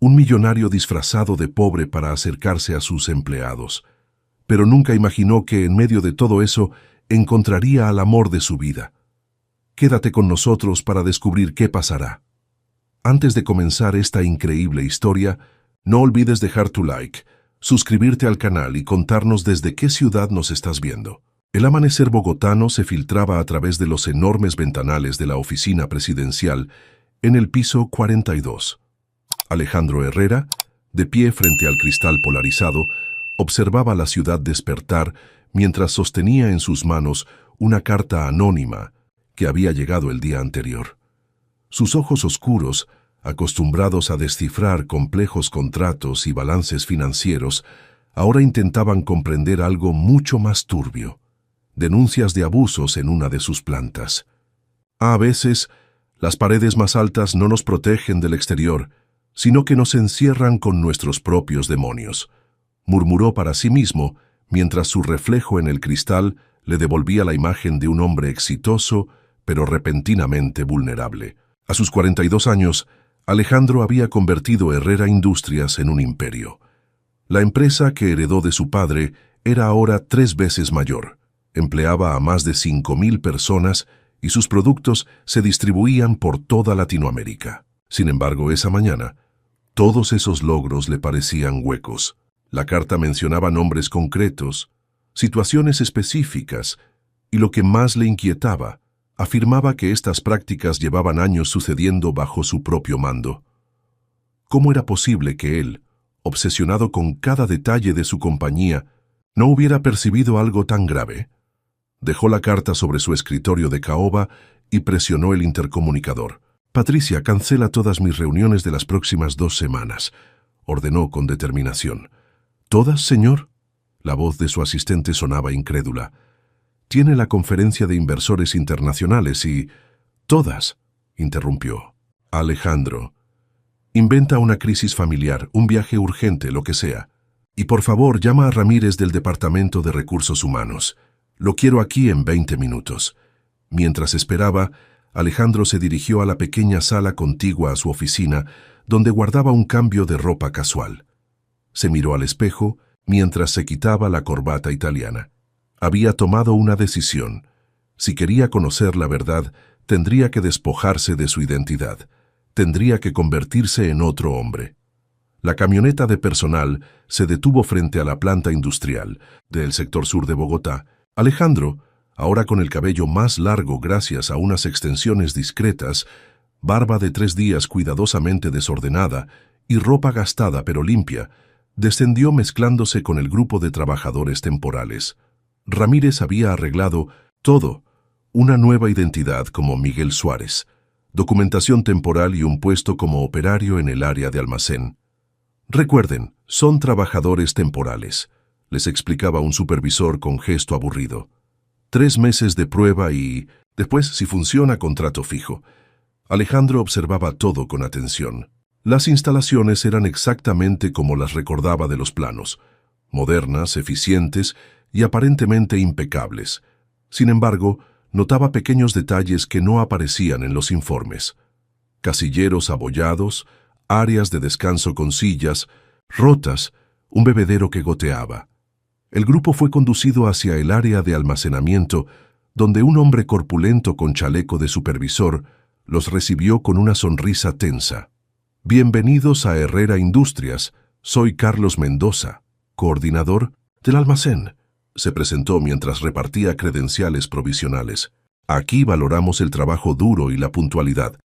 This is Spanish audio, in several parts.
un millonario disfrazado de pobre para acercarse a sus empleados. Pero nunca imaginó que en medio de todo eso encontraría al amor de su vida. Quédate con nosotros para descubrir qué pasará. Antes de comenzar esta increíble historia, no olvides dejar tu like, suscribirte al canal y contarnos desde qué ciudad nos estás viendo. El amanecer bogotano se filtraba a través de los enormes ventanales de la oficina presidencial en el piso 42. Alejandro Herrera, de pie frente al cristal polarizado, observaba la ciudad despertar mientras sostenía en sus manos una carta anónima que había llegado el día anterior. Sus ojos oscuros, acostumbrados a descifrar complejos contratos y balances financieros, ahora intentaban comprender algo mucho más turbio: denuncias de abusos en una de sus plantas. A veces, las paredes más altas no nos protegen del exterior, sino que nos encierran con nuestros propios demonios, murmuró para sí mismo, mientras su reflejo en el cristal le devolvía la imagen de un hombre exitoso, pero repentinamente vulnerable. A sus 42 años, Alejandro había convertido Herrera Industrias en un imperio. La empresa que heredó de su padre era ahora 3 veces mayor, empleaba a más de 5.000 personas y sus productos se distribuían por toda Latinoamérica. Sin embargo, esa mañana, todos esos logros le parecían huecos. La carta mencionaba nombres concretos, situaciones específicas, y lo que más le inquietaba, afirmaba que estas prácticas llevaban años sucediendo bajo su propio mando. ¿Cómo era posible que él, obsesionado con cada detalle de su compañía, no hubiera percibido algo tan grave? Dejó la carta sobre su escritorio de caoba y presionó el intercomunicador. «Patricia, cancela todas mis reuniones de las próximas 2 semanas», ordenó con determinación. «¿Todas, señor?» La voz de su asistente sonaba incrédula. «Tiene la conferencia de inversores internacionales y...» «Todas», interrumpió. «Alejandro, inventa una crisis familiar, un viaje urgente, lo que sea. Y por favor, llama a Ramírez del Departamento de Recursos Humanos. Lo quiero aquí en 20 minutos». Mientras esperaba, Alejandro se dirigió a la pequeña sala contigua a su oficina, donde guardaba un cambio de ropa casual. Se miró al espejo mientras se quitaba la corbata italiana. Había tomado una decisión. Si quería conocer la verdad, tendría que despojarse de su identidad. Tendría que convertirse en otro hombre. La camioneta de personal se detuvo frente a la planta industrial del sector sur de Bogotá. Alejandro, ahora con el cabello más largo gracias a unas extensiones discretas, barba de 3 días cuidadosamente desordenada y ropa gastada pero limpia, descendió mezclándose con el grupo de trabajadores temporales. Ramírez había arreglado todo: una nueva identidad como Miguel Suárez, documentación temporal y un puesto como operario en el área de almacén. «Recuerden, son trabajadores temporales», les explicaba un supervisor con gesto aburrido. 3 meses de prueba y, después, si funciona, contrato fijo. Alejandro observaba todo con atención. Las instalaciones eran exactamente como las recordaba de los planos: modernas, eficientes y aparentemente impecables. Sin embargo, notaba pequeños detalles que no aparecían en los informes: casilleros abollados, áreas de descanso con sillas rotas, un bebedero que goteaba. El grupo fue conducido hacia el área de almacenamiento, donde un hombre corpulento con chaleco de supervisor los recibió con una sonrisa tensa. «Bienvenidos a Herrera Industrias. Soy Carlos Mendoza, coordinador del almacén», se presentó mientras repartía credenciales provisionales. «Aquí valoramos el trabajo duro y la puntualidad.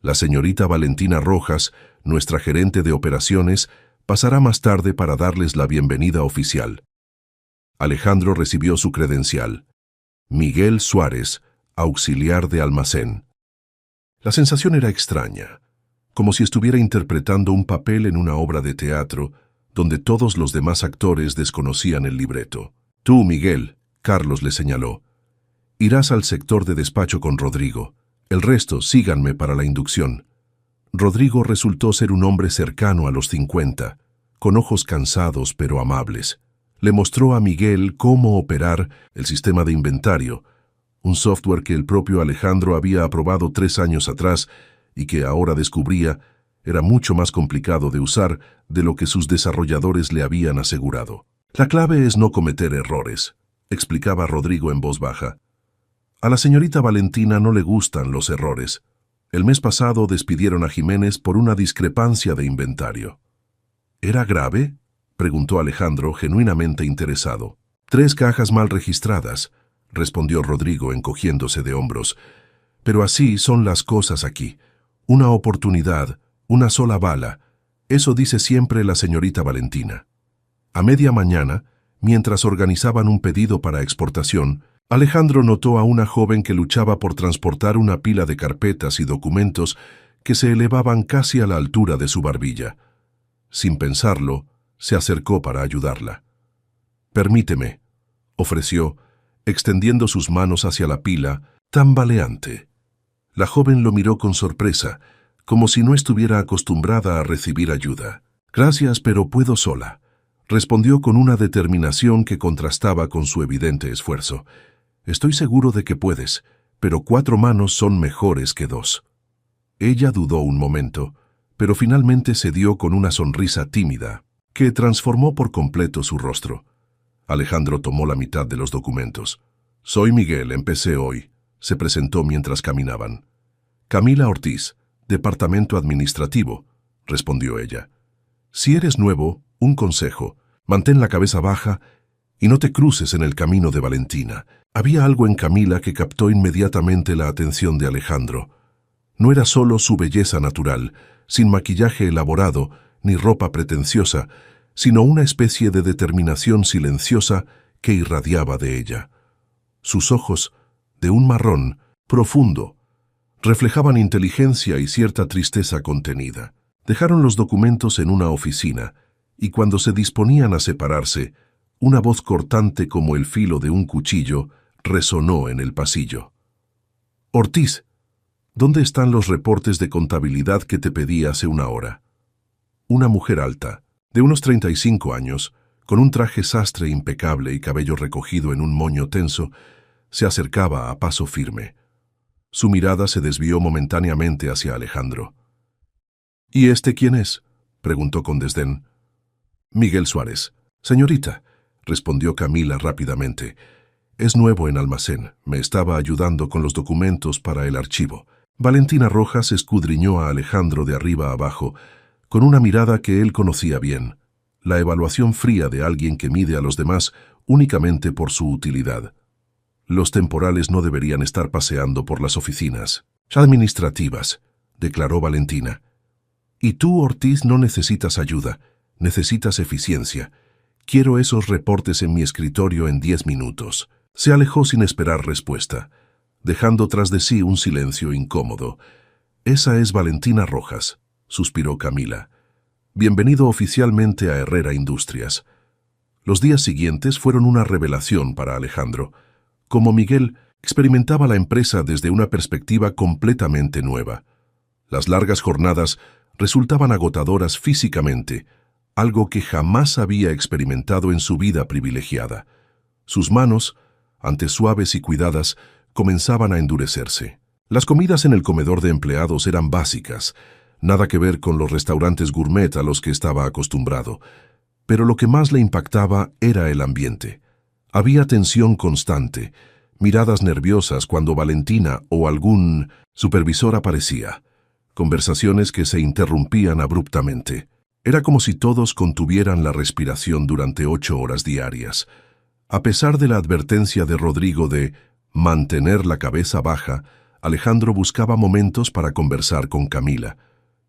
La señorita Valentina Rojas, nuestra gerente de operaciones, pasará más tarde para darles la bienvenida oficial». Alejandro recibió su credencial: Miguel Suárez, auxiliar de almacén. La sensación era extraña, como si estuviera interpretando un papel en una obra de teatro donde todos los demás actores desconocían el libreto. «Tú, Miguel», Carlos le señaló, «irás al sector de despacho con Rodrigo. El resto, síganme para la inducción». Rodrigo resultó ser un hombre cercano a los 50, con ojos cansados pero amables. Le mostró a Miguel cómo operar el sistema de inventario, un software que el propio Alejandro había aprobado 3 años atrás y que ahora descubría era mucho más complicado de usar de lo que sus desarrolladores le habían asegurado. La clave es no cometer errores, explicaba Rodrigo en voz baja. A la señorita Valentina no le gustan los errores. El mes pasado despidieron a Jiménez por una discrepancia de inventario. ¿Era grave?, preguntó Alejandro, genuinamente interesado. 3 cajas mal registradas, respondió Rodrigo encogiéndose de hombros. Pero así son las cosas aquí. Una oportunidad, una sola bala. Eso dice siempre la señorita Valentina. A media mañana, mientras organizaban un pedido para exportación, Alejandro notó a una joven que luchaba por transportar una pila de carpetas y documentos que se elevaban casi a la altura de su barbilla. Sin pensarlo, se acercó para ayudarla. «Permíteme», ofreció, extendiendo sus manos hacia la pila, tambaleante. La joven lo miró con sorpresa, como si no estuviera acostumbrada a recibir ayuda. «Gracias, pero puedo sola», respondió con una determinación que contrastaba con su evidente esfuerzo. «Estoy seguro de que puedes, pero 4 manos son mejores que 2». Ella dudó un momento, pero finalmente cedió con una sonrisa tímida, que transformó por completo su rostro. Alejandro tomó la mitad de los documentos. «Soy Miguel, empecé hoy», se presentó mientras caminaban. «Camila Ortiz, Departamento Administrativo», respondió ella. «Si eres nuevo, un consejo, mantén la cabeza baja y no te cruces en el camino de Valentina». Había algo en Camila que captó inmediatamente la atención de Alejandro. No era solo su belleza natural, sin maquillaje elaborado ni ropa pretenciosa, sino una especie de determinación silenciosa que irradiaba de ella. Sus ojos, de un marrón profundo, reflejaban inteligencia y cierta tristeza contenida. Dejaron los documentos en una oficina, y cuando se disponían a separarse, una voz cortante como el filo de un cuchillo resonó en el pasillo. «Ortiz, ¿dónde están los reportes de contabilidad que te pedí hace una hora?» Una mujer alta, de unos 35 años, con un traje sastre impecable y cabello recogido en un moño tenso, se acercaba a paso firme. Su mirada se desvió momentáneamente hacia Alejandro. «¿Y este quién es?», preguntó con desdén. «Miguel Suárez. Señorita», respondió Camila rápidamente. «Es nuevo en almacén. Me estaba ayudando con los documentos para el archivo». Valentina Rojas escudriñó a Alejandro de arriba a abajo, con una mirada que él conocía bien, la evaluación fría de alguien que mide a los demás únicamente por su utilidad. Los temporales no deberían estar paseando por las oficinas administrativas, declaró Valentina. «Y tú, Ortiz, no necesitas ayuda, necesitas eficiencia. Quiero esos reportes en mi escritorio en 10 minutos». Se alejó sin esperar respuesta, dejando tras de sí un silencio incómodo. «Esa es Valentina Rojas», suspiró Camila. «Bienvenido oficialmente a Herrera Industrias». Los días siguientes fueron una revelación para Alejandro. Como Miguel, experimentaba la empresa desde una perspectiva completamente nueva. Las largas jornadas resultaban agotadoras físicamente, algo que jamás había experimentado en su vida privilegiada. Sus manos, antes suaves y cuidadas, comenzaban a endurecerse. Las comidas en el comedor de empleados eran básicas, nada que ver con los restaurantes gourmet a los que estaba acostumbrado. Pero lo que más le impactaba era el ambiente. Había tensión constante, miradas nerviosas cuando Valentina o algún supervisor aparecía, conversaciones que se interrumpían abruptamente. Era como si todos contuvieran la respiración durante 8 horas diarias. A pesar de la advertencia de Rodrigo de mantener la cabeza baja, Alejandro buscaba momentos para conversar con Camila.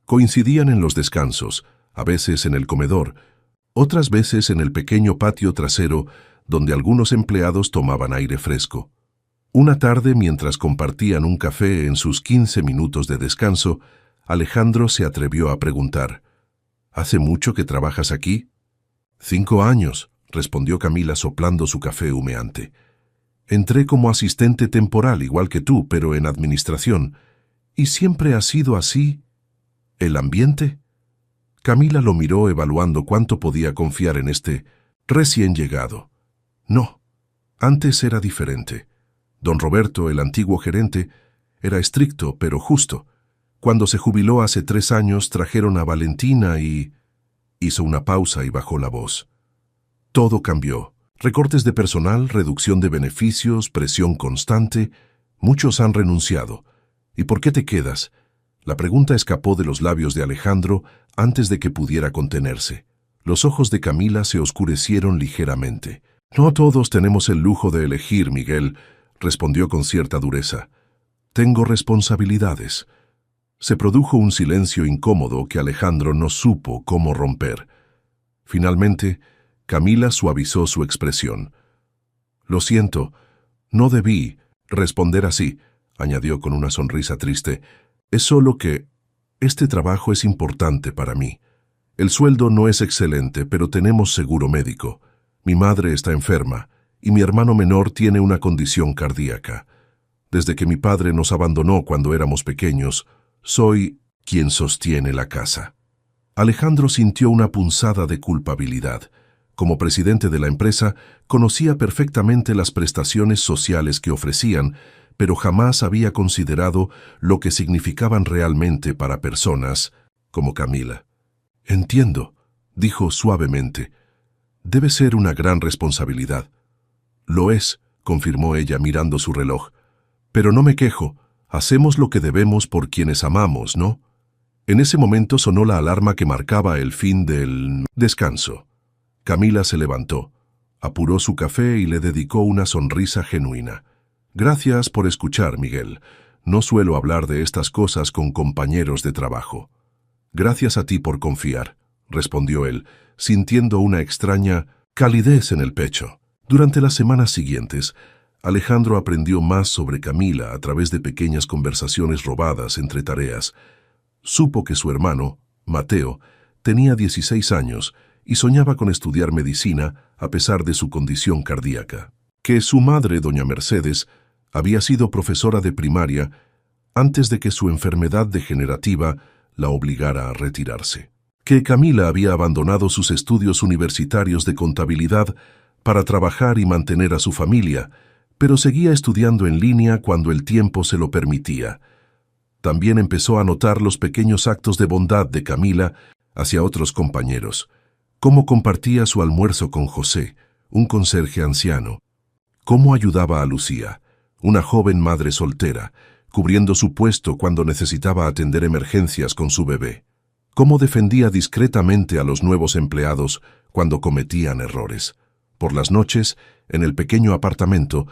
Coincidían en los descansos, a veces en el comedor, otras veces en el pequeño patio trasero donde algunos empleados tomaban aire fresco. Una tarde, mientras compartían un café en sus 15 minutos de descanso, Alejandro se atrevió a preguntar: «¿Hace mucho que trabajas aquí?» «5 años», respondió Camila soplando su café humeante. «Entré como asistente temporal, igual que tú, pero en administración. ¿Y siempre ha sido así el ambiente?» Camila lo miró evaluando cuánto podía confiar en este recién llegado. «No, antes era diferente. Don Roberto, el antiguo gerente, era estricto pero justo. Cuando se jubiló hace 3 años, trajeron a Valentina y... Hizo una pausa y bajó la voz. Todo cambió. Recortes de personal, reducción de beneficios, presión constante. Muchos han renunciado. ¿Y por qué te quedas? La pregunta escapó de los labios de Alejandro antes de que pudiera contenerse. Los ojos de Camila se oscurecieron ligeramente. No todos tenemos el lujo de elegir, Miguel, respondió con cierta dureza. Tengo responsabilidades. Se produjo un silencio incómodo que Alejandro no supo cómo romper. Finalmente, Camila suavizó su expresión. Lo siento, no debí responder así, añadió con una sonrisa triste. Es solo que este trabajo es importante para mí. El sueldo no es excelente, pero tenemos seguro médico. Mi madre está enferma y mi hermano menor tiene una condición cardíaca. Desde que mi padre nos abandonó cuando éramos pequeños, soy quien sostiene la casa. Alejandro sintió una punzada de culpabilidad. Como presidente de la empresa, conocía perfectamente las prestaciones sociales que ofrecían, pero jamás había considerado lo que significaban realmente para personas como Camila. Entiendo, dijo suavemente. Debe ser una gran responsabilidad. Lo es, confirmó ella mirando su reloj. Pero no me quejo, hacemos lo que debemos por quienes amamos, ¿no? En ese momento sonó la alarma que marcaba el fin del descanso. Camila se levantó, apuró su café y le dedicó una sonrisa genuina. Gracias por escuchar, Miguel. No suelo hablar de estas cosas con compañeros de trabajo. Gracias a ti por confiar, respondió él, sintiendo una extraña calidez en el pecho. Durante las semanas siguientes, Alejandro aprendió más sobre Camila a través de pequeñas conversaciones robadas entre tareas. Supo que su hermano, Mateo, tenía 16 años y soñaba con estudiar medicina a pesar de su condición cardíaca. Que su madre, doña Mercedes, había sido profesora de primaria antes de que su enfermedad degenerativa la obligara a retirarse. Que Camila había abandonado sus estudios universitarios de contabilidad para trabajar y mantener a su familia, pero seguía estudiando en línea cuando el tiempo se lo permitía. También empezó a notar los pequeños actos de bondad de Camila hacia otros compañeros, cómo compartía su almuerzo con José, un conserje anciano, cómo ayudaba a Lucía, una joven madre soltera, cubriendo su puesto cuando necesitaba atender emergencias con su bebé, cómo defendía discretamente a los nuevos empleados cuando cometían errores. Por las noches, en el pequeño apartamento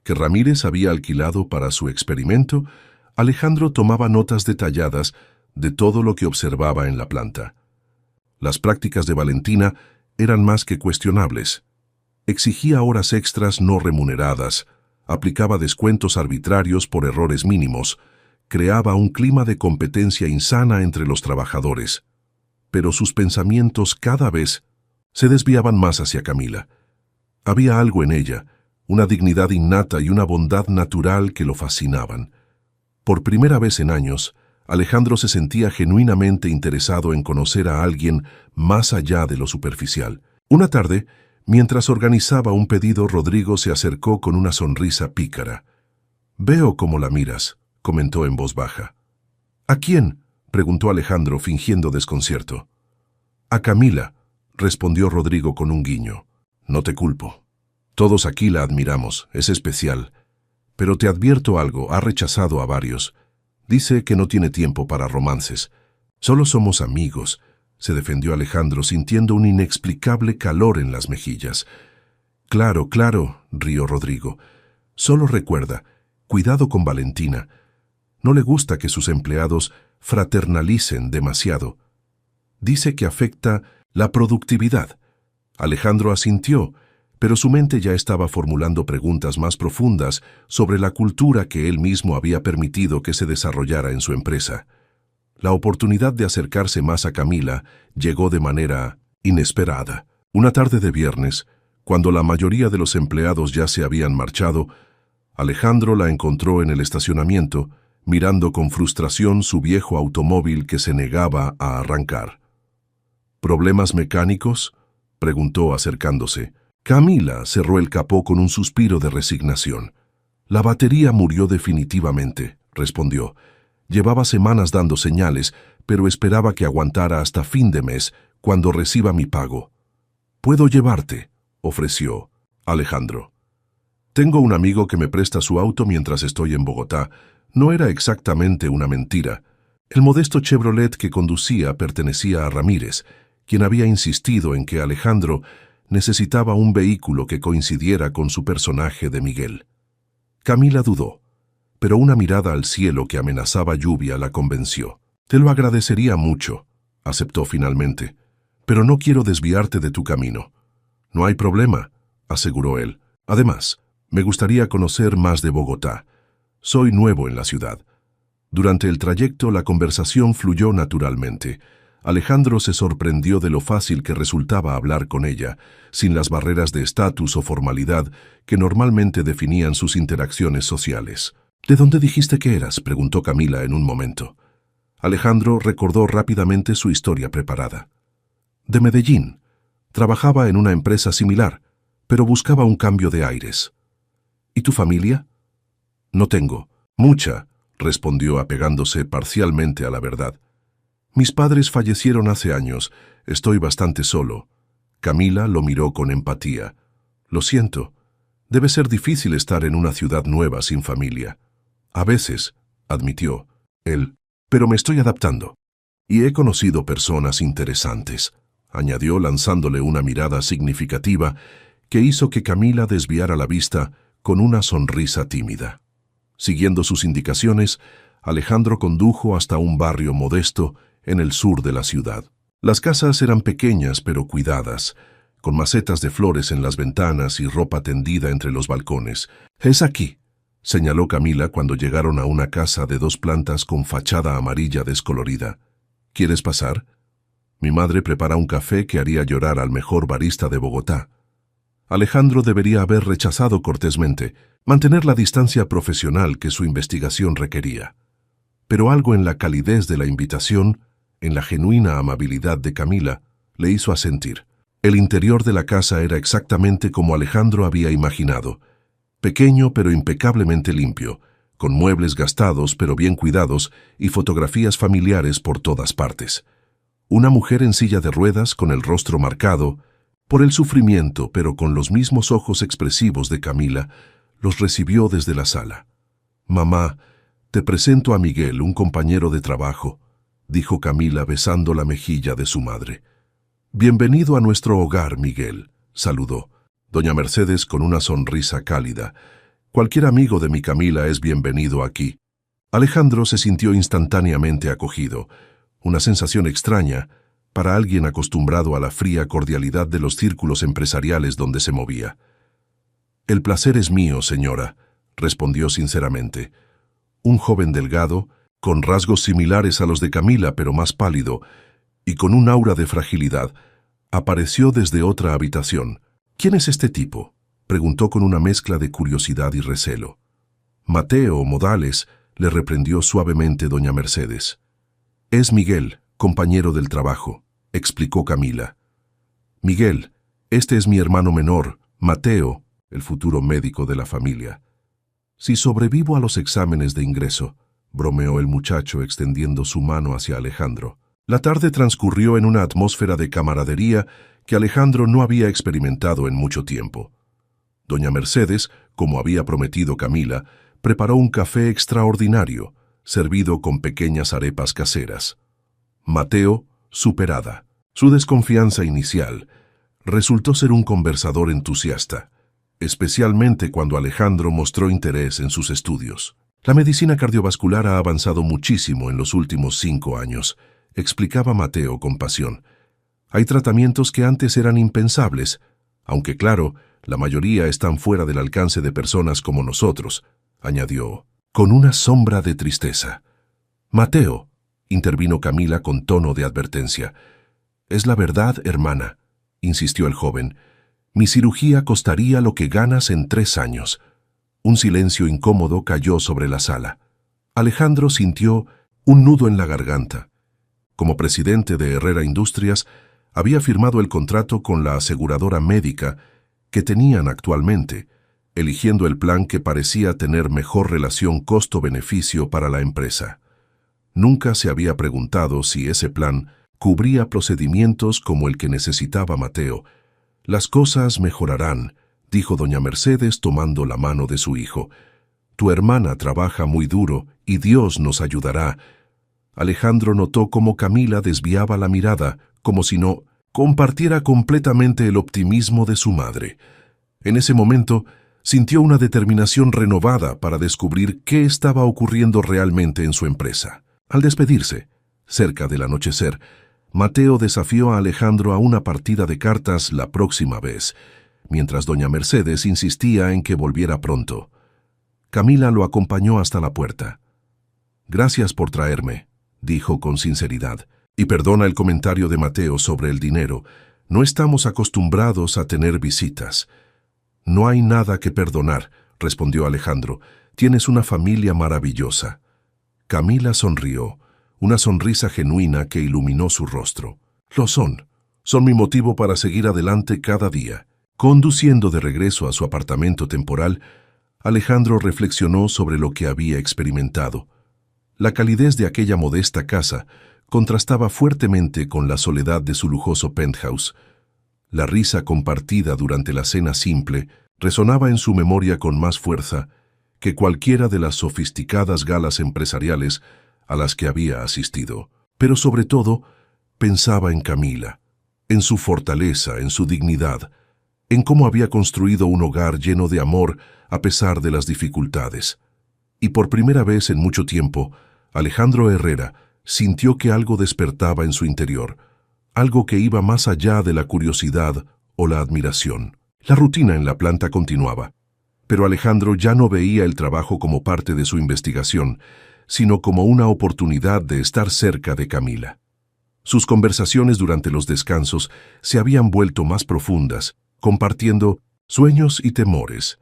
que Ramírez había alquilado para su experimento, Alejandro tomaba notas detalladas de todo lo que observaba en la planta. Las prácticas de Valentina eran más que cuestionables. Exigía horas extras no remuneradas, aplicaba descuentos arbitrarios por errores mínimos, creaba un clima de competencia insana entre los trabajadores. Pero sus pensamientos cada vez se desviaban más hacia Camila. Había algo en ella, una dignidad innata y una bondad natural que lo fascinaban. Por primera vez en años, Alejandro se sentía genuinamente interesado en conocer a alguien más allá de lo superficial. Una tarde, mientras organizaba un pedido, Rodrigo se acercó con una sonrisa pícara. «Veo cómo la miras», comentó en voz baja. «¿A quién?», preguntó Alejandro fingiendo desconcierto. «A Camila», respondió Rodrigo con un guiño. «No te culpo. Todos aquí la admiramos, es especial. Pero te advierto algo, ha rechazado a varios. Dice que no tiene tiempo para romances. Solo somos amigos», se defendió Alejandro sintiendo un inexplicable calor en las mejillas. «Claro, claro», rió Rodrigo. «Solo recuerda, cuidado con Valentina. No le gusta que sus empleados fraternalicen demasiado. Dice que afecta la productividad». Alejandro asintió, pero su mente ya estaba formulando preguntas más profundas sobre la cultura que él mismo había permitido que se desarrollara en su empresa. La oportunidad de acercarse más a Camila llegó de manera inesperada. Una tarde de viernes, cuando la mayoría de los empleados ya se habían marchado, Alejandro la encontró en el estacionamiento, mirando con frustración su viejo automóvil que se negaba a arrancar. «¿Problemas mecánicos?», preguntó acercándose. Camila cerró el capó con un suspiro de resignación. «La batería murió definitivamente», respondió. Llevaba semanas dando señales, pero esperaba que aguantara hasta fin de mes, cuando reciba mi pago. «Puedo llevarte», ofreció Alejandro. «Tengo un amigo que me presta su auto mientras estoy en Bogotá». No era exactamente una mentira. El modesto Chevrolet que conducía pertenecía a Ramírez, quien había insistido en que Alejandro necesitaba un vehículo que coincidiera con su personaje de Miguel. Camila dudó, pero una mirada al cielo que amenazaba lluvia la convenció. «Te lo agradecería mucho», aceptó finalmente, «pero no quiero desviarte de tu camino». «No hay problema», aseguró él. «Además, me gustaría conocer más de Bogotá. Soy nuevo en la ciudad». Durante el trayecto la conversación fluyó naturalmente. Alejandro se sorprendió de lo fácil que resultaba hablar con ella, sin las barreras de estatus o formalidad que normalmente definían sus interacciones sociales. «¿De dónde dijiste que eras?», preguntó Camila en un momento. Alejandro recordó rápidamente su historia preparada. «De Medellín. Trabajaba en una empresa similar, pero buscaba un cambio de aires». «¿Y tu familia?». «No tengo. Mucha», respondió apegándose parcialmente a la verdad. «Mis padres fallecieron hace años. Estoy bastante solo». Camila lo miró con empatía. «Lo siento. Debe ser difícil estar en una ciudad nueva sin familia». «A veces», admitió él, «pero me estoy adaptando. Y he conocido personas interesantes», añadió lanzándole una mirada significativa que hizo que Camila desviara la vista con una sonrisa tímida. Siguiendo sus indicaciones, Alejandro condujo hasta un barrio modesto en el sur de la ciudad. Las casas eran pequeñas pero cuidadas, con macetas de flores en las ventanas y ropa tendida entre los balcones. «Es aquí», señaló Camila cuando llegaron a una casa de 2 plantas con fachada amarilla descolorida. «¿Quieres pasar? Mi madre prepara un café que haría llorar al mejor barista de Bogotá». Alejandro debería haber rechazado cortésmente, mantener la distancia profesional que su investigación requería. Pero algo en la calidez de la invitación, en la genuina amabilidad de Camila, le hizo asentir. El interior de la casa era exactamente como Alejandro había imaginado, pequeño pero impecablemente limpio, con muebles gastados pero bien cuidados y fotografías familiares por todas partes. Una mujer en silla de ruedas con el rostro marcado, por el sufrimiento pero con los mismos ojos expresivos de Camila, los recibió desde la sala. «Mamá, te presento a Miguel, un compañero de trabajo», dijo Camila besando la mejilla de su madre. «Bienvenido a nuestro hogar, Miguel», saludó doña Mercedes con una sonrisa cálida. «Cualquier amigo de mi Camila es bienvenido aquí». Alejandro se sintió instantáneamente acogido, una sensación extraña para alguien acostumbrado a la fría cordialidad de los círculos empresariales donde se movía. «El placer es mío, señora», respondió sinceramente. Un joven delgado, con rasgos similares a los de Camila pero más pálido, y con un aura de fragilidad, apareció desde otra habitación. «¿Quién es este tipo?», preguntó con una mezcla de curiosidad y recelo. «Mateo Modales», le reprendió suavemente doña Mercedes. «Es Miguel, compañero del trabajo», explicó Camila. «Miguel, este es mi hermano menor, Mateo, el futuro médico de la familia». «Si sobrevivo a los exámenes de ingreso», bromeó el muchacho extendiendo su mano hacia Alejandro. La tarde transcurrió en una atmósfera de camaradería que Alejandro no había experimentado en mucho tiempo. Doña Mercedes, como había prometido Camila, preparó un café extraordinario, servido con pequeñas arepas caseras. Mateo, superada. Su desconfianza inicial resultó ser un conversador entusiasta, especialmente cuando Alejandro mostró interés en sus estudios. «La medicina cardiovascular ha avanzado muchísimo en los últimos 5 años», explicaba Mateo con pasión. «Hay tratamientos que antes eran impensables, aunque claro, la mayoría están fuera del alcance de personas como nosotros», añadió, con una sombra de tristeza. «Mateo», intervino Camila con tono de advertencia. «Es la verdad, hermana», insistió el joven. «Mi cirugía costaría lo que ganas en 3 años». Un silencio incómodo cayó sobre la sala. Alejandro sintió un nudo en la garganta. Como presidente de Herrera Industrias, había firmado el contrato con la aseguradora médica que tenían actualmente, eligiendo el plan que parecía tener mejor relación costo-beneficio para la empresa. Nunca se había preguntado si ese plan cubría procedimientos como el que necesitaba Mateo. «Las cosas mejorarán», dijo doña Mercedes tomando la mano de su hijo. «Tu hermana trabaja muy duro y Dios nos ayudará». Alejandro notó cómo Camila desviaba la mirada, como si no compartiera completamente el optimismo de su madre. En ese momento, sintió una determinación renovada para descubrir qué estaba ocurriendo realmente en su empresa. Al despedirse, cerca del anochecer, Mateo desafió a Alejandro a una partida de cartas la próxima vez, mientras doña Mercedes insistía en que volviera pronto. Camila lo acompañó hasta la puerta. «Gracias por traerme», dijo con sinceridad, «y perdona el comentario de Mateo sobre el dinero. No estamos acostumbrados a tener visitas». «No hay nada que perdonar», respondió Alejandro. «Tienes una familia maravillosa». Camila sonrió, una sonrisa genuina que iluminó su rostro. «Lo son. Son mi motivo para seguir adelante cada día». Conduciendo de regreso a su apartamento temporal, Alejandro reflexionó sobre lo que había experimentado. La calidez de aquella modesta casa contrastaba fuertemente con la soledad de su lujoso penthouse. La risa compartida durante la cena simple resonaba en su memoria con más fuerza que cualquiera de las sofisticadas galas empresariales a las que había asistido. Pero sobre todo, pensaba en Camila, en su fortaleza, en su dignidad, en cómo había construido un hogar lleno de amor a pesar de las dificultades. Y por primera vez en mucho tiempo, Alejandro Herrera sintió que algo despertaba en su interior, algo que iba más allá de la curiosidad o la admiración. La rutina en la planta continuaba, pero Alejandro ya no veía el trabajo como parte de su investigación, sino como una oportunidad de estar cerca de Camila. Sus conversaciones durante los descansos se habían vuelto más profundas, compartiendo sueños y temores.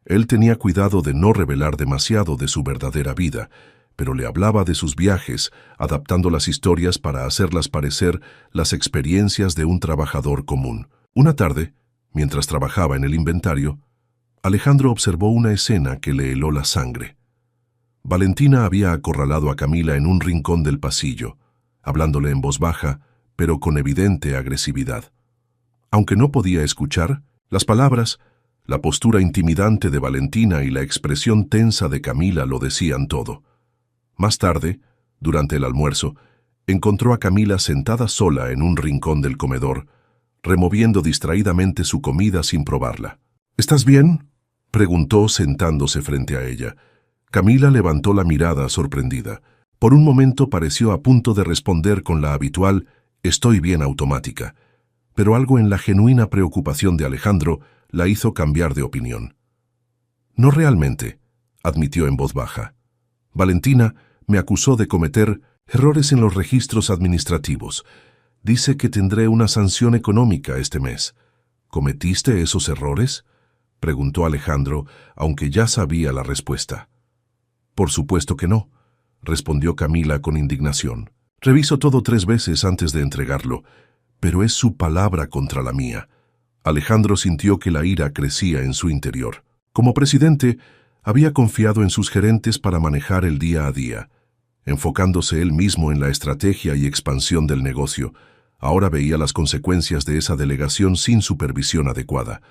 Él tenía cuidado de no revelar demasiado de su verdadera vida, pero le hablaba de sus viajes, adaptando las historias para hacerlas parecer las experiencias de un trabajador común. Una tarde, mientras trabajaba en el inventario, Alejandro observó una escena que le heló la sangre. Valentina había acorralado a Camila en un rincón del pasillo, hablándole en voz baja, pero con evidente agresividad. Aunque no podía escuchar, las palabras, la postura intimidante de Valentina y la expresión tensa de Camila lo decían todo. Más tarde, durante el almuerzo, encontró a Camila sentada sola en un rincón del comedor, removiendo distraídamente su comida sin probarla. «¿Estás bien?», preguntó sentándose frente a ella. Camila levantó la mirada sorprendida. Por un momento pareció a punto de responder con la habitual «estoy bien» automática, pero algo en la genuina preocupación de Alejandro la hizo cambiar de opinión. «No realmente», admitió en voz baja. «Valentina me acusó de cometer errores en los registros administrativos. Dice que tendré una sanción económica este mes». «¿Cometiste esos errores?», preguntó Alejandro, aunque ya sabía la respuesta. «Por supuesto que no», respondió Camila con indignación. «Reviso todo 3 veces antes de entregarlo, pero es su palabra contra la mía». Alejandro sintió que la ira crecía en su interior. Como presidente, había confiado en sus gerentes para manejar el día a día. Enfocándose él mismo en la estrategia y expansión del negocio, ahora veía las consecuencias de esa delegación sin supervisión adecuada.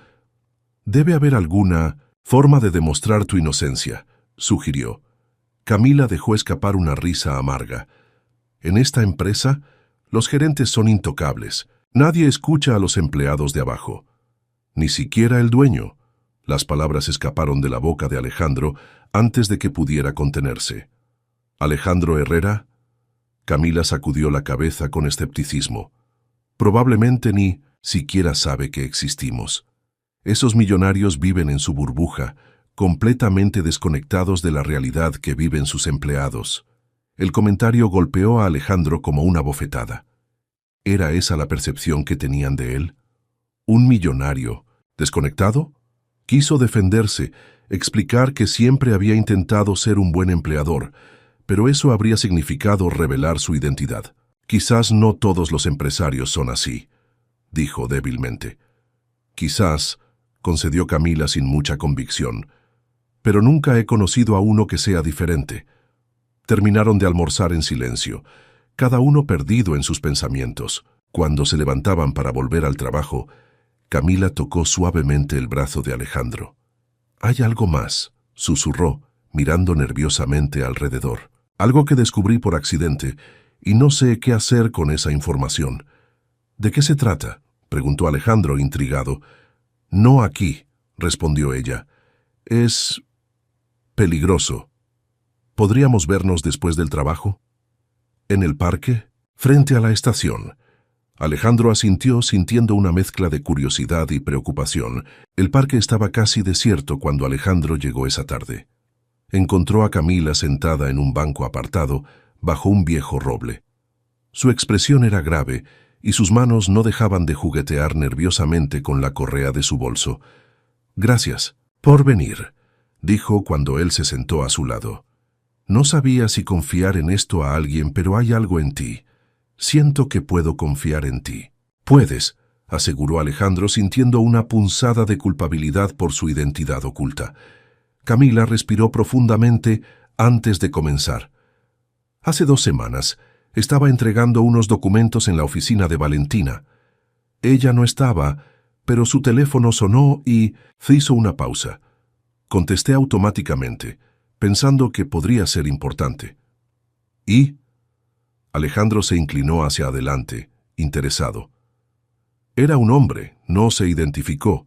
«Debe haber alguna forma de demostrar tu inocencia», sugirió. Camila dejó escapar una risa amarga. «En esta empresa, los gerentes son intocables. Nadie escucha a los empleados de abajo. Ni siquiera el dueño». Las palabras escaparon de la boca de Alejandro antes de que pudiera contenerse. «¿Alejandro Herrera?». Camila sacudió la cabeza con escepticismo. «Probablemente ni siquiera sabe que existimos. Esos millonarios viven en su burbuja, completamente desconectados de la realidad que viven sus empleados». El comentario golpeó a Alejandro como una bofetada. ¿Era esa la percepción que tenían de él? ¿Un millonario desconectado? Quiso defenderse, explicar que siempre había intentado ser un buen empleador, pero eso habría significado revelar su identidad. «Quizás no todos los empresarios son así», dijo débilmente. «Quizás», concedió Camila sin mucha convicción, «pero nunca he conocido a uno que sea diferente. Terminaron de almorzar en silencio, cada uno perdido en sus pensamientos. Cuando se levantaban para volver al trabajo, Camila tocó suavemente el brazo de Alejandro. «Hay algo más», susurró, mirando nerviosamente alrededor. «Algo que descubrí por accidente, y no sé qué hacer con esa información». «¿De qué se trata?», preguntó Alejandro, intrigado. «No aquí», respondió ella. «Es peligroso. ¿Podríamos vernos después del trabajo?» «¿En el parque?», frente a la estación. Alejandro asintió, sintiendo una mezcla de curiosidad y preocupación. El parque estaba casi desierto cuando Alejandro llegó esa tarde. Encontró a Camila sentada en un banco apartado, bajo un viejo roble. Su expresión era grave, y sus manos no dejaban de juguetear nerviosamente con la correa de su bolso. «Gracias por venir», dijo cuando él se sentó a su lado. «No sabía si confiar en esto a alguien, pero hay algo en ti. Siento que puedo confiar en ti». «Puedes», aseguró Alejandro, sintiendo una punzada de culpabilidad por su identidad oculta. Camila respiró profundamente antes de comenzar. «Hace 2 semanas estaba entregando unos documentos en la oficina de Valentina. Ella no estaba, pero su teléfono sonó y hizo una pausa. Contesté automáticamente, pensando que podría ser importante». «¿Y?». Alejandro se inclinó hacia adelante, interesado. «Era un hombre, no se identificó.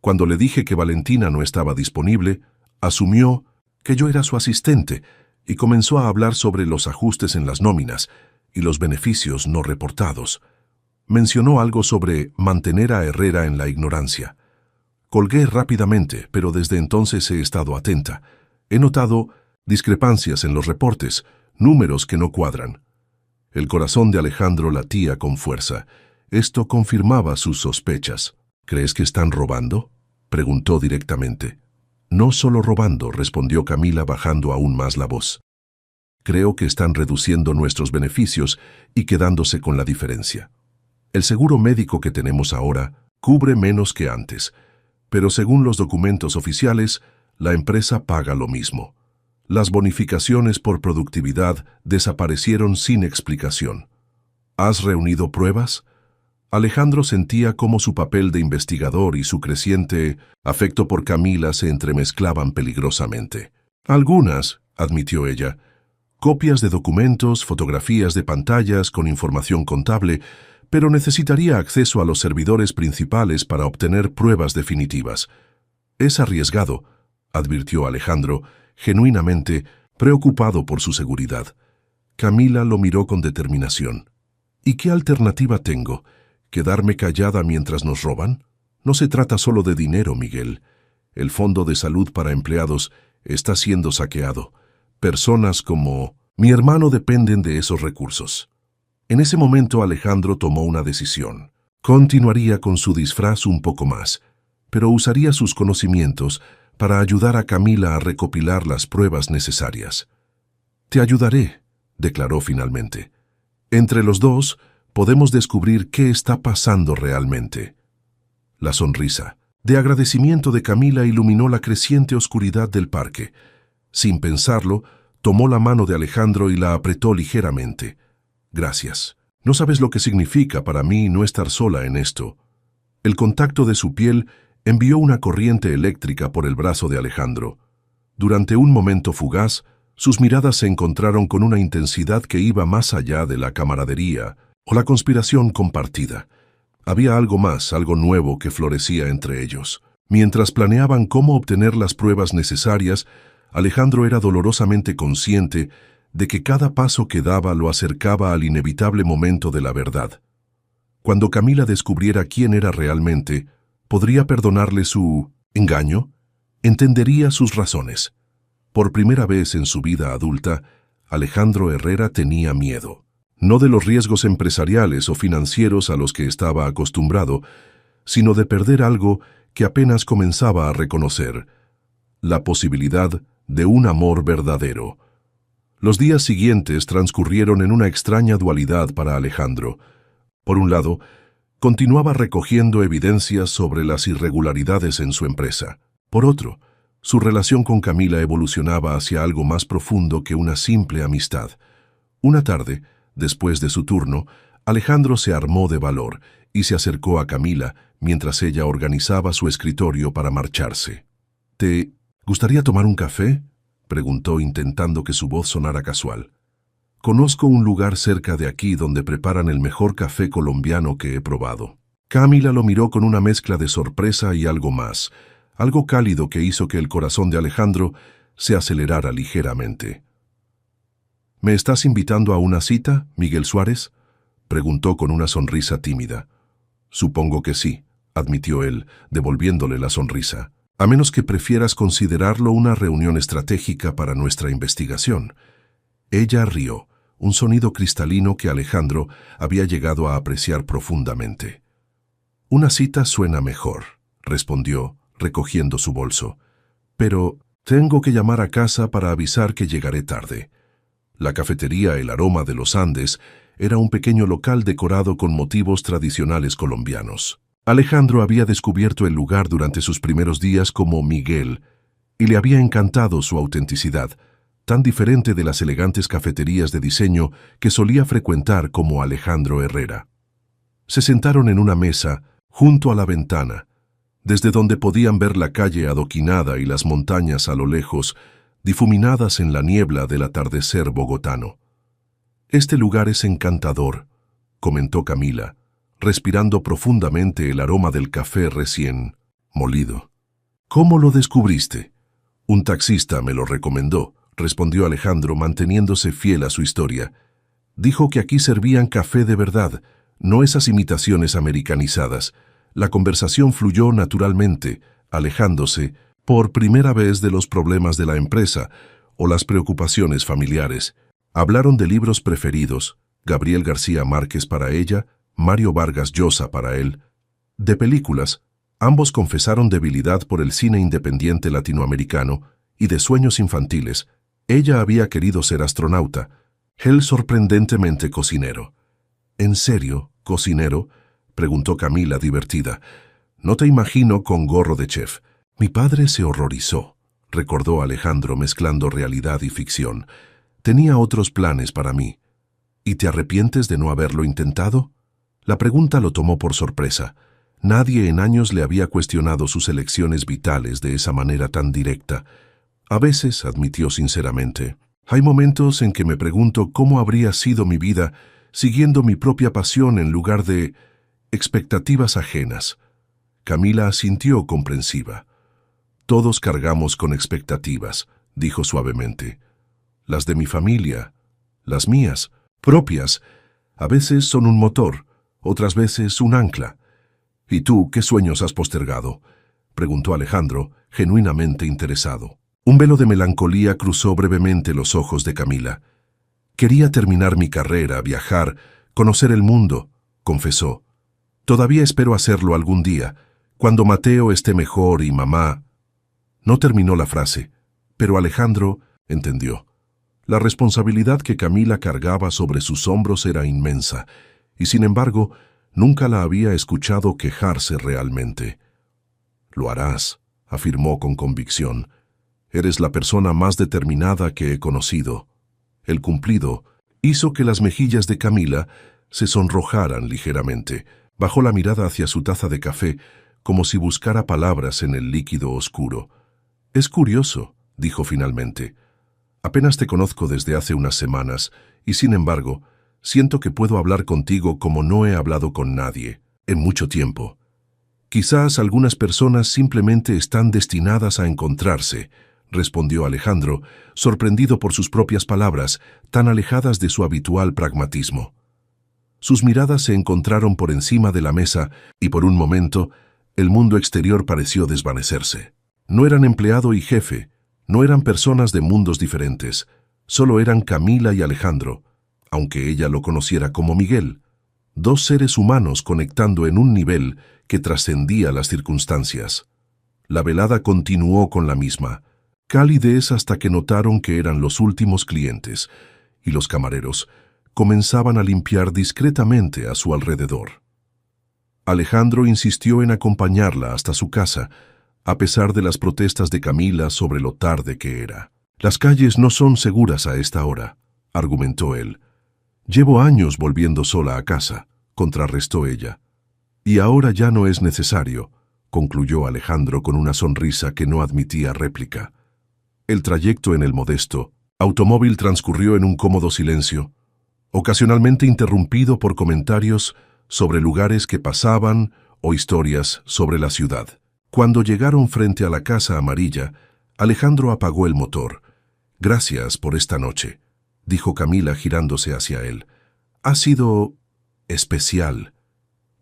Cuando le dije que Valentina no estaba disponible, asumió que yo era su asistente y comenzó a hablar sobre los ajustes en las nóminas y los beneficios no reportados. Mencionó algo sobre mantener a Herrera en la ignorancia. Colgué rápidamente, pero desde entonces he estado atenta. He notado discrepancias en los reportes, números que no cuadran». El corazón de Alejandro latía con fuerza. Esto confirmaba sus sospechas. «¿Crees que están robando?», preguntó directamente. «No solo robando», respondió Camila bajando aún más la voz. «Creo que están reduciendo nuestros beneficios y quedándose con la diferencia. El seguro médico que tenemos ahora cubre menos que antes, pero según los documentos oficiales, la empresa paga lo mismo. Las bonificaciones por productividad desaparecieron sin explicación. ¿Has reunido pruebas?». Alejandro sentía cómo su papel de investigador y su creciente afecto por Camila se entremezclaban peligrosamente. «Algunas», admitió ella, «copias de documentos, fotografías de pantallas con información contable, pero necesitaría acceso a los servidores principales para obtener pruebas definitivas». «Es arriesgado», advirtió Alejandro, genuinamente preocupado por su seguridad. Camila lo miró con determinación. «¿Y qué alternativa tengo? ¿Quedarme callada mientras nos roban? No se trata solo de dinero, Miguel. El Fondo de Salud para Empleados está siendo saqueado. Personas como mi hermano dependen de esos recursos». En ese momento Alejandro tomó una decisión. Continuaría con su disfraz un poco más, pero usaría sus conocimientos para ayudar a Camila a recopilar las pruebas necesarias. «Te ayudaré», declaró finalmente. «Entre los dos podemos descubrir qué está pasando realmente». La sonrisa de agradecimiento de Camila iluminó la creciente oscuridad del parque. Sin pensarlo, tomó la mano de Alejandro y la apretó ligeramente. «Gracias. No sabes lo que significa para mí no estar sola en esto». El contacto de su piel envió una corriente eléctrica por el brazo de Alejandro. Durante un momento fugaz, sus miradas se encontraron con una intensidad que iba más allá de la camaradería o la conspiración compartida. Había algo más, algo nuevo que florecía entre ellos. Mientras planeaban cómo obtener las pruebas necesarias, Alejandro era dolorosamente consciente de que cada paso que daba lo acercaba al inevitable momento de la verdad. Cuando Camila descubriera quién era realmente, ¿podría perdonarle su engaño? Entendería sus razones. Por primera vez en su vida adulta, Alejandro Herrera tenía miedo. No de los riesgos empresariales o financieros a los que estaba acostumbrado, sino de perder algo que apenas comenzaba a reconocer: la posibilidad de un amor verdadero. Los días siguientes transcurrieron en una extraña dualidad para Alejandro. Por un lado, continuaba recogiendo evidencias sobre las irregularidades en su empresa. Por otro, Su relación con Camila evolucionaba hacia algo más profundo que una simple amistad. Una tarde, después de su turno, Alejandro se armó de valor y se acercó a Camila mientras ella organizaba su escritorio para marcharse. «¿Te gustaría tomar un café?», preguntó intentando que su voz sonara casual. «Conozco un lugar cerca de aquí donde preparan el mejor café colombiano que he probado». Camila lo miró con una mezcla de sorpresa y algo más, algo cálido que hizo que el corazón de Alejandro se acelerara ligeramente. «¿Me estás invitando a una cita, Miguel Suárez?», preguntó con una sonrisa tímida. «Supongo que sí», admitió él, devolviéndole la sonrisa. «A menos que prefieras considerarlo una reunión estratégica para nuestra investigación». Ella rió, un sonido cristalino que Alejandro había llegado a apreciar profundamente. «Una cita suena mejor», respondió, recogiendo su bolso. «Pero tengo que llamar a casa para avisar que llegaré tarde». La cafetería El Aroma de los Andes era un pequeño local decorado con motivos tradicionales colombianos. Alejandro había descubierto el lugar durante sus primeros días como Miguel y le había encantado su autenticidad, tan diferente de las elegantes cafeterías de diseño que solía frecuentar como Alejandro Herrera. Se sentaron en una mesa junto a la ventana, desde donde podían ver la calle adoquinada y las montañas a lo lejos, difuminadas en la niebla del atardecer bogotano. «Este lugar es encantador», comentó Camila, respirando profundamente el aroma del café recién molido. «¿Cómo lo descubriste?» «Un taxista me lo recomendó», respondió Alejandro, manteniéndose fiel a su historia. «Dijo que aquí servían café de verdad, no esas imitaciones americanizadas». La conversación fluyó naturalmente, alejándose por primera vez de los problemas de la empresa o las preocupaciones familiares. Hablaron de libros preferidos, Gabriel García Márquez para ella, Mario Vargas Llosa para él. De películas, ambos confesaron debilidad por el cine independiente latinoamericano y de sueños infantiles. Ella había querido ser astronauta, él sorprendentemente cocinero. «¿En serio, cocinero?», preguntó Camila divertida. «No te imagino con gorro de chef». «Mi padre se horrorizó», recordó Alejandro mezclando realidad y ficción. «Tenía otros planes para mí». «¿Y te arrepientes de no haberlo intentado?». La pregunta lo tomó por sorpresa. Nadie en años le había cuestionado sus elecciones vitales de esa manera tan directa. «A veces», admitió sinceramente, «hay momentos en que me pregunto cómo habría sido mi vida siguiendo mi propia pasión en lugar de expectativas ajenas». Camila asintió comprensiva. «Todos cargamos con expectativas», dijo suavemente. «Las de mi familia, las mías, propias, a veces son un motor, otras veces un ancla». «¿Y tú qué sueños has postergado?», preguntó Alejandro, genuinamente interesado. Un velo de melancolía cruzó brevemente los ojos de Camila. «Quería terminar mi carrera, viajar, conocer el mundo», confesó. «Todavía espero hacerlo algún día, cuando Mateo esté mejor y mamá». No terminó la frase, pero Alejandro entendió. La responsabilidad que Camila cargaba sobre sus hombros era inmensa, y sin embargo, nunca la había escuchado quejarse realmente. «Lo harás», afirmó con convicción. «Eres la persona más determinada que he conocido». El cumplido hizo que las mejillas de Camila se sonrojaran ligeramente. Bajó la mirada hacia su taza de café, como si buscara palabras en el líquido oscuro. «Es curioso», dijo finalmente. «Apenas te conozco desde hace unas semanas, y sin embargo, siento que puedo hablar contigo como no he hablado con nadie en mucho tiempo. Quizás algunas personas simplemente están destinadas a encontrarse», respondió Alejandro, sorprendido por sus propias palabras, tan alejadas de su habitual pragmatismo. Sus miradas se encontraron por encima de la mesa y por un momento el mundo exterior pareció desvanecerse. No eran empleado y jefe, no eran personas de mundos diferentes, solo eran Camila y Alejandro, aunque ella lo conociera como Miguel, dos seres humanos conectando en un nivel que trascendía las circunstancias. La velada continuó con la misma calidez hasta que notaron que eran los últimos clientes, y los camareros comenzaban a limpiar discretamente a su alrededor. Alejandro insistió en acompañarla hasta su casa, a pesar de las protestas de Camila sobre lo tarde que era. «Las calles no son seguras a esta hora», argumentó él. «Llevo años volviendo sola a casa», contrarrestó ella. «Y ahora ya no es necesario», concluyó Alejandro con una sonrisa que no admitía réplica. El trayecto en el modesto automóvil transcurrió en un cómodo silencio, ocasionalmente interrumpido por comentarios sobre lugares que pasaban o historias sobre la ciudad. Cuando llegaron frente a la casa amarilla, Alejandro apagó el motor. «Gracias por esta noche», dijo Camila girándose hacia él. «Ha sido especial».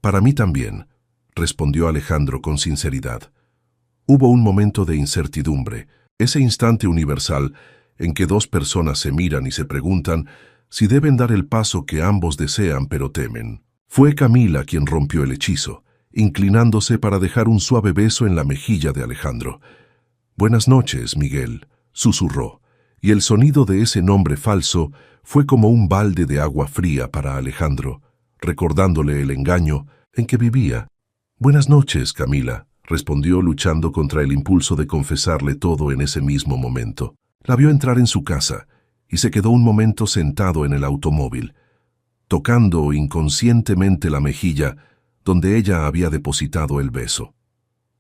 «Para mí también», respondió Alejandro con sinceridad. Hubo un momento de incertidumbre, ese instante universal en que dos personas se miran y se preguntan si deben dar el paso que ambos desean pero temen. Fue Camila quien rompió el hechizo, inclinándose para dejar un suave beso en la mejilla de Alejandro. «Buenas noches, Miguel», susurró, y el sonido de ese nombre falso fue como un balde de agua fría para Alejandro, recordándole el engaño en que vivía. «Buenas noches, Camila», respondió luchando contra el impulso de confesarle todo en ese mismo momento. La vio entrar en su casa y se quedó un momento sentado en el automóvil, tocando inconscientemente la mejilla donde ella había depositado el beso.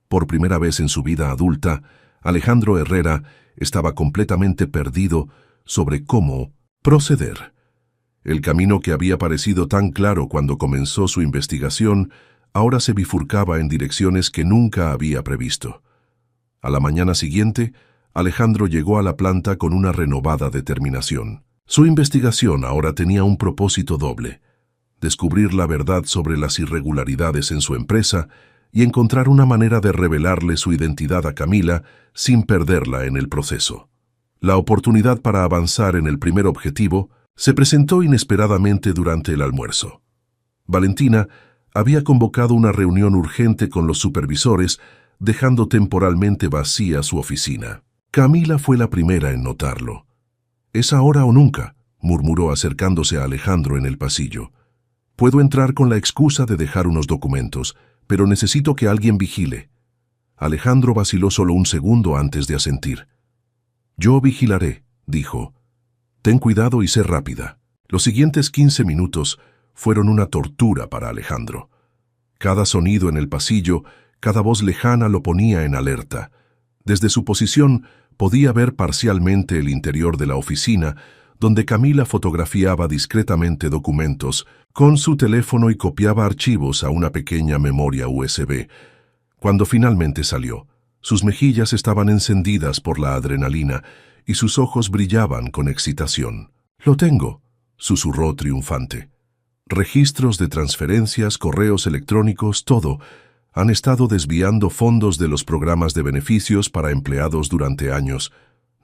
Por primera vez en su vida adulta, Alejandro Herrera estaba completamente perdido sobre cómo proceder. El camino que había parecido tan claro cuando comenzó su investigación ahora se bifurcaba en direcciones que nunca había previsto. A la mañana siguiente, Alejandro llegó a la planta con una renovada determinación. Su investigación ahora tenía un propósito doble: descubrir la verdad sobre las irregularidades en su empresa y encontrar una manera de revelarle su identidad a Camila sin perderla en el proceso. La oportunidad para avanzar en el primer objetivo se presentó inesperadamente durante el almuerzo. Valentina había convocado una reunión urgente con los supervisores, dejando temporalmente vacía su oficina. Camila fue la primera en notarlo. «Es ahora o nunca», murmuró acercándose a Alejandro en el pasillo. «Puedo entrar con la excusa de dejar unos documentos, pero necesito que alguien vigile». Alejandro vaciló solo un segundo antes de asentir. «Yo vigilaré», dijo. «Ten cuidado y sé rápida». Los siguientes 15 minutos fueron una tortura para Alejandro. Cada sonido en el pasillo, cada voz lejana lo ponía en alerta. Desde su posición podía ver parcialmente el interior de la oficina, donde Camila fotografiaba discretamente documentos con su teléfono y copiaba archivos a una pequeña memoria USB. Cuando finalmente salió, sus mejillas estaban encendidas por la adrenalina y sus ojos brillaban con excitación. «Lo tengo», susurró triunfante. «Registros de transferencias, correos electrónicos, todo. Han estado desviando fondos de los programas de beneficios para empleados durante años.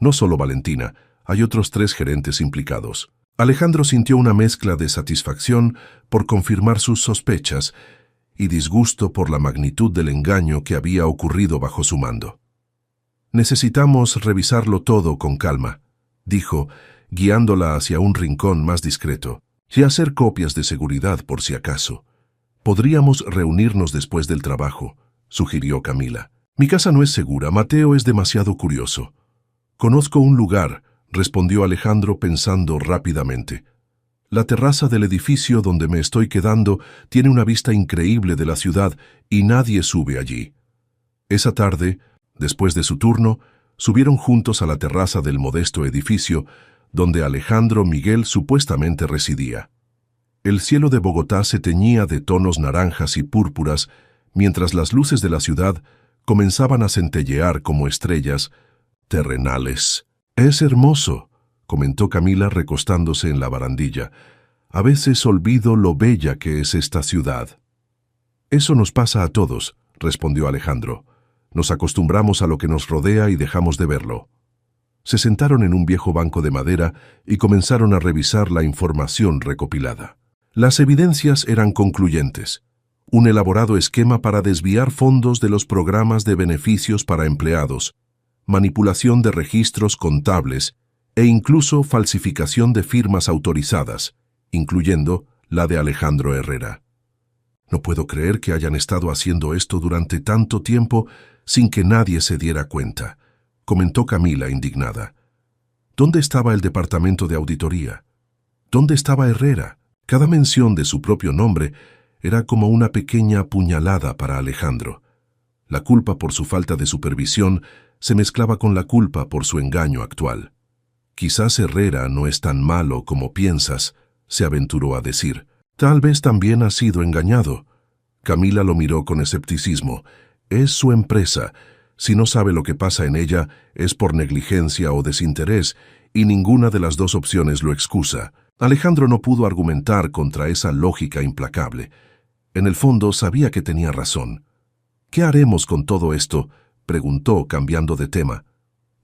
No solo Valentina, hay otros 3 gerentes implicados». Alejandro sintió una mezcla de satisfacción por confirmar sus sospechas y disgusto por la magnitud del engaño que había ocurrido bajo su mando. «Necesitamos revisarlo todo con calma», dijo, guiándola hacia un rincón más discreto, «y hacer copias de seguridad por si acaso. Podríamos reunirnos después del trabajo», sugirió Camila. «Mi casa no es segura, Mateo es demasiado curioso». «Conozco un lugar», respondió Alejandro pensando rápidamente. «La terraza del edificio donde me estoy quedando tiene una vista increíble de la ciudad y nadie sube allí». Esa tarde, después de su turno, subieron juntos a la terraza del modesto edificio donde Alejandro Miguel supuestamente residía. El cielo de Bogotá se teñía de tonos naranjas y púrpuras, mientras las luces de la ciudad comenzaban a centellear como estrellas terrenales. «Es hermoso», comentó Camila recostándose en la barandilla. «A veces olvido lo bella que es esta ciudad». «Eso nos pasa a todos», respondió Alejandro. «Nos acostumbramos a lo que nos rodea y dejamos de verlo». Se sentaron en un viejo banco de madera y comenzaron a revisar la información recopilada. Las evidencias eran concluyentes. Un elaborado esquema para desviar fondos de los programas de beneficios para empleados, manipulación de registros contables e incluso falsificación de firmas autorizadas, incluyendo la de Alejandro Herrera. «No puedo creer que hayan estado haciendo esto durante tanto tiempo sin que nadie se diera cuenta, comentó Camila indignada. ¿Dónde estaba el departamento de auditoría? ¿Dónde estaba Herrera? Cada mención de su propio nombre era como una pequeña puñalada para Alejandro. La culpa por su falta de supervisión se mezclaba con la culpa por su engaño actual. Quizás Herrera no es tan malo como piensas, se aventuró a decir. Tal vez también ha sido engañado. Camila lo miró con escepticismo. Es su empresa. Si no sabe lo que pasa en ella, es por negligencia o desinterés, y ninguna de las dos opciones lo excusa. Alejandro no pudo argumentar contra esa lógica implacable. En el fondo sabía que tenía razón. ¿Qué haremos con todo esto?, preguntó, cambiando de tema.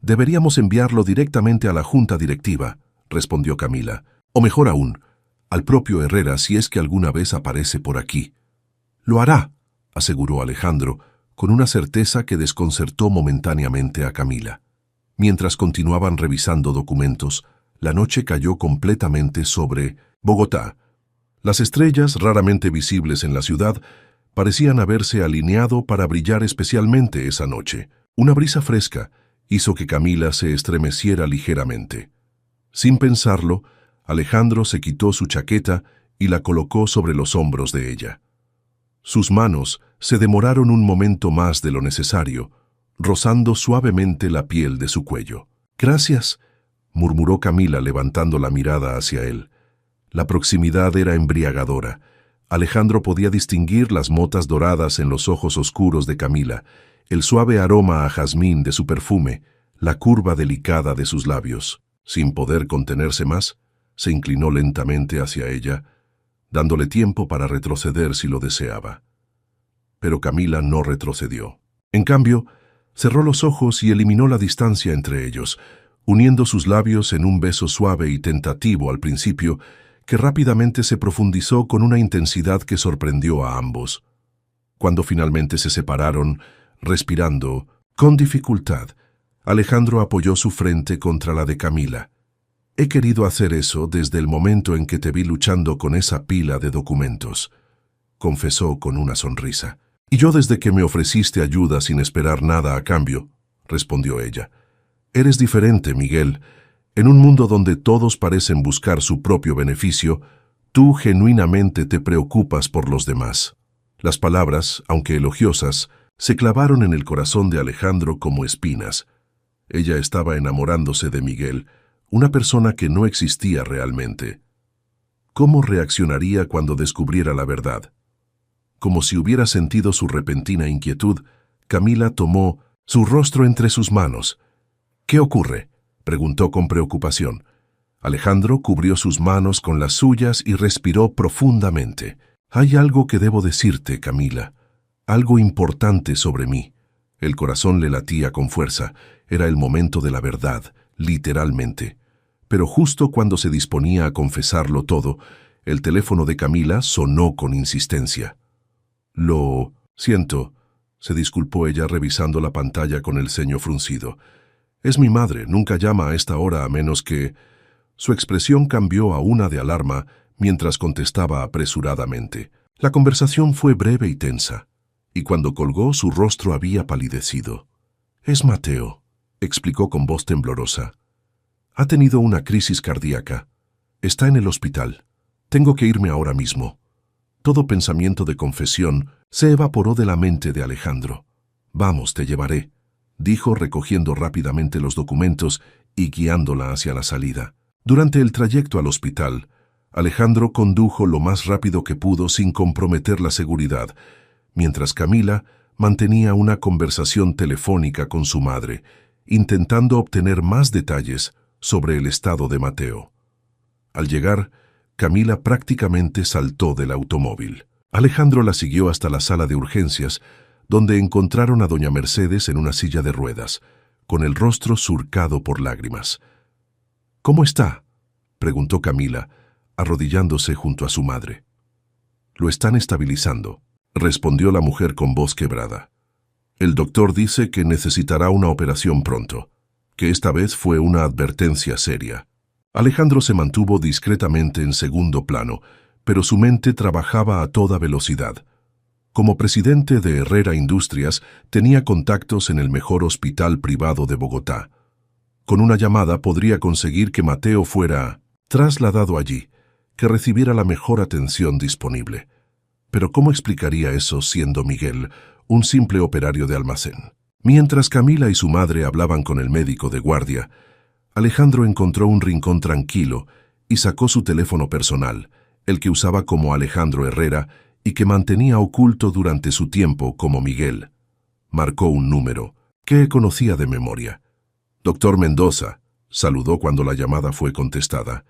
Deberíamos enviarlo directamente a la junta directiva, respondió Camila. O mejor aún, al propio Herrera si es que alguna vez aparece por aquí. Lo hará, aseguró Alejandro, con una certeza que desconcertó momentáneamente a Camila. Mientras continuaban revisando documentos, la noche cayó completamente sobre Bogotá. Las estrellas, raramente visibles en la ciudad, parecían haberse alineado para brillar especialmente esa noche. Una brisa fresca hizo que Camila se estremeciera ligeramente. Sin pensarlo, Alejandro se quitó su chaqueta y la colocó sobre los hombros de ella. Sus manos se demoraron un momento más de lo necesario, rozando suavemente la piel de su cuello. «Gracias», murmuró Camila levantando la mirada hacia él. La proximidad era embriagadora. Alejandro podía distinguir las motas doradas en los ojos oscuros de Camila, el suave aroma a jazmín de su perfume, la curva delicada de sus labios. Sin poder contenerse más, se inclinó lentamente hacia ella, dándole tiempo para retroceder si lo deseaba. Pero Camila no retrocedió. En cambio, cerró los ojos y eliminó la distancia entre ellos, uniendo sus labios en un beso suave y tentativo al principio, que rápidamente se profundizó con una intensidad que sorprendió a ambos. Cuando finalmente se separaron, respirando, con dificultad, Alejandro apoyó su frente contra la de Camila. «He querido hacer eso desde el momento en que te vi luchando con esa pila de documentos», confesó con una sonrisa. «Y yo desde que me ofreciste ayuda sin esperar nada a cambio», respondió ella. «Eres diferente, Miguel. En un mundo donde todos parecen buscar su propio beneficio, tú genuinamente te preocupas por los demás». Las palabras, aunque elogiosas, se clavaron en el corazón de Alejandro como espinas. Ella estaba enamorándose de Miguel, una persona que no existía realmente. ¿Cómo reaccionaría cuando descubriera la verdad? Como si hubiera sentido su repentina inquietud, Camila tomó su rostro entre sus manos. «¿Qué ocurre?», preguntó con preocupación. Alejandro cubrió sus manos con las suyas y respiró profundamente. «Hay algo que debo decirte, Camila. Algo importante sobre mí». El corazón le latía con fuerza. Era el momento de la verdad, literalmente. Pero justo cuando se disponía a confesarlo todo, el teléfono de Camila sonó con insistencia. «Lo siento», se disculpó ella revisando la pantalla con el ceño fruncido. «Es mi madre, nunca llama a esta hora a menos que...». Su expresión cambió a una de alarma mientras contestaba apresuradamente. La conversación fue breve y tensa, y cuando colgó su rostro había palidecido. «Es Mateo», explicó con voz temblorosa. «Ha tenido una crisis cardíaca. Está en el hospital. Tengo que irme ahora mismo». Todo pensamiento de confesión se evaporó de la mente de Alejandro. «Vamos, te llevaré», dijo recogiendo rápidamente los documentos y guiándola hacia la salida. Durante el trayecto al hospital, Alejandro condujo lo más rápido que pudo sin comprometer la seguridad, mientras Camila mantenía una conversación telefónica con su madre, intentando obtener más detalles sobre el estado de Mateo. Al llegar, Camila prácticamente saltó del automóvil. Alejandro la siguió hasta la sala de urgencias, donde encontraron a doña Mercedes en una silla de ruedas, con el rostro surcado por lágrimas. «¿Cómo está?», preguntó Camila, arrodillándose junto a su madre. «Lo están estabilizando», respondió la mujer con voz quebrada. «El doctor dice que necesitará una operación pronto, que esta vez fue una advertencia seria». Alejandro se mantuvo discretamente en segundo plano, pero su mente trabajaba a toda velocidad. Como presidente de Herrera Industrias, tenía contactos en el mejor hospital privado de Bogotá. Con una llamada podría conseguir que Mateo fuera trasladado allí, que recibiera la mejor atención disponible. Pero ¿cómo explicaría eso siendo Miguel un simple operario de almacén? Mientras Camila y su madre hablaban con el médico de guardia, Alejandro encontró un rincón tranquilo y sacó su teléfono personal, el que usaba como Alejandro Herrera y que mantenía oculto durante su tiempo como Miguel. Marcó un número que conocía de memoria. «Doctor Mendoza», saludó cuando la llamada fue contestada.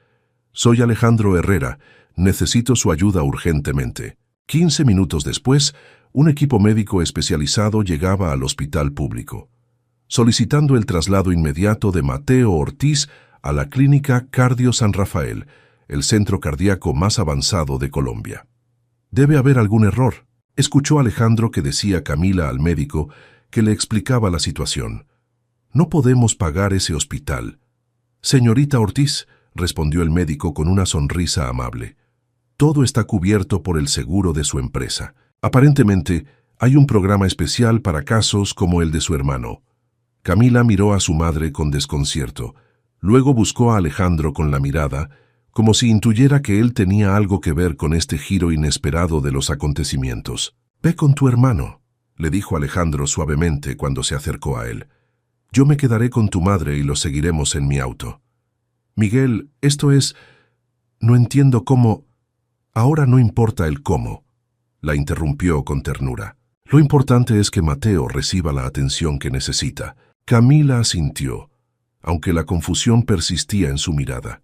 «Soy Alejandro Herrera, necesito su ayuda urgentemente». 15 minutos después, un equipo médico especializado llegaba al hospital público, solicitando el traslado inmediato de Mateo Ortiz a la Clínica Cardio San Rafael, el centro cardíaco más avanzado de Colombia. «Debe haber algún error», escuchó Alejandro que decía Camila al médico que le explicaba la situación. «No podemos pagar ese hospital». «Señorita Ortiz», respondió el médico con una sonrisa amable. «Todo está cubierto por el seguro de su empresa. Aparentemente, hay un programa especial para casos como el de su hermano». Camila miró a su madre con desconcierto. Luego buscó a Alejandro con la mirada, como si intuyera que él tenía algo que ver con este giro inesperado de los acontecimientos. «Ve con tu hermano», le dijo Alejandro suavemente cuando se acercó a él. «Yo me quedaré con tu madre y lo seguiremos en mi auto». «Miguel, esto es... no entiendo cómo...» «Ahora no importa el cómo», la interrumpió con ternura. «Lo importante es que Mateo reciba la atención que necesita». Camila asintió, aunque la confusión persistía en su mirada.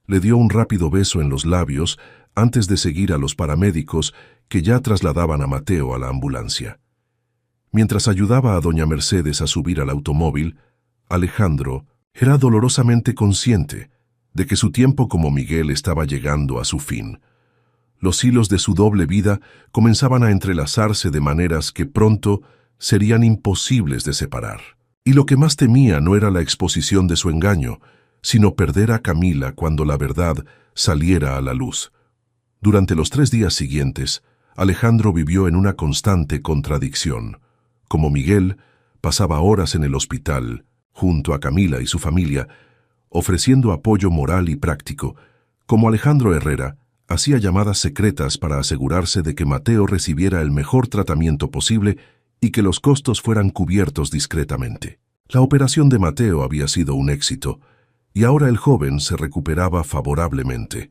Le dio un rápido beso en los labios antes de seguir a los paramédicos que ya trasladaban a Mateo a la ambulancia. Mientras ayudaba a doña Mercedes a subir al automóvil, Alejandro era dolorosamente consciente de que su tiempo como Miguel estaba llegando a su fin. Los hilos de su doble vida comenzaban a entrelazarse de maneras que pronto serían imposibles de separar. Y lo que más temía no era la exposición de su engaño, sino perder a Camila cuando la verdad saliera a la luz. Durante los 3 días siguientes, Alejandro vivió en una constante contradicción. Como Miguel, pasaba horas en el hospital, junto a Camila y su familia, ofreciendo apoyo moral y práctico. Como Alejandro Herrera, hacía llamadas secretas para asegurarse de que Mateo recibiera el mejor tratamiento posible y que los costos fueran cubiertos discretamente. La operación de Mateo había sido un éxito, y ahora el joven se recuperaba favorablemente.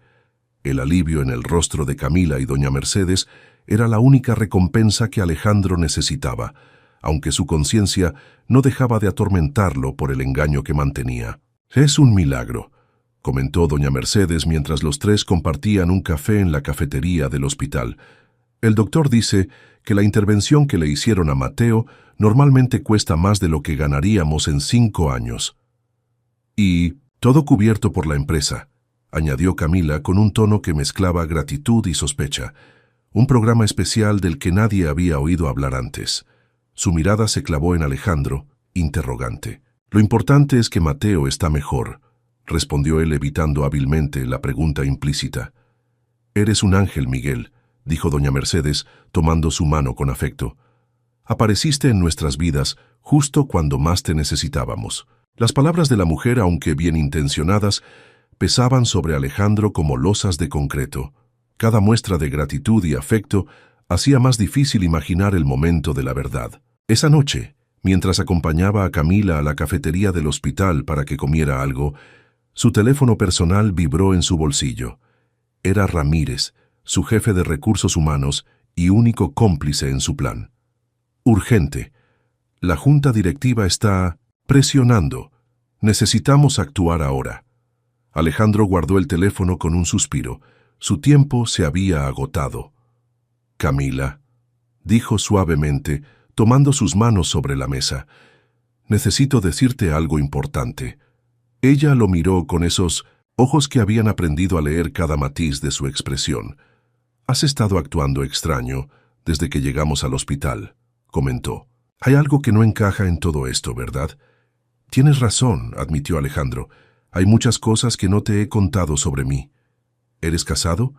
El alivio en el rostro de Camila y doña Mercedes era la única recompensa que Alejandro necesitaba, aunque su conciencia no dejaba de atormentarlo por el engaño que mantenía. «Es un milagro», comentó doña Mercedes mientras los 3 compartían un café en la cafetería del hospital. «El doctor dice que la intervención que le hicieron a Mateo normalmente cuesta más de lo que ganaríamos en 5 años. Y todo cubierto por la empresa», añadió Camila con un tono que mezclaba gratitud y sospecha. Un programa especial del que nadie había oído hablar antes. Su mirada se clavó en Alejandro, interrogante. «Lo importante es que Mateo está mejor», respondió él evitando hábilmente la pregunta implícita. «Eres un ángel, Miguel», dijo doña Mercedes, tomando su mano con afecto. «Apareciste en nuestras vidas justo cuando más te necesitábamos». Las palabras de la mujer, aunque bien intencionadas, pesaban sobre Alejandro como losas de concreto. Cada muestra de gratitud y afecto hacía más difícil imaginar el momento de la verdad. Esa noche, mientras acompañaba a Camila a la cafetería del hospital para que comiera algo, su teléfono personal vibró en su bolsillo. Era Ramírez, su jefe de recursos humanos y único cómplice en su plan. «Urgente. La junta directiva está presionando. Necesitamos actuar ahora». Alejandro guardó el teléfono con un suspiro. Su tiempo se había agotado. «Camila», dijo suavemente, tomando sus manos sobre la mesa, «necesito decirte algo importante». Ella lo miró con esos ojos que habían aprendido a leer cada matiz de su expresión. «Has estado actuando extraño desde que llegamos al hospital», comentó. «Hay algo que no encaja en todo esto, ¿verdad?» «Tienes razón», admitió Alejandro. «Hay muchas cosas que no te he contado sobre mí». «¿Eres casado?»,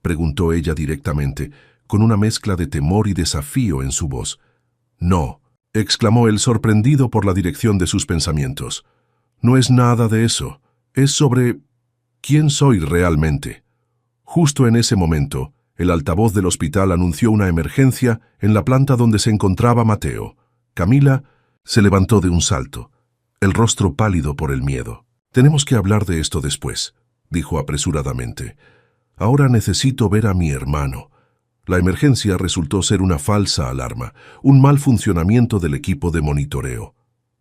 preguntó ella directamente, con una mezcla de temor y desafío en su voz. «No», exclamó él, sorprendido por la dirección de sus pensamientos. «No es nada de eso. Es sobre quién soy realmente». Justo en ese momento, el altavoz del hospital anunció una emergencia en la planta donde se encontraba Mateo. Camila se levantó de un salto, el rostro pálido por el miedo. «Tenemos que hablar de esto después», dijo apresuradamente. «Ahora necesito ver a mi hermano». La emergencia resultó ser una falsa alarma, un mal funcionamiento del equipo de monitoreo.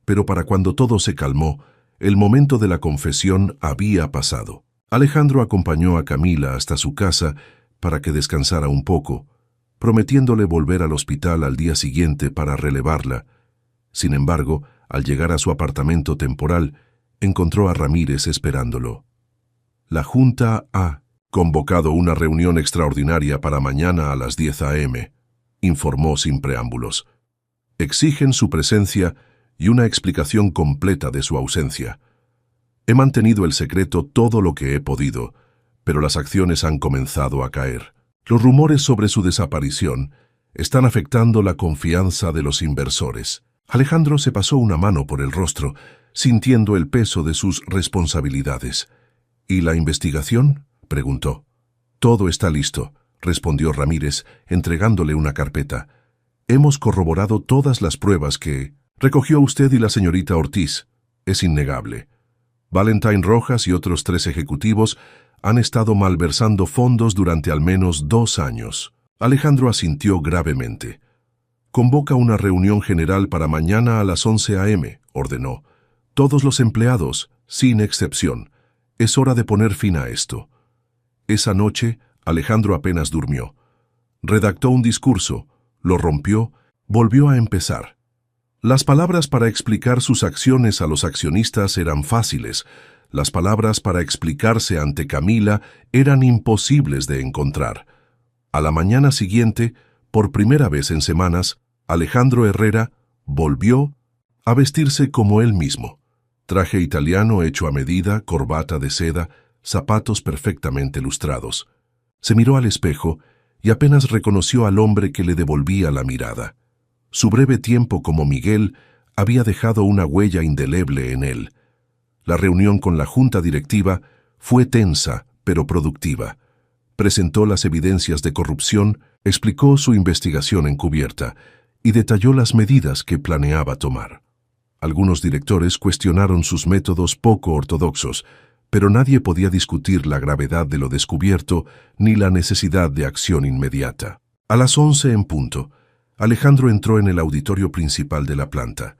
Pero para cuando todo se calmó, el momento de la confesión había pasado. Alejandro acompañó a Camila hasta su casa para que descansara un poco, prometiéndole volver al hospital al día siguiente para relevarla. Sin embargo, al llegar a su apartamento temporal, encontró a Ramírez esperándolo. «La Junta ha convocado una reunión extraordinaria para mañana a las 10 a.m., informó sin preámbulos. «Exigen su presencia y una explicación completa de su ausencia. He mantenido el secreto todo lo que he podido, pero las acciones han comenzado a caer. Los rumores sobre su desaparición están afectando la confianza de los inversores». Alejandro se pasó una mano por el rostro, sintiendo el peso de sus responsabilidades. «¿Y la investigación?», preguntó. «Todo está listo», respondió Ramírez, entregándole una carpeta. «Hemos corroborado todas las pruebas que recogió usted y la señorita Ortiz. Es innegable. Valentine Rojas y otros 3 ejecutivos han estado malversando fondos durante al menos 2 años». Alejandro asintió gravemente. «Convoca una reunión general para mañana a las 11 a.m., ordenó. «Todos los empleados, sin excepción. Es hora de poner fin a esto». Esa noche, Alejandro apenas durmió. Redactó un discurso, lo rompió, volvió a empezar. Las palabras para explicar sus acciones a los accionistas eran fáciles. Las palabras para explicarse ante Camila eran imposibles de encontrar. A la mañana siguiente, por primera vez en semanas, Alejandro Herrera volvió a vestirse como él mismo. Traje italiano hecho a medida, corbata de seda, zapatos perfectamente lustrados. Se miró al espejo y apenas reconoció al hombre que le devolvía la mirada. Su breve tiempo como Miguel había dejado una huella indeleble en él. La reunión con la junta directiva fue tensa, pero productiva. Presentó las evidencias de corrupción, explicó su investigación encubierta y detalló las medidas que planeaba tomar. Algunos directores cuestionaron sus métodos poco ortodoxos, pero nadie podía discutir la gravedad de lo descubierto ni la necesidad de acción inmediata. A las 11 en punto, Alejandro entró en el auditorio principal de la planta,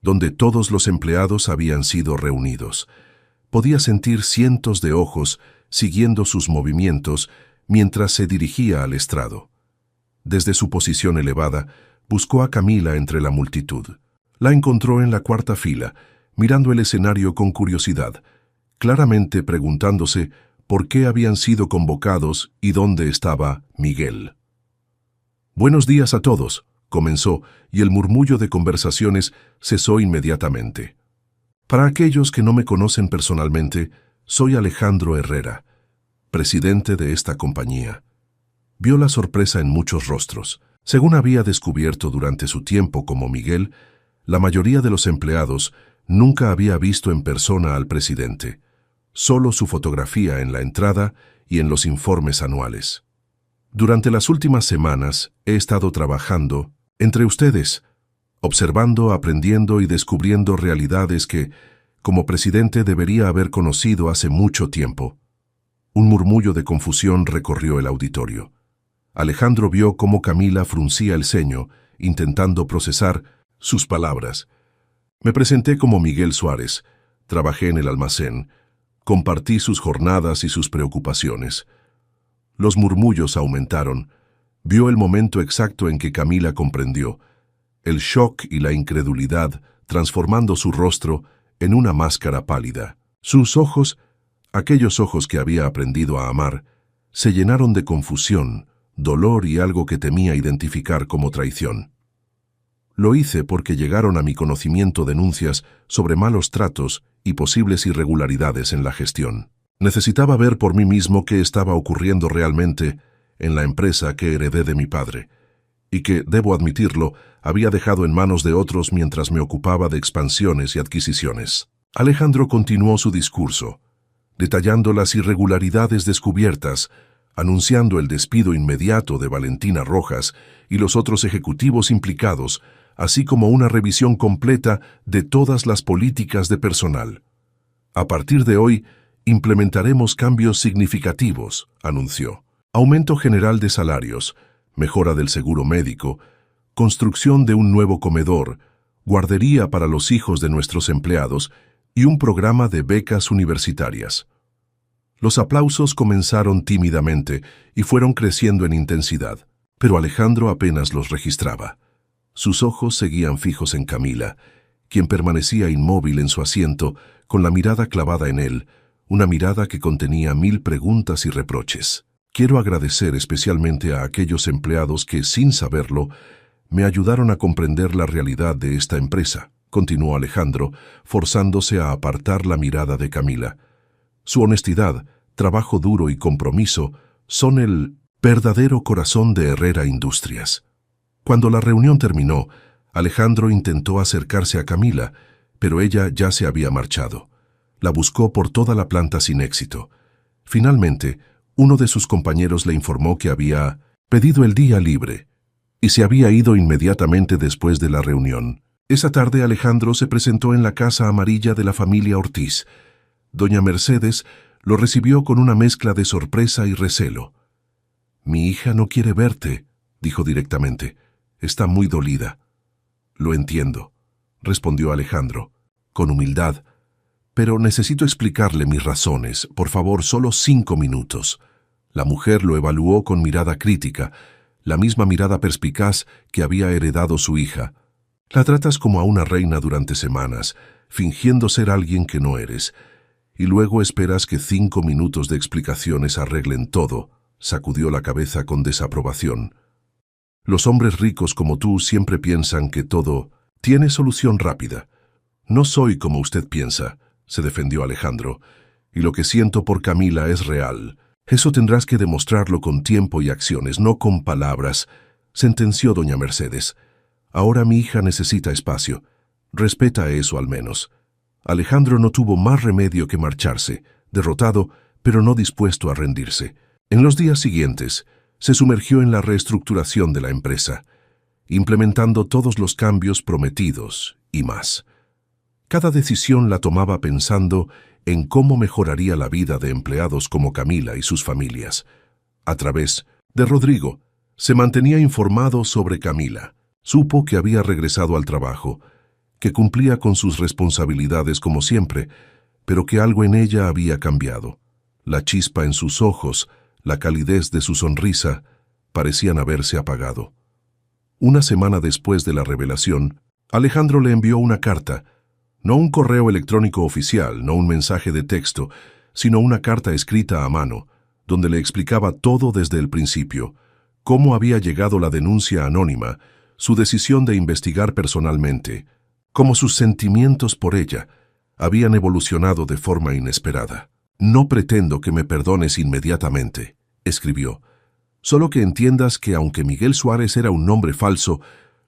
donde todos los empleados habían sido reunidos. Podía sentir cientos de ojos siguiendo sus movimientos mientras se dirigía al estrado. Desde su posición elevada, buscó a Camila entre la multitud. La encontró en la 4ª fila, mirando el escenario con curiosidad, claramente preguntándose por qué habían sido convocados y dónde estaba Miguel. «Buenos días a todos», comenzó, y el murmullo de conversaciones cesó inmediatamente. «Para aquellos que no me conocen personalmente, soy Alejandro Herrera, presidente de esta compañía». Vio la sorpresa en muchos rostros. Según había descubierto durante su tiempo como Miguel, la mayoría de los empleados nunca había visto en persona al presidente, solo su fotografía en la entrada y en los informes anuales. «Durante las últimas semanas he estado trabajando entre ustedes, observando, aprendiendo y descubriendo realidades que, como presidente, debería haber conocido hace mucho tiempo». Un murmullo de confusión recorrió el auditorio. Alejandro vio cómo Camila fruncía el ceño, intentando procesar sus palabras. «Me presenté como Miguel Suárez, trabajé en el almacén, compartí sus jornadas y sus preocupaciones». Los murmullos aumentaron. Vio el momento exacto en que Camila comprendió, el shock y la incredulidad transformando su rostro en una máscara pálida. Sus ojos, aquellos ojos que había aprendido a amar, se llenaron de confusión, dolor y algo que temía identificar como traición. «Lo hice porque llegaron a mi conocimiento denuncias sobre malos tratos y posibles irregularidades en la gestión. Necesitaba ver por mí mismo qué estaba ocurriendo realmente en la empresa que heredé de mi padre, y que, debo admitirlo, había dejado en manos de otros mientras me ocupaba de expansiones y adquisiciones. Alejandro continuó su discurso, detallando las irregularidades descubiertas, anunciando el despido inmediato de Valentina Rojas y los otros ejecutivos implicados, así como una revisión completa de todas las políticas de personal. A partir de hoy, implementaremos cambios significativos, anunció. Aumento general de salarios, mejora del seguro médico, construcción de un nuevo comedor, guardería para los hijos de nuestros empleados y un programa de becas universitarias. Los aplausos comenzaron tímidamente y fueron creciendo en intensidad, pero Alejandro apenas los registraba. Sus ojos seguían fijos en Camila, quien permanecía inmóvil en su asiento, con la mirada clavada en él, una mirada que contenía 1000 preguntas y reproches. Quiero agradecer especialmente a aquellos empleados que, sin saberlo, me ayudaron a comprender la realidad de esta empresa, continuó Alejandro, forzándose a apartar la mirada de Camila. Su honestidad, trabajo duro y compromiso son el verdadero corazón de Herrera Industrias. Cuando la reunión terminó, Alejandro intentó acercarse a Camila, pero ella ya se había marchado. La buscó por toda la planta sin éxito. Finalmente, uno de sus compañeros le informó que había pedido el día libre y se había ido inmediatamente después de la reunión. Esa tarde Alejandro se presentó en la casa amarilla de la familia Ortiz. Doña Mercedes lo recibió con una mezcla de sorpresa y recelo. «Mi hija no quiere verte», dijo directamente. «Está muy dolida». «Lo entiendo», respondió Alejandro, con humildad. «Pero necesito explicarle mis razones. Por favor, solo 5 minutos». La mujer lo evaluó con mirada crítica, la misma mirada perspicaz que había heredado su hija. «La tratas como a una reina durante semanas, fingiendo ser alguien que no eres. Y luego esperas que 5 minutos de explicaciones arreglen todo», sacudió la cabeza con desaprobación. «Los hombres ricos como tú siempre piensan que todo tiene solución rápida. No soy como usted piensa», se defendió Alejandro, «y lo que siento por Camila es real. Eso tendrás que demostrarlo con tiempo y acciones, no con palabras», sentenció doña Mercedes. «Ahora mi hija necesita espacio. Respeta eso al menos». Alejandro no tuvo más remedio que marcharse, derrotado, pero no dispuesto a rendirse. En los días siguientes, se sumergió en la reestructuración de la empresa, implementando todos los cambios prometidos y más. Cada decisión la tomaba pensando en cómo mejoraría la vida de empleados como Camila y sus familias. A través de Rodrigo, se mantenía informado sobre Camila. Supo que había regresado al trabajo, que cumplía con sus responsabilidades como siempre, pero que algo en ella había cambiado. La chispa en sus ojos, la calidez de su sonrisa, parecían haberse apagado. Una semana después de la revelación, Alejandro le envió una carta, no un correo electrónico oficial, no un mensaje de texto, sino una carta escrita a mano, donde le explicaba todo desde el principio, cómo había llegado la denuncia anónima, su decisión de investigar personalmente, cómo sus sentimientos por ella habían evolucionado de forma inesperada. «No pretendo que me perdones inmediatamente», escribió. «Solo que entiendas que aunque Miguel Suárez era un nombre falso,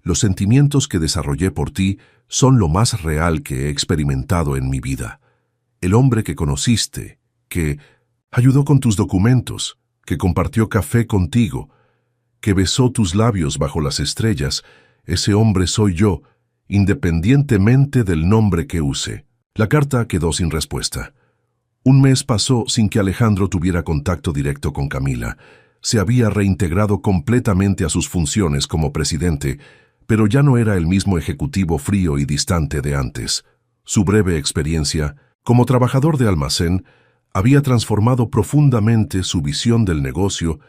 los sentimientos que desarrollé por ti son lo más real que he experimentado en mi vida. El hombre que conociste, que ayudó con tus documentos, que compartió café contigo, que besó tus labios bajo las estrellas, ese hombre soy yo, independientemente del nombre que use». La carta quedó sin respuesta. Un mes pasó sin que Alejandro tuviera contacto directo con Camila. Se había reintegrado completamente a sus funciones como presidente, pero ya no era el mismo ejecutivo frío y distante de antes. Su breve experiencia, como trabajador de almacén, había transformado profundamente su visión del negocio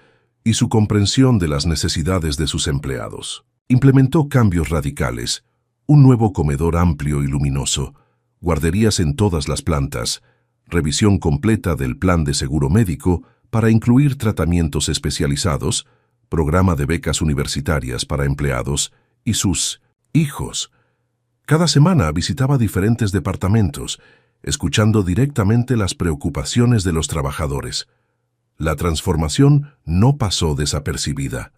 y su comprensión de las necesidades de sus empleados. Implementó cambios radicales, un nuevo comedor amplio y luminoso, guarderías en todas las plantas, revisión completa del plan de seguro médico para incluir tratamientos especializados, programa de becas universitarias para empleados y sus hijos. Cada semana visitaba diferentes departamentos, escuchando directamente las preocupaciones de los trabajadores. La transformación no pasó desapercibida.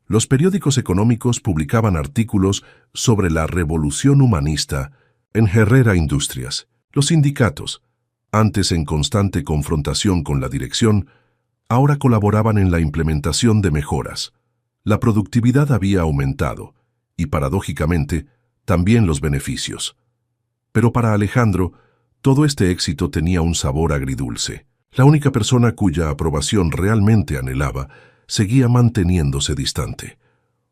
Los periódicos económicos publicaban artículos sobre la revolución humanista en Herrera Industrias. Los sindicatos, antes en constante confrontación con la dirección, ahora colaboraban en la implementación de mejoras. La productividad había aumentado y, paradójicamente, también los beneficios. Pero para Alejandro, todo este éxito tenía un sabor agridulce. La única persona cuya aprobación realmente anhelaba seguía manteniéndose distante.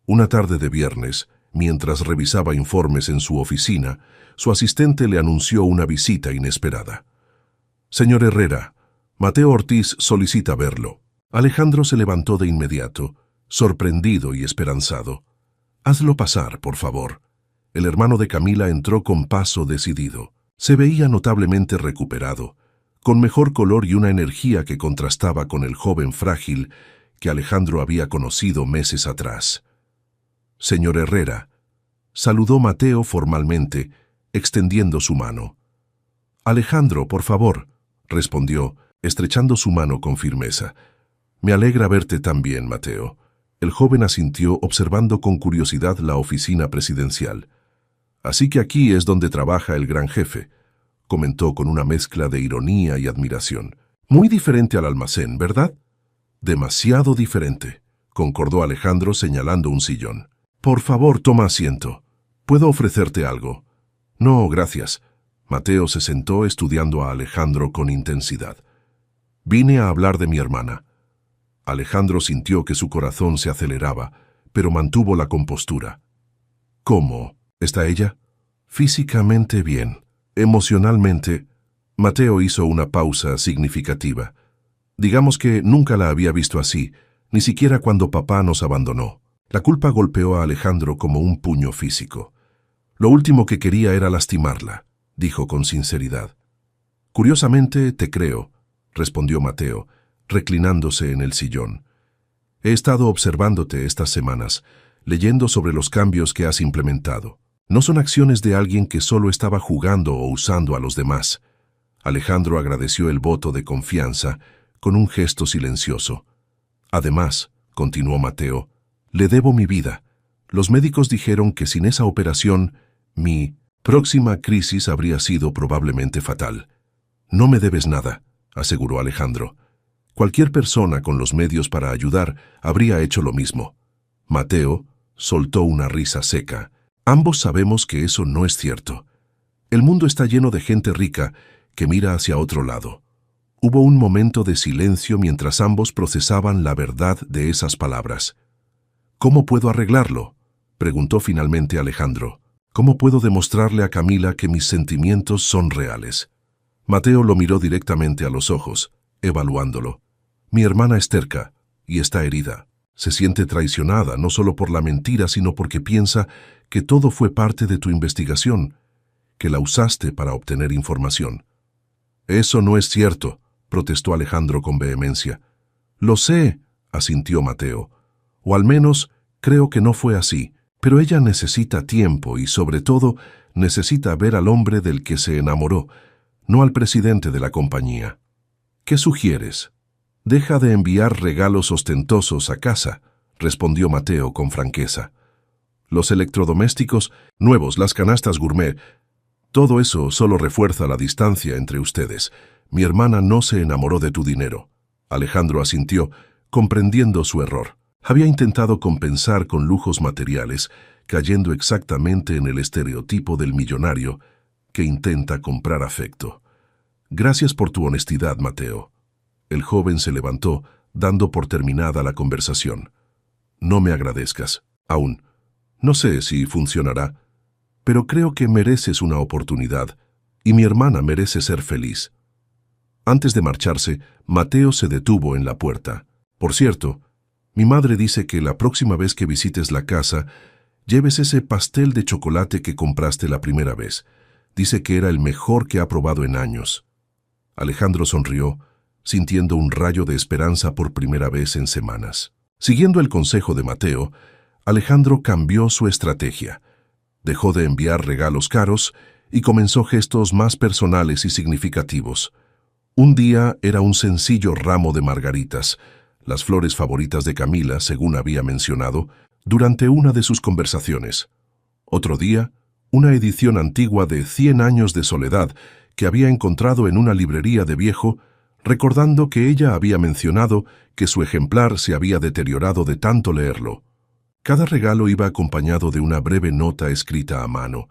Una tarde de viernes, mientras revisaba informes en su oficina, su asistente le anunció una visita inesperada. «Señor Herrera, Mateo Ortiz solicita verlo». Alejandro se levantó de inmediato, sorprendido y esperanzado. «Hazlo pasar, por favor». El hermano de Camila entró con paso decidido. Se veía notablemente recuperado, con mejor color y una energía que contrastaba con el joven frágil que Alejandro había conocido meses atrás. «Señor Herrera», saludó Mateo formalmente, extendiendo su mano. «Alejandro, por favor», respondió, estrechando su mano con firmeza. «Me alegra verte tan bien, Mateo». El joven asintió observando con curiosidad la oficina presidencial. «Así que aquí es donde trabaja el gran jefe», comentó con una mezcla de ironía y admiración. «Muy diferente al almacén, ¿verdad?» «Demasiado diferente», concordó Alejandro señalando un sillón. «Por favor, toma asiento. ¿Puedo ofrecerte algo?» «No, gracias». Mateo se sentó estudiando a Alejandro con intensidad. «Vine a hablar de mi hermana». Alejandro sintió que su corazón se aceleraba, pero mantuvo la compostura. «¿Cómo? ¿Está ella?» «Físicamente bien. Emocionalmente...» Mateo hizo una pausa significativa. «Digamos que nunca la había visto así, ni siquiera cuando papá nos abandonó». La culpa golpeó a Alejandro como un puño físico. «Lo último que quería era lastimarla», dijo con sinceridad. «Curiosamente, te creo», respondió Mateo, reclinándose en el sillón. «He estado observándote estas semanas, leyendo sobre los cambios que has implementado. No son acciones de alguien que solo estaba jugando o usando a los demás». Alejandro agradeció el voto de confianza con un gesto silencioso. «Además», continuó Mateo, «le debo mi vida. Los médicos dijeron que sin esa operación, mi próxima crisis habría sido probablemente fatal». «No me debes nada», aseguró Alejandro. «Cualquier persona con los medios para ayudar habría hecho lo mismo». Mateo soltó una risa seca. «Ambos sabemos que eso no es cierto. El mundo está lleno de gente rica que mira hacia otro lado». Hubo un momento de silencio mientras ambos procesaban la verdad de esas palabras. «¿Cómo puedo arreglarlo?», preguntó finalmente Alejandro. «¿Cómo puedo demostrarle a Camila que mis sentimientos son reales?». Mateo lo miró directamente a los ojos, evaluándolo. «Mi hermana es terca y está herida. Se siente traicionada no solo por la mentira, sino porque piensa que todo fue parte de tu investigación, que la usaste para obtener información». «Eso no es cierto», protestó Alejandro con vehemencia. «Lo sé», asintió Mateo. «O al menos creo que no fue así, pero ella necesita tiempo y, sobre todo, necesita ver al hombre del que se enamoró, no al presidente de la compañía». «¿Qué sugieres?» «Deja de enviar regalos ostentosos a casa», respondió Mateo con franqueza. «Los electrodomésticos nuevos, las canastas gourmet, todo eso solo refuerza la distancia entre ustedes. Mi hermana no se enamoró de tu dinero». Alejandro asintió, comprendiendo su error. Había intentado compensar con lujos materiales, cayendo exactamente en el estereotipo del millonario que intenta comprar afecto. «Gracias por tu honestidad, Mateo». El joven se levantó, dando por terminada la conversación. «No me agradezcas, aún. No sé si funcionará, pero creo que mereces una oportunidad, y mi hermana merece ser feliz». Antes de marcharse, Mateo se detuvo en la puerta. «Por cierto, mi madre dice que la próxima vez que visites la casa, lleves ese pastel de chocolate que compraste la primera vez. Dice que era el mejor que ha probado en años». Alejandro sonrió, sintiendo un rayo de esperanza por primera vez en semanas. Siguiendo el consejo de Mateo, Alejandro cambió su estrategia. Dejó de enviar regalos caros y comenzó gestos más personales y significativos. Un día era un sencillo ramo de margaritas, las flores favoritas de Camila, según había mencionado, durante una de sus conversaciones. Otro día, una edición antigua de 100 años de soledad que había encontrado en una librería de viejo, recordando que ella había mencionado que su ejemplar se había deteriorado de tanto leerlo. Cada regalo iba acompañado de una breve nota escrita a mano,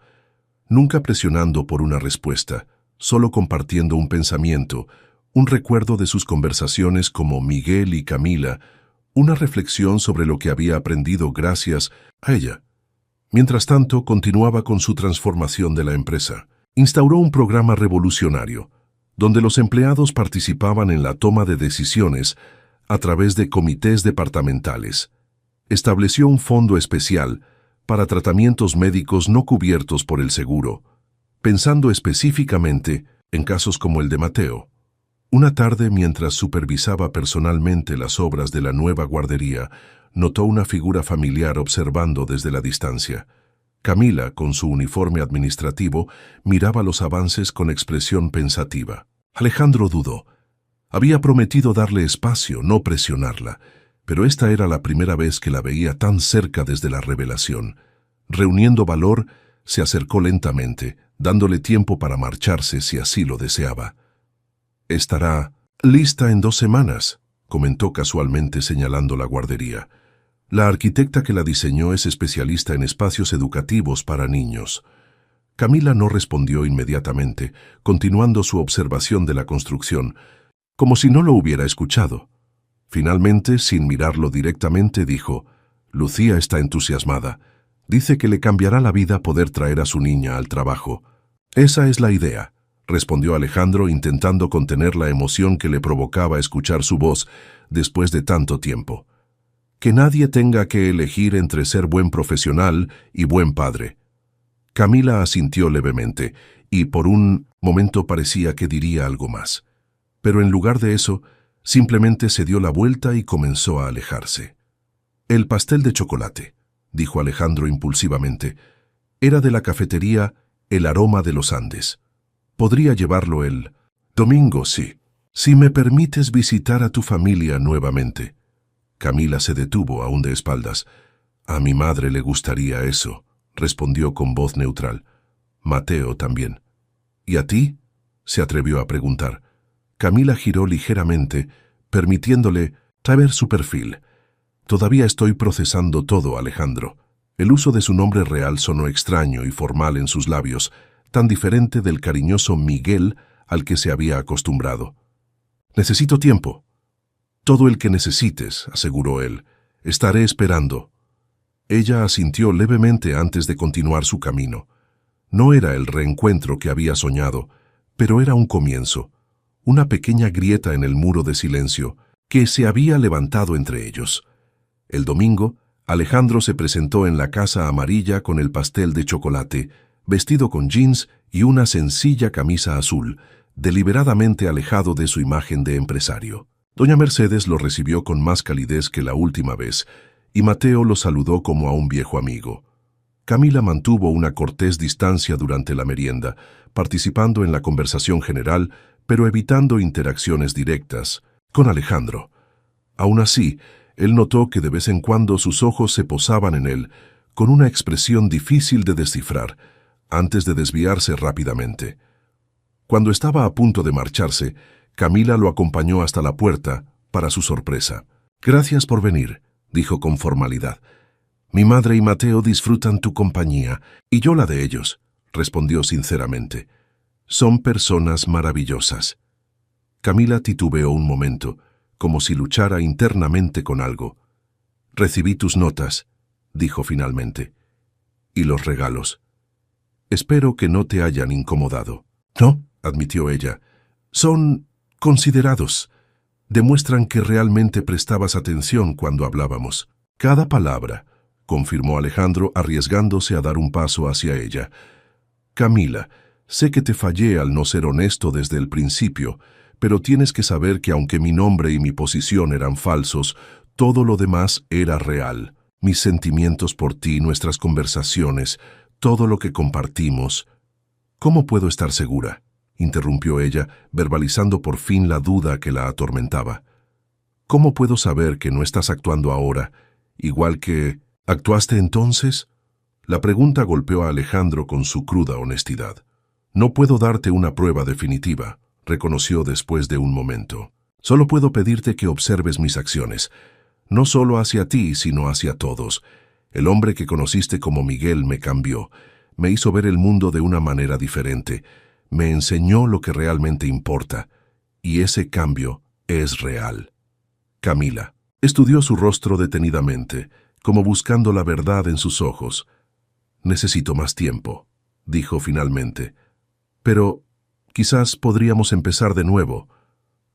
nunca presionando por una respuesta, solo compartiendo un pensamiento, un recuerdo de sus conversaciones como Miguel y Camila, una reflexión sobre lo que había aprendido gracias a ella. Mientras tanto, continuaba con su transformación de la empresa. Instauró un programa revolucionario, donde los empleados participaban en la toma de decisiones a través de comités departamentales. Estableció un fondo especial para tratamientos médicos no cubiertos por el seguro, pensando específicamente en casos como el de Mateo. Una tarde, mientras supervisaba personalmente las obras de la nueva guardería, notó una figura familiar observando desde la distancia. Camila, con su uniforme administrativo, miraba los avances con expresión pensativa. Alejandro dudó. Había prometido darle espacio, no presionarla, pero esta era la primera vez que la veía tan cerca desde la revelación. Reuniendo valor, se acercó lentamente, dándole tiempo para marcharse si así lo deseaba. «Estará lista en 2 semanas», comentó casualmente señalando la guardería. La arquitecta que la diseñó es especialista en espacios educativos para niños. Camila no respondió inmediatamente, continuando su observación de la construcción, como si no lo hubiera escuchado. Finalmente, sin mirarlo directamente, dijo: «Lucía está entusiasmada. Dice que le cambiará la vida poder traer a su niña al trabajo». «Esa es la idea», respondió Alejandro, intentando contener la emoción que le provocaba escuchar su voz después de tanto tiempo. «Que nadie tenga que elegir entre ser buen profesional y buen padre». Camila asintió levemente, y por un momento parecía que diría algo más. Pero en lugar de eso, simplemente se dio la vuelta y comenzó a alejarse. «El pastel de chocolate», dijo Alejandro impulsivamente, «era de la cafetería El Aroma de los Andes. Podría llevarlo el domingo, sí. Si me permites visitar a tu familia nuevamente». Camila se detuvo, aún de espaldas. «A mi madre le gustaría eso», respondió con voz neutral. «Mateo también». «¿Y a ti?», se atrevió a preguntar. Camila giró ligeramente, permitiéndole saber su perfil. «Todavía estoy procesando todo, Alejandro». El uso de su nombre real sonó extraño y formal en sus labios, tan diferente del cariñoso Miguel al que se había acostumbrado. «Necesito tiempo». «Todo el que necesites», aseguró él. «Estaré esperando». Ella asintió levemente antes de continuar su camino. No era el reencuentro que había soñado, pero era un comienzo, una pequeña grieta en el muro de silencio que se había levantado entre ellos. El domingo, Alejandro se presentó en la casa amarilla con el pastel de chocolate, vestido con jeans y una sencilla camisa azul, deliberadamente alejado de su imagen de empresario. Doña Mercedes lo recibió con más calidez que la última vez, y Mateo lo saludó como a un viejo amigo. Camila mantuvo una cortés distancia durante la merienda, participando en la conversación general, pero evitando interacciones directas con Alejandro. Aún así, él notó que de vez en cuando sus ojos se posaban en él, con una expresión difícil de descifrar, antes de desviarse rápidamente. Cuando estaba a punto de marcharse, Camila lo acompañó hasta la puerta, para su sorpresa. «Gracias por venir», dijo con formalidad. «Mi madre y Mateo disfrutan tu compañía, y yo la de ellos», respondió sinceramente. «Son personas maravillosas». Camila titubeó un momento, como si luchara internamente con algo. «Recibí tus notas», dijo finalmente. «Y los regalos. Espero que no te hayan incomodado». «No», admitió ella. «Son considerados. Demuestran que realmente prestabas atención cuando hablábamos». «Cada palabra», confirmó Alejandro, arriesgándose a dar un paso hacia ella. «Camila, sé que te fallé al no ser honesto desde el principio, pero tienes que saber que aunque mi nombre y mi posición eran falsos, todo lo demás era real. Mis sentimientos por ti, nuestras conversaciones, todo lo que compartimos. ¿Cómo puedo estar segura?». interrumpió ella, verbalizando por fin la duda que la atormentaba. ¿Cómo puedo saber que no estás actuando ahora, igual que actuaste entonces? La pregunta golpeó a Alejandro con su cruda honestidad. No puedo darte una prueba definitiva, reconoció después de un momento. Solo puedo pedirte que observes mis acciones, no solo hacia ti, sino hacia todos. El hombre que conociste como Miguel me cambió, me hizo ver el mundo de una manera diferente, me enseñó lo que realmente importa, y ese cambio es real. Camila estudió su rostro detenidamente, como buscando la verdad en sus ojos. Necesito más tiempo, dijo finalmente. Pero quizás podríamos empezar de nuevo,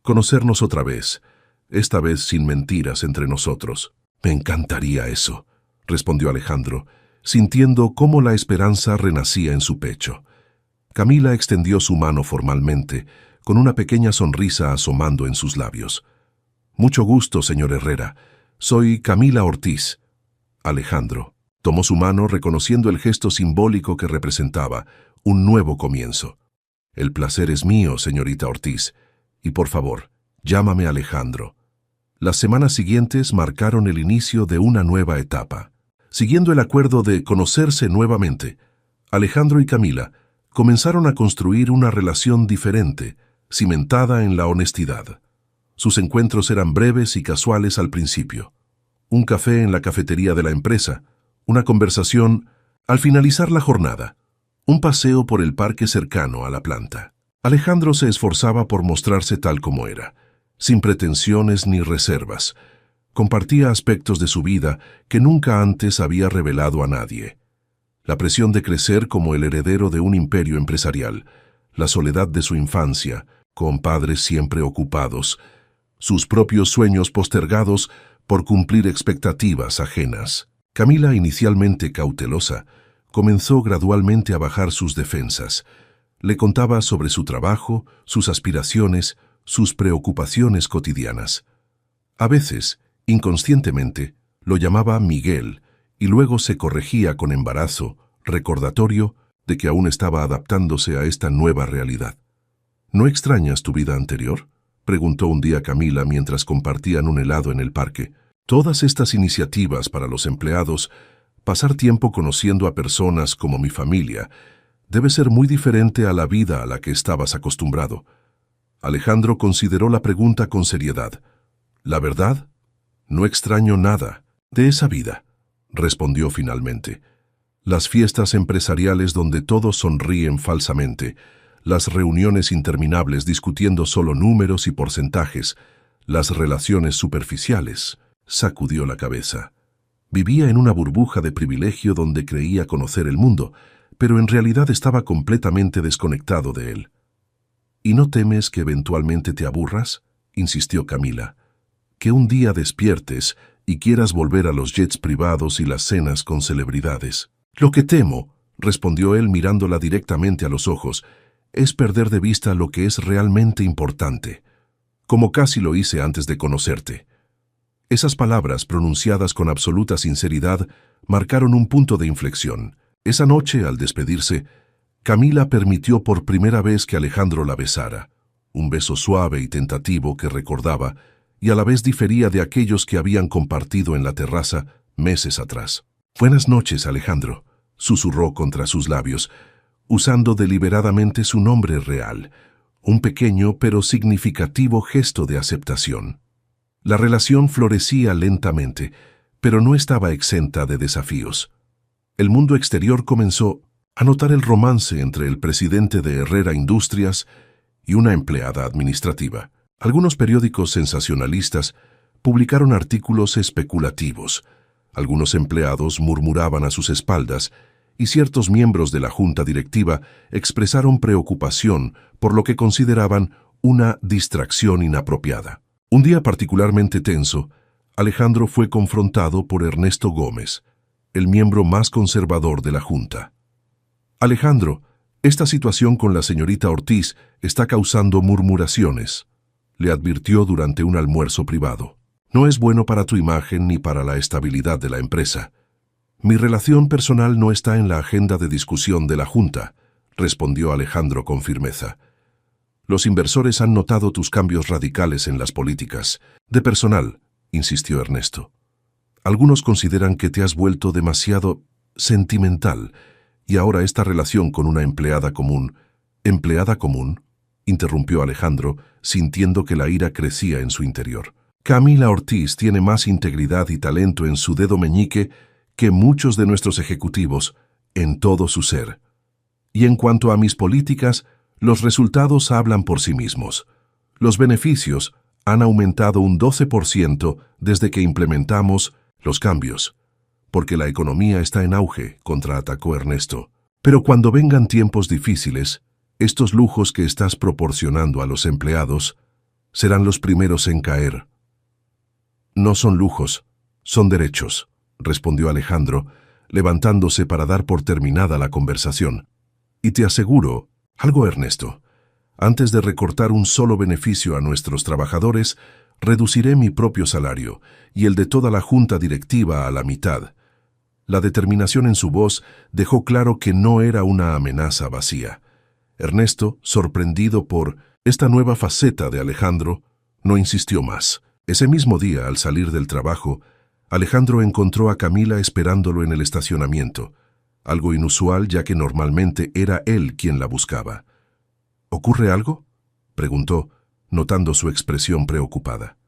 conocernos otra vez, esta vez sin mentiras entre nosotros. Me encantaría eso, respondió Alejandro, sintiendo cómo la esperanza renacía en su pecho. Camila extendió su mano formalmente, con una pequeña sonrisa asomando en sus labios. Mucho gusto, señor Herrera. Soy Camila Ortiz. Alejandro tomó su mano reconociendo el gesto simbólico que representaba un nuevo comienzo. El placer es mío, señorita Ortiz, y por favor, llámame Alejandro. Las semanas siguientes marcaron el inicio de una nueva etapa. Siguiendo el acuerdo de conocerse nuevamente, Alejandro y Camila comenzaron a construir una relación diferente, cimentada en la honestidad. Sus encuentros eran breves y casuales al principio. Un café en la cafetería de la empresa, una conversación al finalizar la jornada, un paseo por el parque cercano a la planta. Alejandro se esforzaba por mostrarse tal como era, sin pretensiones ni reservas. Compartía aspectos de su vida que nunca antes había revelado a nadie. La presión de crecer como el heredero de un imperio empresarial, la soledad de su infancia, con padres siempre ocupados, sus propios sueños postergados por cumplir expectativas ajenas. Camila, inicialmente cautelosa, comenzó gradualmente a bajar sus defensas. Le contaba sobre su trabajo, sus aspiraciones, sus preocupaciones cotidianas. A veces, inconscientemente, lo llamaba Miguel y luego se corregía con embarazo, recordatorio de que aún estaba adaptándose a esta nueva realidad. ¿No extrañas tu vida anterior?, preguntó un día Camila mientras compartían un helado en el parque. Todas estas iniciativas para los empleados, pasar tiempo conociendo a personas como mi familia, debe ser muy diferente a la vida a la que estabas acostumbrado. Alejandro consideró la pregunta con seriedad. ¿La verdad? No extraño nada de esa vida, respondió finalmente. Las fiestas empresariales donde todos sonríen falsamente, las reuniones interminables discutiendo solo números y porcentajes, las relaciones superficiales. Sacudió la cabeza. Vivía en una burbuja de privilegio donde creía conocer el mundo, pero en realidad estaba completamente desconectado de él. ¿Y no temes que eventualmente te aburras?, insistió Camila. Que un día despiertes y quieras volver a los jets privados y las cenas con celebridades. Lo que temo, respondió él mirándola directamente a los ojos, es perder de vista lo que es realmente importante, como casi lo hice antes de conocerte. Esas palabras, pronunciadas con absoluta sinceridad, marcaron un punto de inflexión. Esa noche, al despedirse, Camila permitió por primera vez que Alejandro la besara, un beso suave y tentativo que recordaba, y a la vez difería de aquellos que habían compartido en la terraza meses atrás. «Buenas noches, Alejandro», susurró contra sus labios, usando deliberadamente su nombre real, un pequeño pero significativo gesto de aceptación. La relación florecía lentamente, pero no estaba exenta de desafíos. El mundo exterior comenzó a notar el romance entre el presidente de Herrera Industrias y una empleada administrativa. Algunos periódicos sensacionalistas publicaron artículos especulativos. Algunos empleados murmuraban a sus espaldas y ciertos miembros de la junta directiva expresaron preocupación por lo que consideraban una distracción inapropiada. Un día particularmente tenso, Alejandro fue confrontado por Ernesto Gómez, el miembro más conservador de la junta. «Alejandro, esta situación con la señorita Ortiz está causando murmuraciones», le advirtió durante un almuerzo privado. «No es bueno para tu imagen ni para la estabilidad de la empresa». «Mi relación personal no está en la agenda de discusión de la junta», respondió Alejandro con firmeza. Los inversores han notado tus cambios radicales en las políticas. De personal, insistió Ernesto. Algunos consideran que te has vuelto demasiado sentimental y ahora esta relación con una empleada común. ¿Empleada común?, interrumpió Alejandro, sintiendo que la ira crecía en su interior. Camila Ortiz tiene más integridad y talento en su dedo meñique que muchos de nuestros ejecutivos en todo su ser. Y en cuanto a mis políticas, los resultados hablan por sí mismos. Los beneficios han aumentado un 12% desde que implementamos los cambios, porque la economía está en auge, contraatacó Ernesto. Pero cuando vengan tiempos difíciles, estos lujos que estás proporcionando a los empleados serán los primeros en caer. No son lujos, son derechos, respondió Alejandro, levantándose para dar por terminada la conversación. Y te aseguro algo, Ernesto. Antes de recortar un solo beneficio a nuestros trabajadores, reduciré mi propio salario y el de toda la junta directiva a la mitad. La determinación en su voz dejó claro que no era una amenaza vacía. Ernesto, sorprendido por esta nueva faceta de Alejandro, no insistió más. Ese mismo día, al salir del trabajo, Alejandro encontró a Camila esperándolo en el estacionamiento, algo inusual ya que normalmente era él quien la buscaba. ¿Ocurre algo?, preguntó, notando su expresión preocupada.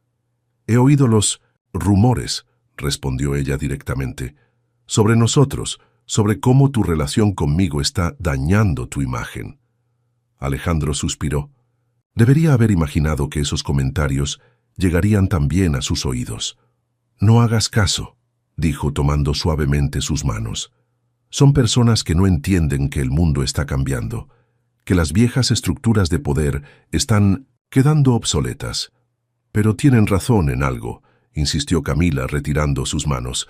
He oído los rumores, respondió ella directamente, sobre nosotros, sobre cómo tu relación conmigo está dañando tu imagen. Alejandro suspiró. Debería haber imaginado que esos comentarios llegarían también a sus oídos. No hagas caso, dijo tomando suavemente sus manos. Son personas que no entienden que el mundo está cambiando, que las viejas estructuras de poder están quedando obsoletas. Pero tienen razón en algo, insistió Camila retirando sus manos.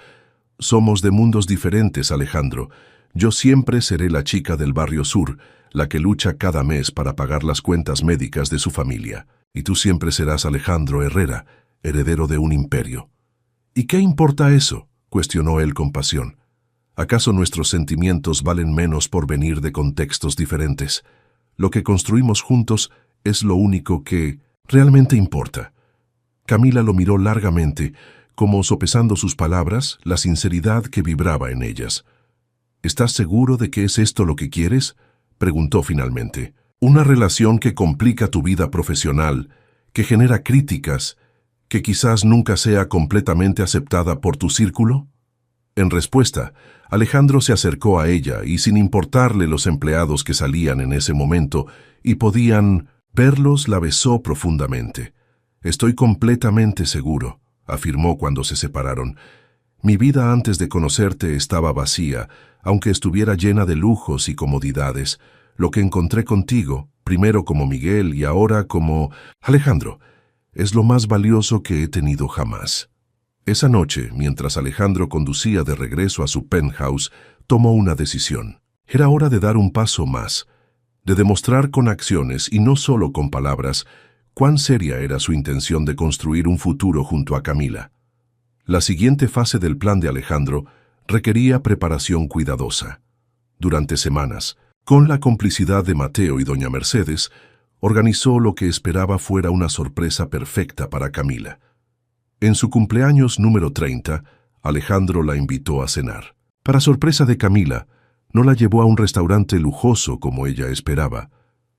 Somos de mundos diferentes, Alejandro. Yo siempre seré la chica del barrio sur, la que lucha cada mes para pagar las cuentas médicas de su familia. Y tú siempre serás Alejandro Herrera, heredero de un imperio. ¿Y qué importa eso?, cuestionó él con pasión. ¿Acaso nuestros sentimientos valen menos por venir de contextos diferentes? Lo que construimos juntos es lo único que realmente importa. Camila lo miró largamente, como sopesando sus palabras, la sinceridad que vibraba en ellas. ¿Estás seguro de que es esto lo que quieres?, preguntó finalmente. ¿Una relación que complica tu vida profesional, que genera críticas, que quizás nunca sea completamente aceptada por tu círculo? En respuesta, Alejandro se acercó a ella y sin importarle los empleados que salían en ese momento y podían verlos, la besó profundamente. Estoy completamente seguro, afirmó cuando se separaron. Mi vida antes de conocerte estaba vacía, aunque estuviera llena de lujos y comodidades. Lo que encontré contigo, primero como Miguel y ahora como Alejandro, es lo más valioso que he tenido jamás. Esa noche, mientras Alejandro conducía de regreso a su penthouse, tomó una decisión. Era hora de dar un paso más, de demostrar con acciones y no solo con palabras cuán seria era su intención de construir un futuro junto a Camila. La siguiente fase del plan de Alejandro requería preparación cuidadosa. Durante semanas, con la complicidad de Mateo y doña Mercedes, organizó lo que esperaba fuera una sorpresa perfecta para Camila. En su cumpleaños número 30, Alejandro la invitó a cenar. Para sorpresa de Camila, no la llevó a un restaurante lujoso como ella esperaba,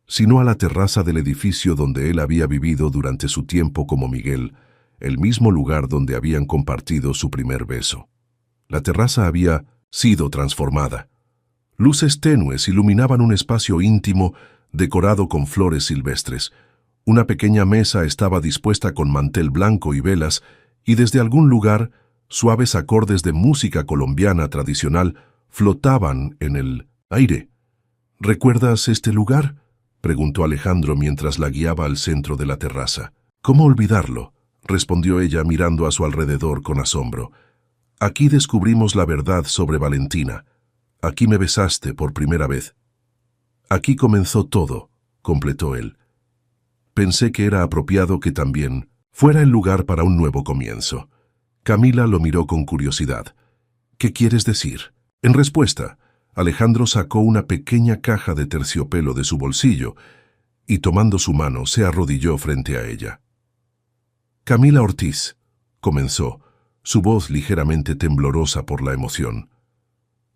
sino a la terraza del edificio donde él había vivido durante su tiempo como Miguel, el mismo lugar donde habían compartido su primer beso. La terraza había sido transformada. Luces tenues iluminaban un espacio íntimo decorado con flores silvestres. Una pequeña mesa estaba dispuesta con mantel blanco y velas, y desde algún lugar, suaves acordes de música colombiana tradicional flotaban en el aire. ¿Recuerdas este lugar?, preguntó Alejandro mientras la guiaba al centro de la terraza. ¿Cómo olvidarlo?, respondió ella mirando a su alrededor con asombro. Aquí descubrimos la verdad sobre Valentina. Aquí me besaste por primera vez. Aquí comenzó todo, completó él. Pensé que era apropiado que también fuera el lugar para un nuevo comienzo. Camila lo miró con curiosidad. ¿Qué quieres decir? En respuesta, Alejandro sacó una pequeña caja de terciopelo de su bolsillo y tomando su mano se arrodilló frente a ella. Camila Ortiz, comenzó, su voz ligeramente temblorosa por la emoción.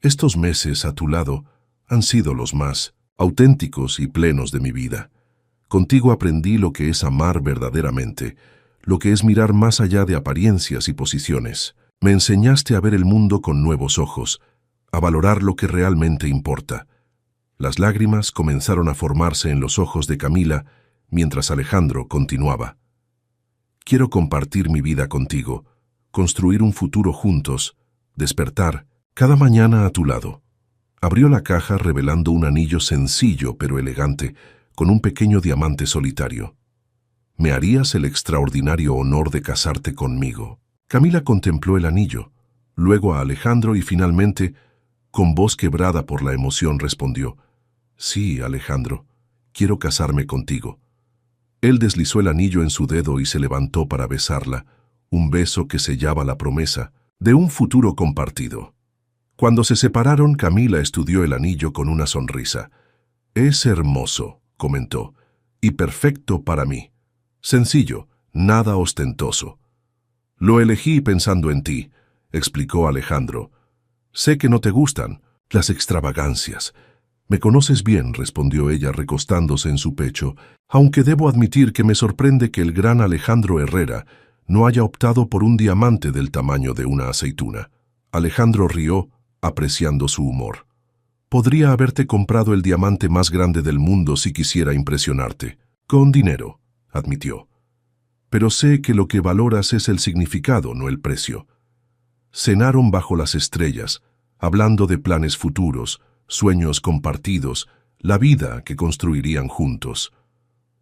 Estos meses a tu lado han sido los más auténticos y plenos de mi vida. Contigo aprendí lo que es amar verdaderamente, lo que es mirar más allá de apariencias y posiciones. Me enseñaste a ver el mundo con nuevos ojos, a valorar lo que realmente importa. Las lágrimas comenzaron a formarse en los ojos de Camila mientras Alejandro continuaba. Quiero compartir mi vida contigo, construir un futuro juntos, despertar cada mañana a tu lado. Abrió la caja revelando un anillo sencillo pero elegante, con un pequeño diamante solitario. ¿Me harías el extraordinario honor de casarte conmigo? Camila contempló el anillo, luego a Alejandro y finalmente, con voz quebrada por la emoción, respondió: Sí, Alejandro, quiero casarme contigo. Él deslizó el anillo en su dedo y se levantó para besarla, un beso que sellaba la promesa de un futuro compartido. Cuando se separaron, Camila estudió el anillo con una sonrisa. Es hermoso, comentó, y perfecto para mí. Sencillo, nada ostentoso. Lo elegí pensando en ti, explicó Alejandro. Sé que no te gustan las extravagancias. Me conoces bien, respondió ella recostándose en su pecho, aunque debo admitir que me sorprende que el gran Alejandro Herrera no haya optado por un diamante del tamaño de una aceituna. Alejandro rió, apreciando su humor. Podría haberte comprado el diamante más grande del mundo si quisiera impresionarte. Con dinero, admitió. Pero sé que lo que valoras es el significado, no el precio. Cenaron bajo las estrellas, hablando de planes futuros, sueños compartidos, la vida que construirían juntos.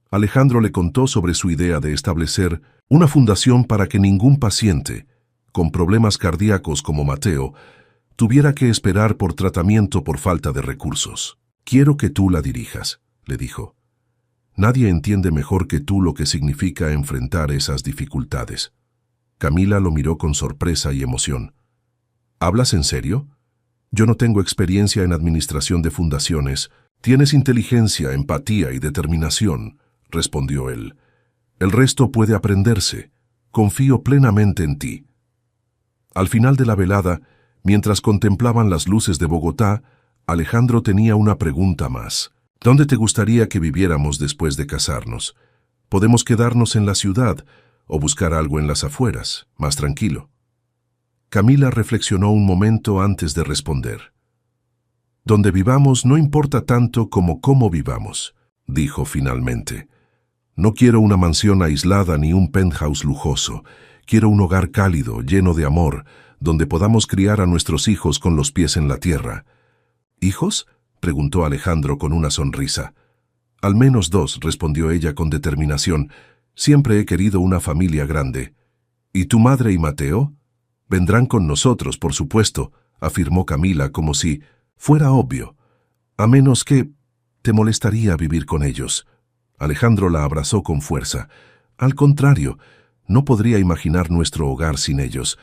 Alejandro le contó sobre su idea de establecer una fundación para que ningún paciente con problemas cardíacos como Mateo tuviera que esperar por tratamiento por falta de recursos. Quiero que tú la dirijas, le dijo. Nadie entiende mejor que tú lo que significa enfrentar esas dificultades. Camila lo miró con sorpresa y emoción. ¿Hablas en serio? Yo no tengo experiencia en administración de fundaciones. Tienes inteligencia, empatía y determinación, respondió él. El resto puede aprenderse. Confío plenamente en ti. Al final de la velada, mientras contemplaban las luces de Bogotá, Alejandro tenía una pregunta más. ¿Dónde te gustaría que viviéramos después de casarnos? Podemos quedarnos en la ciudad o buscar algo en las afueras, más tranquilo. Camila reflexionó un momento antes de responder. Donde vivamos no importa tanto como cómo vivamos, dijo finalmente. No quiero una mansión aislada ni un penthouse lujoso. Quiero un hogar cálido, lleno de amor, donde podamos criar a nuestros hijos con los pies en la tierra. ¿Hijos?, preguntó Alejandro con una sonrisa. Al menos 2, respondió ella con determinación. Siempre he querido una familia grande. ¿Y tu madre y Mateo? Vendrán con nosotros, por supuesto, afirmó Camila como si fuera obvio. A menos que te molestaría vivir con ellos. Alejandro la abrazó con fuerza. Al contrario, no podría imaginar nuestro hogar sin ellos.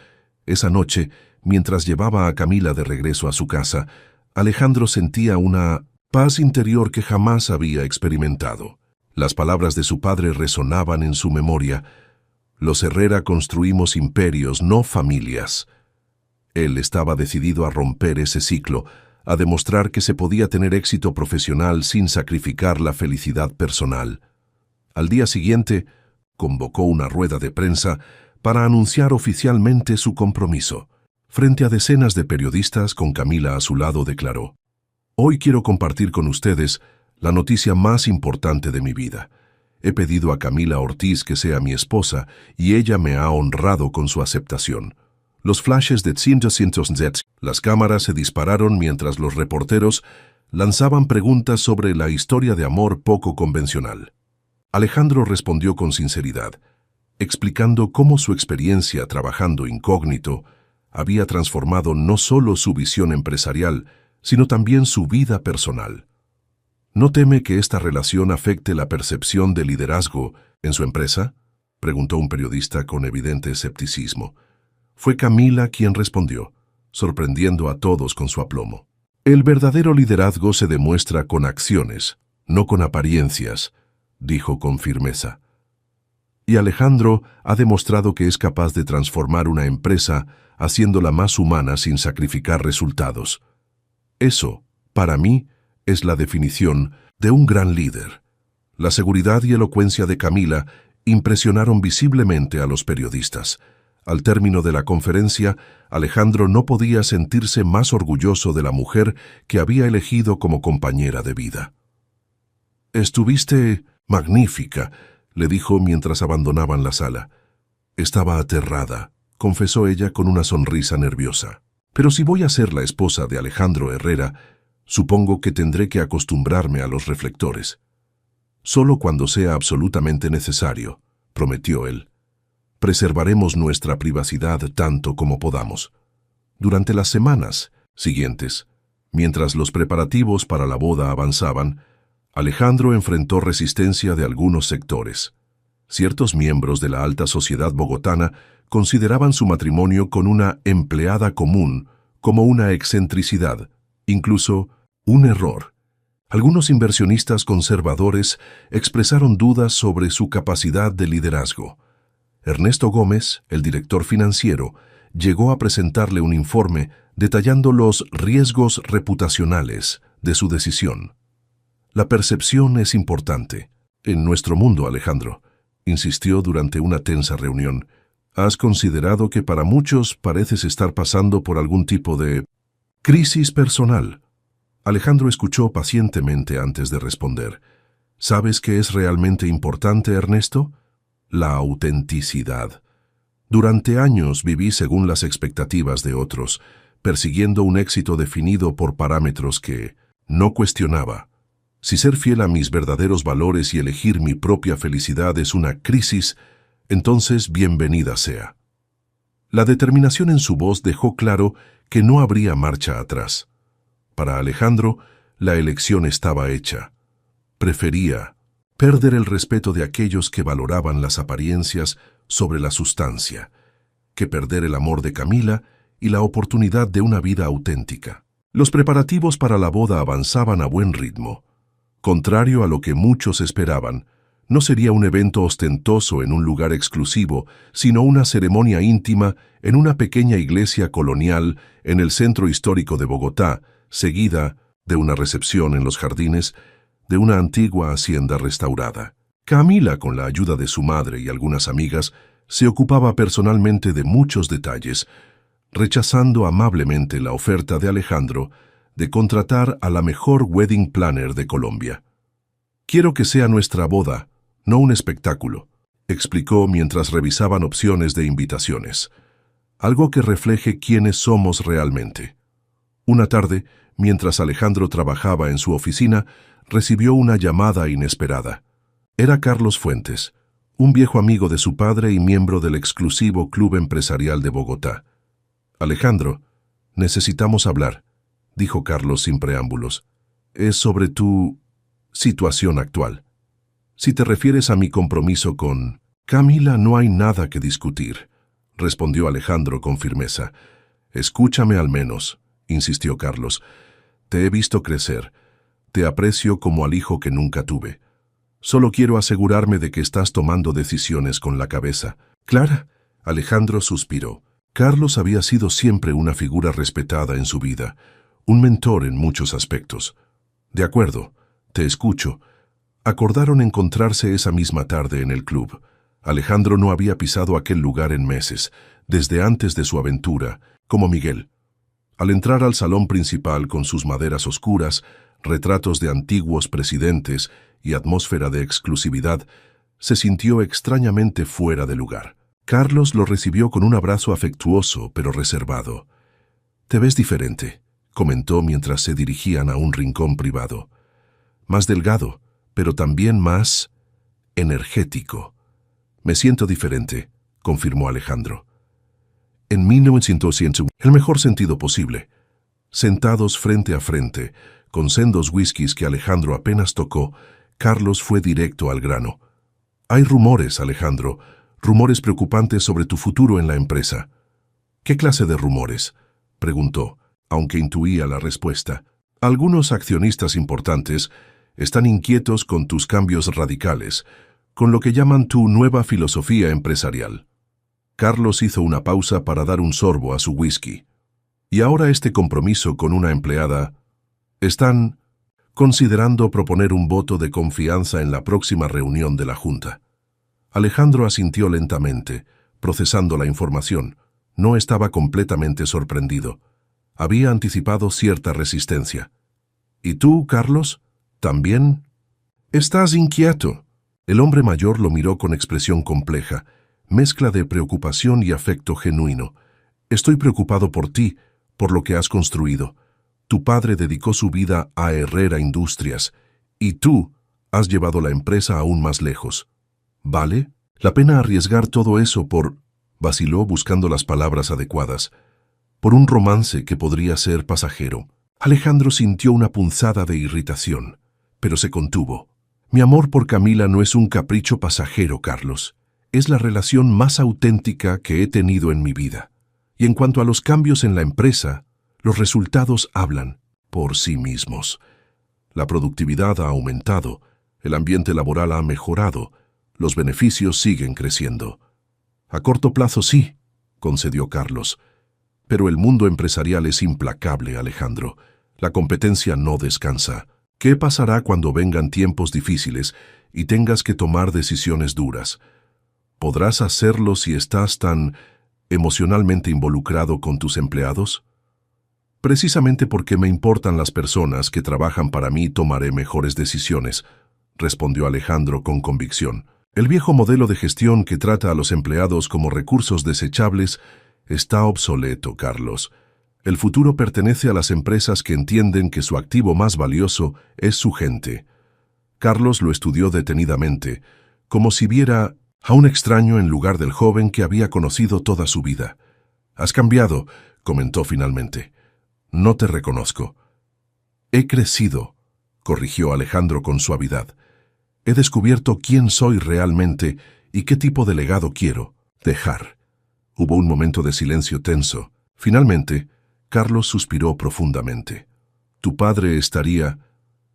Esa noche, mientras llevaba a Camila de regreso a su casa, Alejandro sentía una paz interior que jamás había experimentado. Las palabras de su padre resonaban en su memoria. Los Herrera construimos imperios, no familias. Él estaba decidido a romper ese ciclo, a demostrar que se podía tener éxito profesional sin sacrificar la felicidad personal. Al día siguiente, convocó una rueda de prensa para anunciar oficialmente su compromiso. Frente a decenas de periodistas con Camila a su lado, declaró: Hoy quiero compartir con ustedes la noticia más importante de mi vida. He pedido a Camila Ortiz que sea mi esposa y ella me ha honrado con su aceptación. Los flashes de 200Z, las cámaras se dispararon mientras los reporteros lanzaban preguntas sobre la historia de amor poco convencional. Alejandro respondió con sinceridad, explicando cómo su experiencia trabajando incógnito había transformado no solo su visión empresarial, sino también su vida personal. ¿No teme que esta relación afecte la percepción de liderazgo en su empresa?, preguntó un periodista con evidente escepticismo. Fue Camila quien respondió, sorprendiendo a todos con su aplomo. El verdadero liderazgo se demuestra con acciones, no con apariencias. dijo con firmeza. Y Alejandro ha demostrado que es capaz de transformar una empresa haciéndola más humana sin sacrificar resultados. Eso, para mí, es la definición de un gran líder. La seguridad y elocuencia de Camila impresionaron visiblemente a los periodistas. Al término de la conferencia, Alejandro no podía sentirse más orgulloso de la mujer que había elegido como compañera de vida. «Estuviste magnífica», le dijo mientras abandonaban la sala. «Estaba aterrada», confesó ella con una sonrisa nerviosa. «Pero si voy a ser la esposa de Alejandro Herrera, supongo que tendré que acostumbrarme a los reflectores». «Solo cuando sea absolutamente necesario», prometió él. «Preservaremos nuestra privacidad tanto como podamos». Durante las semanas siguientes, mientras los preparativos para la boda avanzaban, Alejandro enfrentó resistencia de algunos sectores. Ciertos miembros de la alta sociedad bogotana consideraban su matrimonio con una empleada común como una excentricidad, incluso un error. Algunos inversionistas conservadores expresaron dudas sobre su capacidad de liderazgo. Ernesto Gómez, el director financiero, llegó a presentarle un informe detallando los riesgos reputacionales de su decisión. «La percepción es importante. En nuestro mundo, Alejandro», insistió durante una tensa reunión, «has considerado que para muchos pareces estar pasando por algún tipo de crisis personal». Alejandro escuchó pacientemente antes de responder. «¿Sabes qué es realmente importante, Ernesto? La autenticidad. Durante años viví según las expectativas de otros, persiguiendo un éxito definido por parámetros que no cuestionaba. Si ser fiel a mis verdaderos valores y elegir mi propia felicidad es una crisis, entonces bienvenida sea». La determinación en su voz dejó claro que no habría marcha atrás. Para Alejandro, la elección estaba hecha. Prefería perder el respeto de aquellos que valoraban las apariencias sobre la sustancia, que perder el amor de Camila y la oportunidad de una vida auténtica. Los preparativos para la boda avanzaban a buen ritmo. Contrario a lo que muchos esperaban, no sería un evento ostentoso en un lugar exclusivo, sino una ceremonia íntima en una pequeña iglesia colonial en el centro histórico de Bogotá, seguida de una recepción en los jardines de una antigua hacienda restaurada. Camila, con la ayuda de su madre y algunas amigas, se ocupaba personalmente de muchos detalles, rechazando amablemente la oferta de Alejandro de contratar a la mejor wedding planner de Colombia. «Quiero que sea nuestra boda, no un espectáculo», explicó mientras revisaban opciones de invitaciones. «Algo que refleje quiénes somos realmente». Una tarde, mientras Alejandro trabajaba en su oficina, recibió una llamada inesperada. Era Carlos Fuentes, un viejo amigo de su padre y miembro del exclusivo Club Empresarial de Bogotá. «Alejandro, necesitamos hablar», dijo Carlos sin preámbulos. «Es sobre tu situación actual. Si te refieres a mi compromiso con Camila, no hay nada que discutir», respondió Alejandro con firmeza. «Escúchame al menos», insistió Carlos. «Te he visto crecer. Te aprecio como al hijo que nunca tuve. Solo quiero asegurarme de que estás tomando decisiones con la cabeza clara». Alejandro suspiró. Carlos había sido siempre una figura respetada en su vida, un mentor en muchos aspectos. «De acuerdo, te escucho». Acordaron encontrarse esa misma tarde en el club. Alejandro no había pisado aquel lugar en meses, desde antes de su aventura, como Miguel. Al entrar al salón principal con sus maderas oscuras, retratos de antiguos presidentes y atmósfera de exclusividad, se sintió extrañamente fuera de lugar. Carlos lo recibió con un abrazo afectuoso pero reservado. «Te ves diferente», comentó mientras se dirigían a un rincón privado. «Más delgado, pero también más energético». «Me siento diferente», confirmó Alejandro. En 1900, el mejor sentido posible. Sentados frente a frente, con sendos whiskies que Alejandro apenas tocó, Carlos fue directo al grano. «Hay rumores, Alejandro, rumores preocupantes sobre tu futuro en la empresa». «¿Qué clase de rumores?», preguntó, aunque intuía la respuesta. «Algunos accionistas importantes Están inquietos con tus cambios radicales, con lo que llaman tu nueva filosofía empresarial. Carlos hizo una pausa para dar un sorbo a su whisky. Y ahora este compromiso con una empleada. Están considerando proponer un voto de confianza en la próxima reunión de la Junta. Alejandro asintió lentamente, procesando la información. No estaba completamente sorprendido. Había anticipado cierta resistencia. ¿Y tú, Carlos? ¿También? Estás inquieto. El hombre mayor lo miró con expresión compleja, mezcla de preocupación y afecto genuino. Estoy preocupado por ti, por lo que has construido. Tu padre dedicó su vida a Herrera Industrias, y tú has llevado la empresa aún más lejos. ¿Vale la pena arriesgar todo eso por...? Vaciló buscando las palabras adecuadas. Por un romance que podría ser pasajero. Alejandro sintió una punzada de irritación, pero se contuvo. Mi amor por Camila no es un capricho pasajero, Carlos. Es la relación más auténtica que he tenido en mi vida. Y en cuanto a los cambios en la empresa, los resultados hablan por sí mismos. La productividad ha aumentado, el ambiente laboral ha mejorado, los beneficios siguen creciendo. A corto plazo sí, concedió Carlos. Pero el mundo empresarial es implacable, Alejandro. La competencia no descansa. ¿Qué pasará cuando vengan tiempos difíciles y tengas que tomar decisiones duras? ¿Podrás hacerlo si estás tan emocionalmente involucrado con tus empleados? Precisamente porque me importan las personas que trabajan para mí tomaré mejores decisiones, respondió Alejandro con convicción. El viejo modelo de gestión que trata a los empleados como recursos desechables está obsoleto, Carlos. El futuro pertenece a las empresas que entienden que su activo más valioso es su gente. Carlos lo estudió detenidamente, como si viera a un extraño en lugar del joven que había conocido toda su vida. «Has cambiado», comentó finalmente. «No te reconozco». «He crecido», corrigió Alejandro con suavidad. «He descubierto quién soy realmente y qué tipo de legado quiero dejar». Hubo un momento de silencio tenso. Finalmente, Carlos suspiró profundamente. «Tu padre estaría...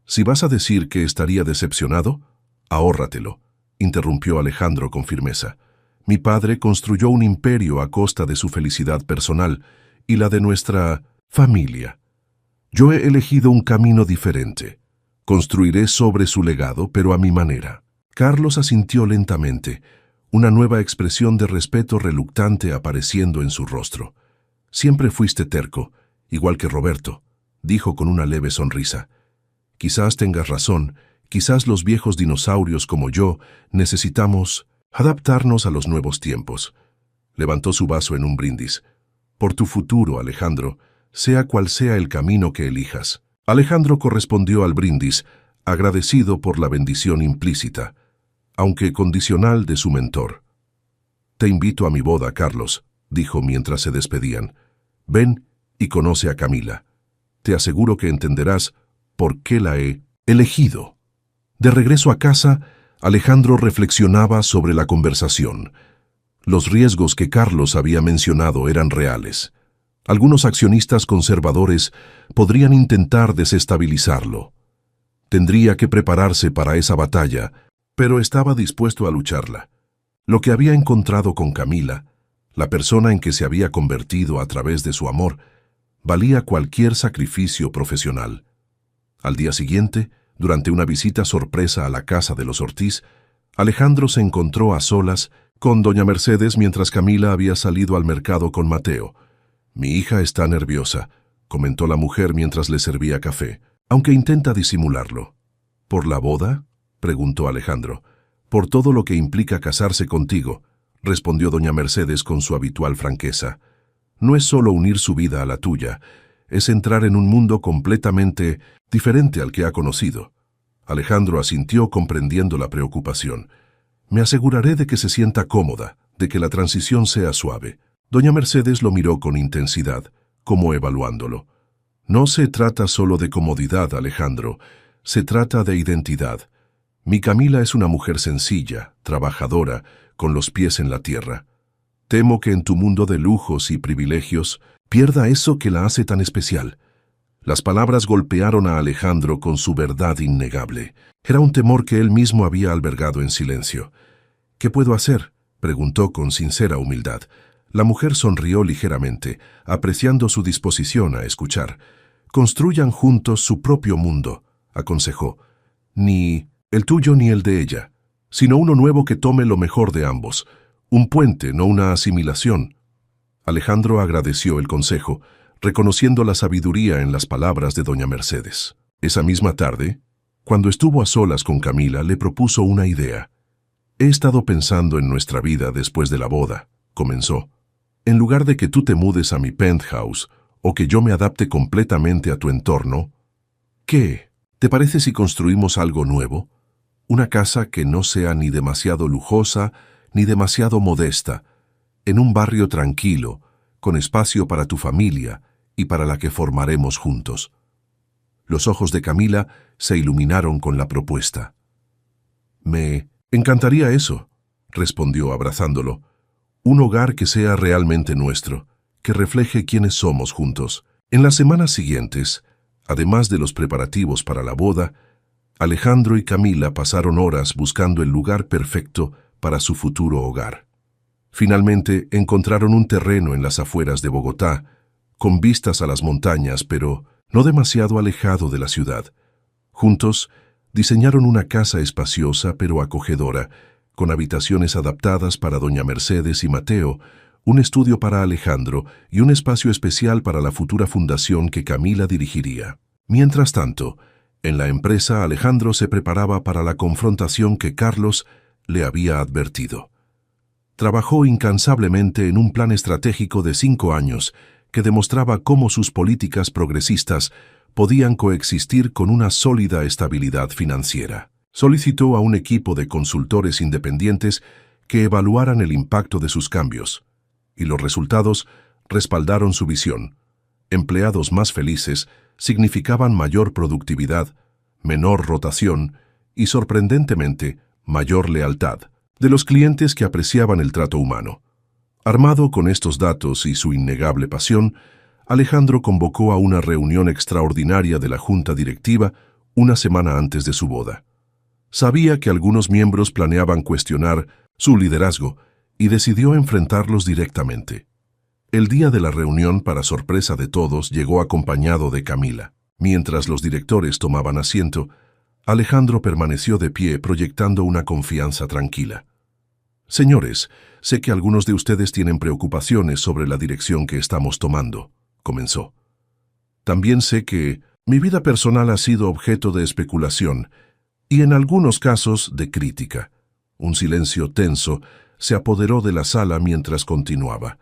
Si vas a decir que estaría decepcionado, ahórratelo», interrumpió Alejandro con firmeza. «Mi padre construyó un imperio a costa de su felicidad personal y la de nuestra familia. Yo he elegido un camino diferente. Construiré sobre su legado, pero a mi manera». Carlos asintió lentamente, una nueva expresión de respeto reluctante apareciendo en su rostro. «Siempre fuiste terco, igual que Roberto», dijo con una leve sonrisa. «Quizás tengas razón, quizás los viejos dinosaurios como yo necesitamos adaptarnos a los nuevos tiempos». Levantó su vaso en un brindis. «Por tu futuro, Alejandro, sea cual sea el camino que elijas». Alejandro correspondió al brindis, agradecido por la bendición implícita, aunque condicional, de su mentor. «Te invito a mi boda, Carlos», dijo mientras se despedían. «Ven y conoce a Camila. Te aseguro que entenderás por qué la he elegido». De regreso a casa, Alejandro reflexionaba sobre la conversación. Los riesgos que Carlos había mencionado eran reales. Algunos accionistas conservadores podrían intentar desestabilizarlo. Tendría que prepararse para esa batalla, pero estaba dispuesto a lucharla. Lo que había encontrado con Camila, la persona en que se había convertido a través de su amor, valía cualquier sacrificio profesional. Al día siguiente, durante una visita sorpresa a la casa de los Ortiz, Alejandro se encontró a solas con doña Mercedes mientras Camila había salido al mercado con Mateo. «Mi hija está nerviosa», comentó la mujer mientras le servía café, aunque intenta disimularlo. «¿Por la boda?», preguntó Alejandro. «Por todo lo que implica casarse contigo», respondió doña Mercedes con su habitual franqueza. «No es solo unir su vida a la tuya, es entrar en un mundo completamente diferente al que ha conocido». Alejandro asintió comprendiendo la preocupación. «Me aseguraré de que se sienta cómoda, de que la transición sea suave». Doña Mercedes lo miró con intensidad, como evaluándolo. «No se trata solo de comodidad, Alejandro, se trata de identidad. Mi Camila es una mujer sencilla, trabajadora, con los pies en la tierra. Temo que en tu mundo de lujos y privilegios pierda eso que la hace tan especial. Las palabras golpearon a Alejandro con su verdad innegable. Era un temor que él mismo había albergado en silencio. «¿Qué puedo hacer?», preguntó con sincera humildad. La mujer sonrió ligeramente, apreciando su disposición a escuchar. «Construyan juntos su propio mundo», aconsejó. «Ni el tuyo ni el de ella, sino uno nuevo que tome lo mejor de ambos. Un puente, no una asimilación». Alejandro agradeció el consejo, reconociendo la sabiduría en las palabras de doña Mercedes. Esa misma tarde, cuando estuvo a solas con Camila, le propuso una idea. «He estado pensando en nuestra vida después de la boda», comenzó. «En lugar de que tú te mudes a mi penthouse o que yo me adapte completamente a tu entorno, ¿qué? ¿Te parece si construimos algo nuevo? Una casa que no sea ni demasiado lujosa ni demasiado modesta, en un barrio tranquilo, con espacio para tu familia y para la que formaremos juntos». Los ojos de Camila se iluminaron con la propuesta. «Me encantaría eso», respondió abrazándolo. «Un hogar que sea realmente nuestro, que refleje quiénes somos juntos». En las semanas siguientes, además de los preparativos para la boda, Alejandro y Camila pasaron horas buscando el lugar perfecto para su futuro hogar. Finalmente encontraron un terreno en las afueras de Bogotá, con vistas a las montañas, pero no demasiado alejado de la ciudad. Juntos, diseñaron una casa espaciosa pero acogedora, con habitaciones adaptadas para doña Mercedes y Mateo, un estudio para Alejandro y un espacio especial para la futura fundación que Camila dirigiría. Mientras tanto, en la empresa Alejandro se preparaba para la confrontación que Carlos le había advertido. Trabajó incansablemente en un plan estratégico de 5 años que demostraba cómo sus políticas progresistas podían coexistir con una sólida estabilidad financiera. Solicitó a un equipo de consultores independientes que evaluaran el impacto de sus cambios, y los resultados respaldaron su visión. Empleados más felices significaban mayor productividad, menor rotación y, sorprendentemente, mayor lealtad de los clientes que apreciaban el trato humano. Armado con estos datos y su innegable pasión, Alejandro convocó a una reunión extraordinaria de la junta directiva una semana antes de su boda. Sabía que algunos miembros planeaban cuestionar su liderazgo y decidió enfrentarlos directamente. El día de la reunión, para sorpresa de todos, llegó acompañado de Camila. Mientras los directores tomaban asiento, Alejandro permaneció de pie proyectando una confianza tranquila. «Señores, sé que algunos de ustedes tienen preocupaciones sobre la dirección que estamos tomando», comenzó. «También sé que mi vida personal ha sido objeto de especulación y en algunos casos de crítica». Un silencio tenso se apoderó de la sala mientras continuaba.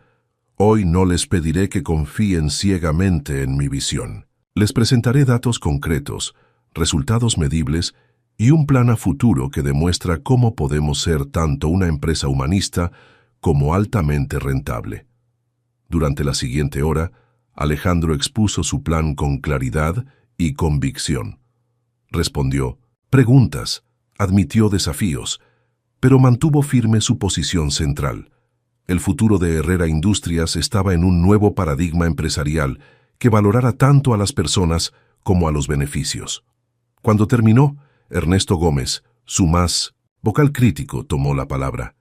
«Hoy no les pediré que confíen ciegamente en mi visión. Les presentaré datos concretos, resultados medibles y un plan a futuro que demuestra cómo podemos ser tanto una empresa humanista como altamente rentable». Durante la siguiente hora, Alejandro expuso su plan con claridad y convicción. Respondió preguntas, admitió desafíos, pero mantuvo firme su posición central. El futuro de Herrera Industrias estaba en un nuevo paradigma empresarial que valorara tanto a las personas como a los beneficios. Cuando terminó, Ernesto Gómez, su más vocal crítico, tomó la palabra.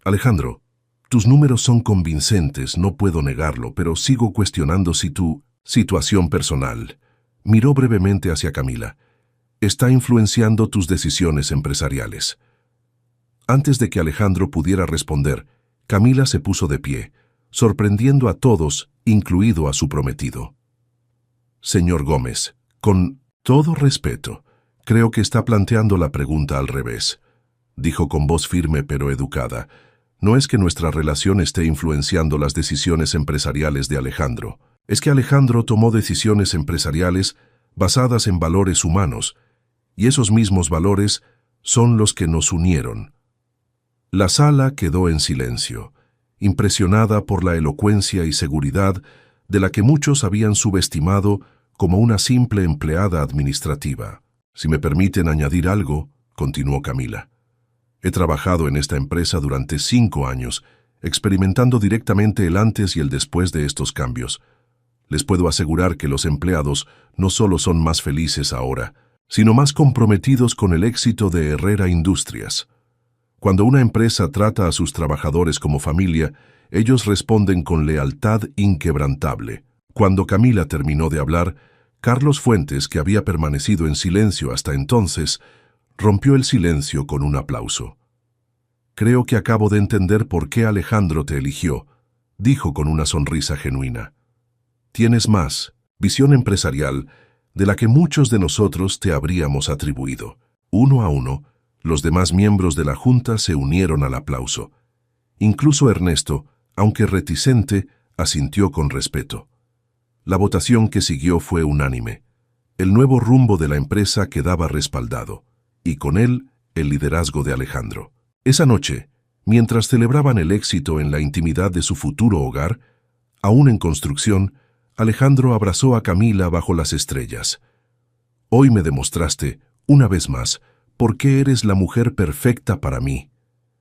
«Alejandro, tus números son convincentes, no puedo negarlo, pero sigo cuestionando si tu situación personal», miró brevemente hacia Camila, «está influenciando tus decisiones empresariales». Antes de que Alejandro pudiera responder, Camila se puso de pie, sorprendiendo a todos, incluido a su prometido. «Señor Gómez, con todo respeto, creo que está planteando la pregunta al revés», dijo con voz firme pero educada. «No es que nuestra relación esté influenciando las decisiones empresariales de Alejandro. Es que Alejandro tomó decisiones empresariales basadas en valores humanos, y esos mismos valores son los que nos unieron». La sala quedó en silencio, impresionada por la elocuencia y seguridad de la que muchos habían subestimado como una simple empleada administrativa. «Si me permiten añadir algo», continuó Camila. «He trabajado en esta empresa durante 5 años, experimentando directamente el antes y el después de estos cambios. Les puedo asegurar que los empleados no solo son más felices ahora, sino más comprometidos con el éxito de Herrera Industrias. Cuando una empresa trata a sus trabajadores como familia, ellos responden con lealtad inquebrantable. Cuando Camila terminó de hablar, Carlos Fuentes, que había permanecido en silencio hasta entonces, rompió el silencio con un aplauso. «Creo que acabo de entender por qué Alejandro te eligió», dijo con una sonrisa genuina. «Tienes más, visión empresarial, de la que muchos de nosotros te habríamos atribuido». Uno a uno, los demás miembros de la Junta se unieron al aplauso. Incluso Ernesto, aunque reticente, asintió con respeto. La votación que siguió fue unánime. El nuevo rumbo de la empresa quedaba respaldado, y con él el liderazgo de Alejandro. Esa noche, mientras celebraban el éxito en la intimidad de su futuro hogar, aún en construcción, Alejandro abrazó a Camila bajo las estrellas. «Hoy me demostraste, una vez más, por qué eres la mujer perfecta para mí»,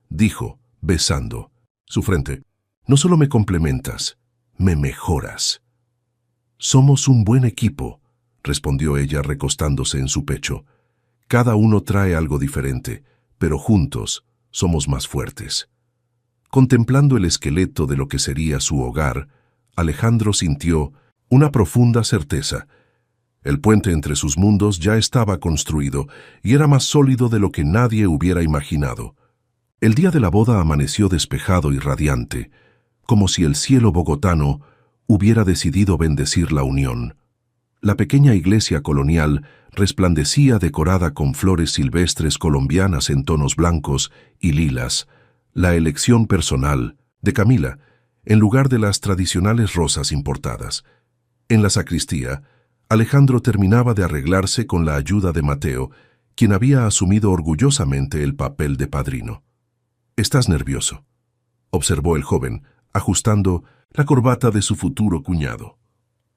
dijo, besando su frente. «No solo me complementas, me mejoras». «Somos un buen equipo», respondió ella recostándose en su pecho. «Cada uno trae algo diferente, pero juntos somos más fuertes». Contemplando el esqueleto de lo que sería su hogar, Alejandro sintió una profunda certeza. El puente entre sus mundos ya estaba construido y era más sólido de lo que nadie hubiera imaginado. El día de la boda amaneció despejado y radiante, como si el cielo bogotano hubiera decidido bendecir la unión. La pequeña iglesia colonial resplandecía decorada con flores silvestres colombianas en tonos blancos y lilas, la elección personal de Camila, en lugar de las tradicionales rosas importadas. En la sacristía, Alejandro terminaba de arreglarse con la ayuda de Mateo, quien había asumido orgullosamente el papel de padrino. «¿Estás nervioso?», observó el joven, ajustando la corbata de su futuro cuñado.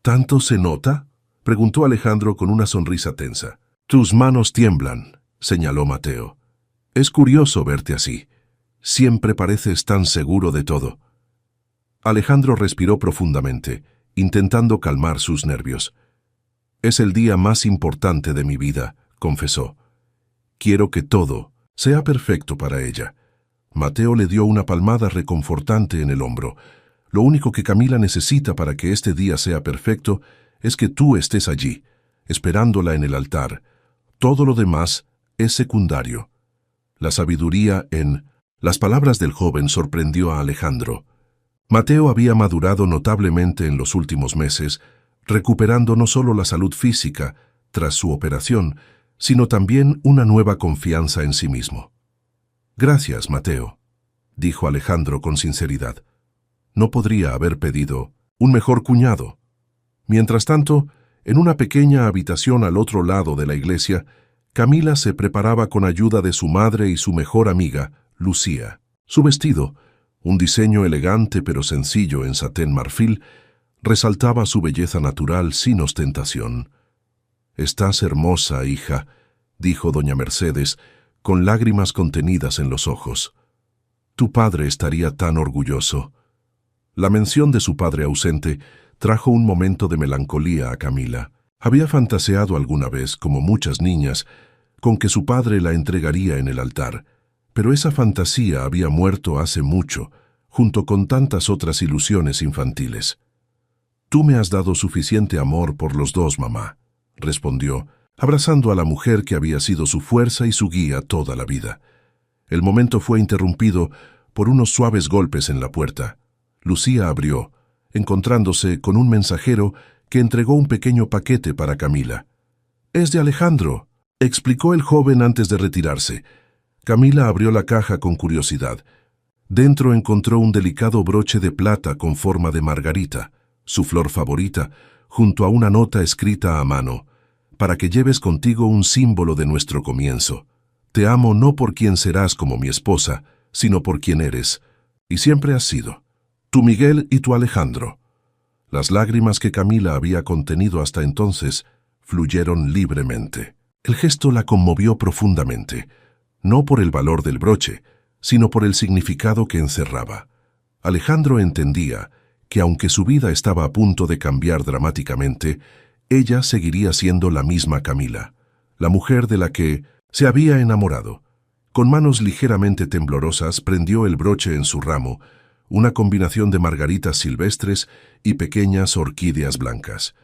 «¿Tanto se nota?», preguntó Alejandro con una sonrisa tensa. «Tus manos tiemblan», señaló Mateo. «Es curioso verte así. Siempre pareces tan seguro de todo». Alejandro respiró profundamente, intentando calmar sus nervios. «Es el día más importante de mi vida», confesó. «Quiero que todo sea perfecto para ella». Mateo le dio una palmada reconfortante en el hombro. «Lo único que Camila necesita para que este día sea perfecto es que tú estés allí, esperándola en el altar. Todo lo demás es secundario». La sabiduría en las palabras del joven sorprendió a Alejandro. Mateo había madurado notablemente en los últimos meses, recuperando no solo la salud física tras su operación, sino también una nueva confianza en sí mismo. «Gracias, Mateo», dijo Alejandro con sinceridad. «No podría haber pedido un mejor cuñado». Mientras tanto, en una pequeña habitación al otro lado de la iglesia, Camila se preparaba con ayuda de su madre y su mejor amiga, Lucía. Su vestido, un diseño elegante pero sencillo en satén marfil, resaltaba su belleza natural sin ostentación. «Estás hermosa, hija», dijo doña Mercedes, con lágrimas contenidas en los ojos. «Tu padre estaría tan orgulloso». La mención de su padre ausente trajo un momento de melancolía a Camila. Había fantaseado alguna vez, como muchas niñas, con que su padre la entregaría en el altar, pero esa fantasía había muerto hace mucho, junto con tantas otras ilusiones infantiles. «Tú me has dado suficiente amor por los dos, mamá», respondió, abrazando a la mujer que había sido su fuerza y su guía toda la vida. El momento fue interrumpido por unos suaves golpes en la puerta. Lucía abrió, encontrándose con un mensajero que entregó un pequeño paquete para Camila. «Es de Alejandro», explicó el joven antes de retirarse. Camila abrió la caja con curiosidad. Dentro encontró un delicado broche de plata con forma de margarita, su flor favorita, junto a una nota escrita a mano: «Para que lleves contigo un símbolo de nuestro comienzo. Te amo no por quien serás como mi esposa, sino por quien eres, y siempre has sido. Tu Miguel y tu Alejandro». Las lágrimas que Camila había contenido hasta entonces fluyeron libremente. El gesto la conmovió profundamente, no por el valor del broche, sino por el significado que encerraba. Alejandro entendía que aunque su vida estaba a punto de cambiar dramáticamente, ella seguiría siendo la misma Camila, la mujer de la que se había enamorado. Con manos ligeramente temblorosas prendió el broche en su ramo, una combinación de margaritas silvestres y pequeñas orquídeas blancas.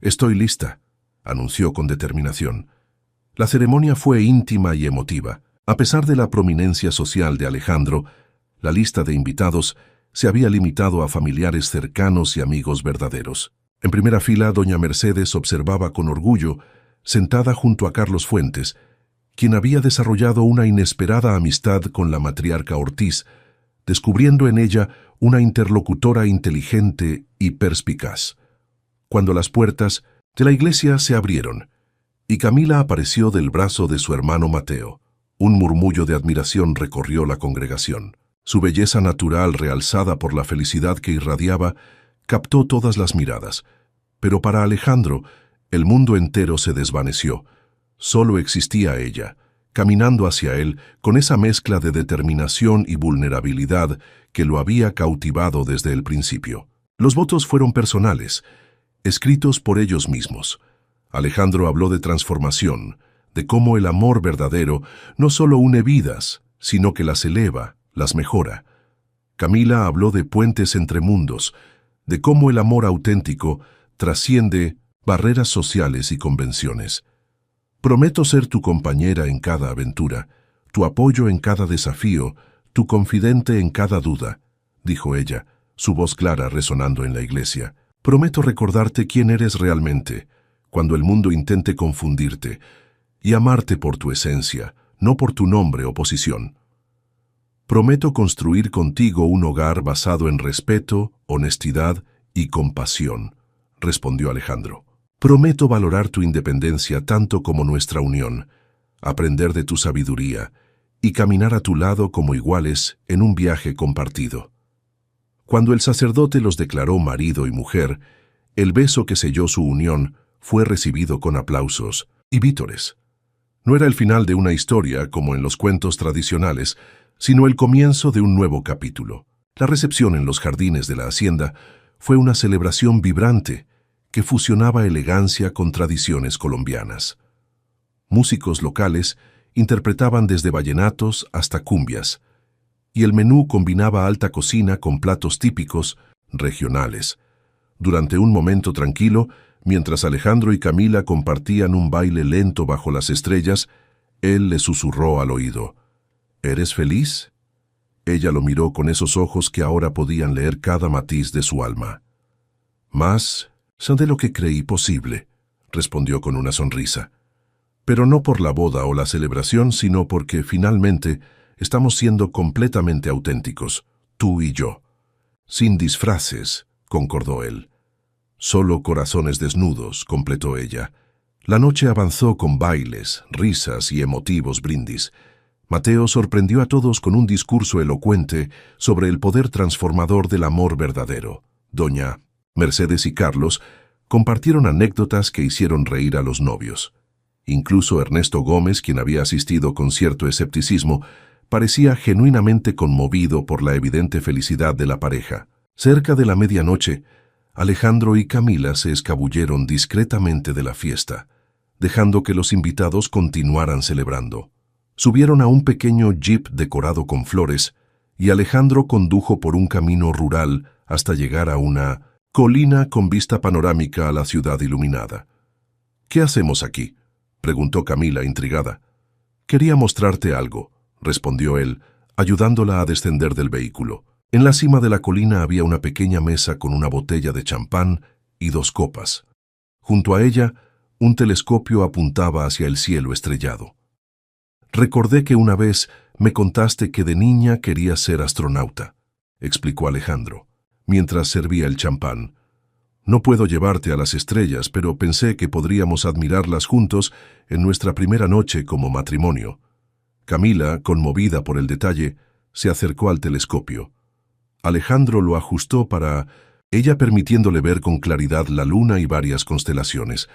«Estoy lista», anunció con determinación. La ceremonia fue íntima y emotiva. A pesar de la prominencia social de Alejandro, la lista de invitados se había limitado a familiares cercanos y amigos verdaderos. En primera fila, doña Mercedes observaba con orgullo, sentada junto a Carlos Fuentes, quien había desarrollado una inesperada amistad con la matriarca Ortiz, descubriendo en ella una interlocutora inteligente y perspicaz. Cuando las puertas de la iglesia se abrieron, y Camila apareció del brazo de su hermano Mateo, un murmullo de admiración recorrió la congregación. Su belleza natural, realzada por la felicidad que irradiaba, captó todas las miradas. Pero para Alejandro, el mundo entero se desvaneció. Solo existía ella, caminando hacia él con esa mezcla de determinación y vulnerabilidad que lo había cautivado desde el principio. Los votos fueron personales, escritos por ellos mismos. Alejandro habló de transformación, de cómo el amor verdadero no solo une vidas, sino que las eleva, las mejora. Camila habló de puentes entre mundos, de cómo el amor auténtico trasciende barreras sociales y convenciones. Prometo ser tu compañera en cada aventura, tu apoyo en cada desafío, tu confidente en cada duda, dijo ella, su voz clara resonando en la iglesia. Prometo recordarte quién eres realmente, cuando el mundo intente confundirte, y amarte por tu esencia, no por tu nombre o posición. Prometo construir contigo un hogar basado en respeto, honestidad y compasión, respondió Alejandro. Prometo valorar tu independencia tanto como nuestra unión, aprender de tu sabiduría y caminar a tu lado como iguales en un viaje compartido. Cuando el sacerdote los declaró marido y mujer, el beso que selló su unión fue recibido con aplausos y vítores. No era el final de una historia como en los cuentos tradicionales, sino el comienzo de un nuevo capítulo. La recepción en los jardines de la hacienda fue una celebración vibrante que fusionaba elegancia con tradiciones colombianas. Músicos locales interpretaban desde vallenatos hasta cumbias, y el menú combinaba alta cocina con platos típicos regionales. Durante un momento tranquilo, mientras Alejandro y Camila compartían un baile lento bajo las estrellas, él le susurró al oído: ¿Eres feliz? Ella lo miró con esos ojos que ahora podían leer cada matiz de su alma. Más de lo que creí posible, respondió con una sonrisa. Pero no por la boda o la celebración, sino porque finalmente estamos siendo completamente auténticos, tú y yo. Sin disfraces, concordó él. Solo corazones desnudos, completó ella. La noche avanzó con bailes, risas y emotivos brindis. Mateo sorprendió a todos con un discurso elocuente sobre el poder transformador del amor verdadero. Doña Mercedes y Carlos compartieron anécdotas que hicieron reír a los novios. Incluso Ernesto Gómez, quien había asistido con cierto escepticismo, parecía genuinamente conmovido por la evidente felicidad de la pareja. Cerca de la medianoche, Alejandro y Camila se escabulleron discretamente de la fiesta, dejando que los invitados continuaran celebrando. Subieron a un pequeño jeep decorado con flores, y Alejandro condujo por un camino rural hasta llegar a una colina con vista panorámica a la ciudad iluminada. ¿Qué hacemos aquí?, preguntó Camila intrigada. Quería mostrarte algo, respondió él, ayudándola a descender del vehículo. En la cima de la colina había una pequeña mesa con una botella de champán y 2 copas. Junto a ella, un telescopio apuntaba hacia el cielo estrellado. Recordé que una vez me contaste que de niña querías ser astronauta, explicó Alejandro, mientras servía el champán. No puedo llevarte a las estrellas, pero pensé que podríamos admirarlas juntos en nuestra primera noche como matrimonio. Camila, conmovida por el detalle, se acercó al telescopio. Alejandro lo ajustó para ella, permitiéndole ver con claridad la luna y varias constelaciones.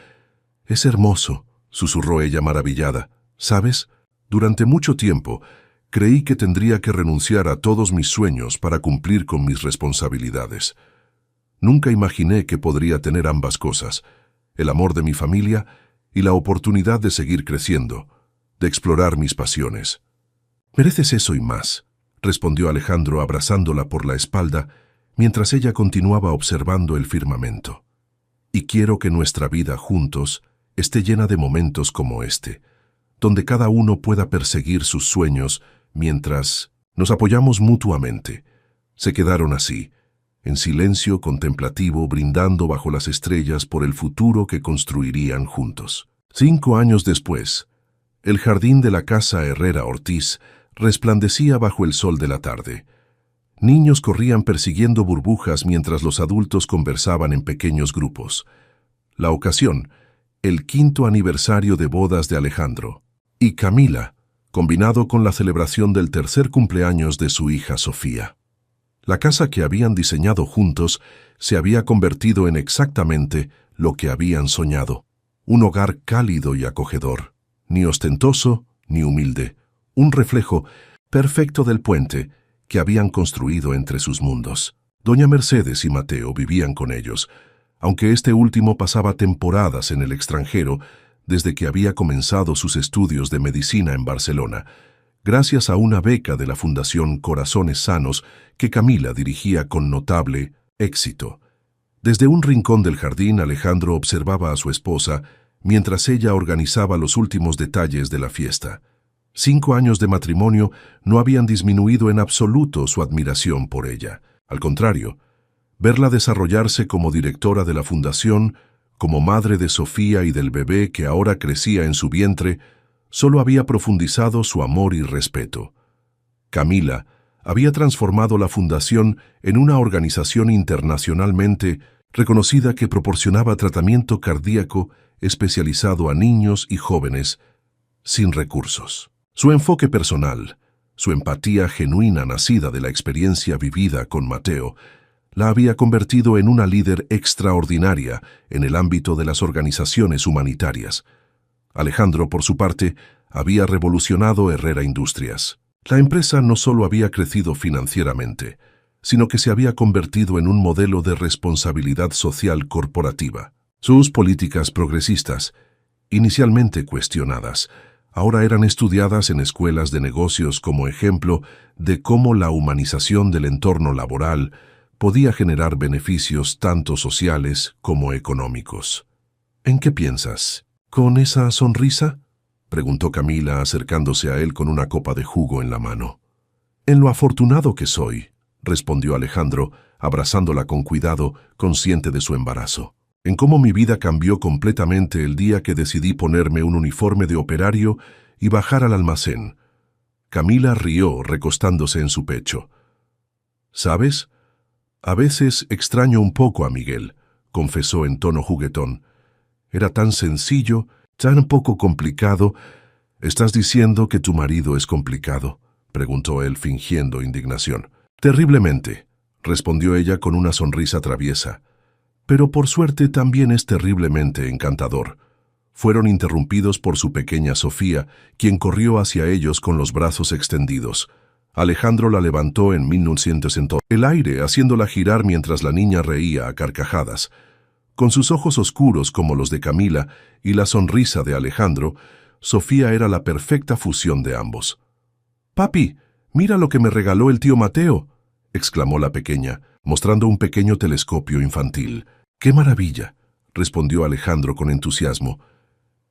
«Es hermoso», susurró ella maravillada. «¿Sabes? Durante mucho tiempo creí que tendría que renunciar a todos mis sueños para cumplir con mis responsabilidades. Nunca imaginé que podría tener ambas cosas, el amor de mi familia y la oportunidad de seguir creciendo, de explorar mis pasiones. «Mereces eso y más», respondió Alejandro abrazándola por la espalda mientras ella continuaba observando el firmamento. «Y quiero que nuestra vida juntos esté llena de momentos como este, donde cada uno pueda perseguir sus sueños mientras nos apoyamos mutuamente». Se quedaron así, en silencio contemplativo, brindando bajo las estrellas por el futuro que construirían juntos. 5 años después, el jardín de la casa Herrera Ortiz resplandecía bajo el sol de la tarde. Niños corrían persiguiendo burbujas mientras los adultos conversaban en pequeños grupos. La ocasión, el 5º aniversario de bodas de Alejandro y Camila, combinado con la celebración del 3er cumpleaños de su hija Sofía. La casa que habían diseñado juntos se había convertido en exactamente lo que habían soñado. Un hogar cálido y acogedor, ni ostentoso ni humilde, un reflejo perfecto del puente que habían construido entre sus mundos. Doña Mercedes y Mateo vivían con ellos, aunque este último pasaba temporadas en el extranjero desde que había comenzado sus estudios de medicina en Barcelona, gracias a una beca de la Fundación Corazones Sanos que Camila dirigía con notable éxito. Desde un rincón del jardín, Alejandro observaba a su esposa mientras ella organizaba los últimos detalles de la fiesta. 5 años de matrimonio no habían disminuido en absoluto su admiración por ella. Al contrario, verla desarrollarse como directora de la fundación, como madre de Sofía y del bebé que ahora crecía en su vientre, solo había profundizado su amor y respeto. Camila había transformado la fundación en una organización internacionalmente reconocida que proporcionaba tratamiento cardíaco especializado a niños y jóvenes sin recursos. Su enfoque personal, su empatía genuina nacida de la experiencia vivida con Mateo, la había convertido en una líder extraordinaria en el ámbito de las organizaciones humanitarias. Alejandro, por su parte, había revolucionado Herrera Industrias. La empresa no solo había crecido financieramente, sino que se había convertido en un modelo de responsabilidad social corporativa. Sus políticas progresistas, inicialmente cuestionadas, ahora eran estudiadas en escuelas de negocios como ejemplo de cómo la humanización del entorno laboral podía generar beneficios tanto sociales como económicos. ¿En qué piensas? ¿Con esa sonrisa?, preguntó Camila acercándose a él con una copa de jugo en la mano. «En lo afortunado que soy», respondió Alejandro, abrazándola con cuidado, consciente de su embarazo. «En cómo mi vida cambió completamente el día que decidí ponerme un uniforme de operario y bajar al almacén». Camila rió recostándose en su pecho. «¿Sabes? A veces extraño un poco a Miguel», confesó en tono juguetón. «Era tan sencillo, tan poco complicado». «¿Estás diciendo que tu marido es complicado?», preguntó él fingiendo indignación. «Terriblemente», respondió ella con una sonrisa traviesa. «Pero por suerte también es terriblemente encantador». Fueron interrumpidos por su pequeña Sofía, quien corrió hacia ellos con los brazos extendidos. Alejandro la levantó en 1900 el aire, haciéndola girar mientras la niña reía a carcajadas. Con sus ojos oscuros como los de Camila y la sonrisa de Alejandro, Sofía era la perfecta fusión de ambos. «Papi, mira lo que me regaló el tío Mateo», exclamó la pequeña, mostrando un pequeño telescopio infantil. «¡Qué maravilla!», respondió Alejandro con entusiasmo.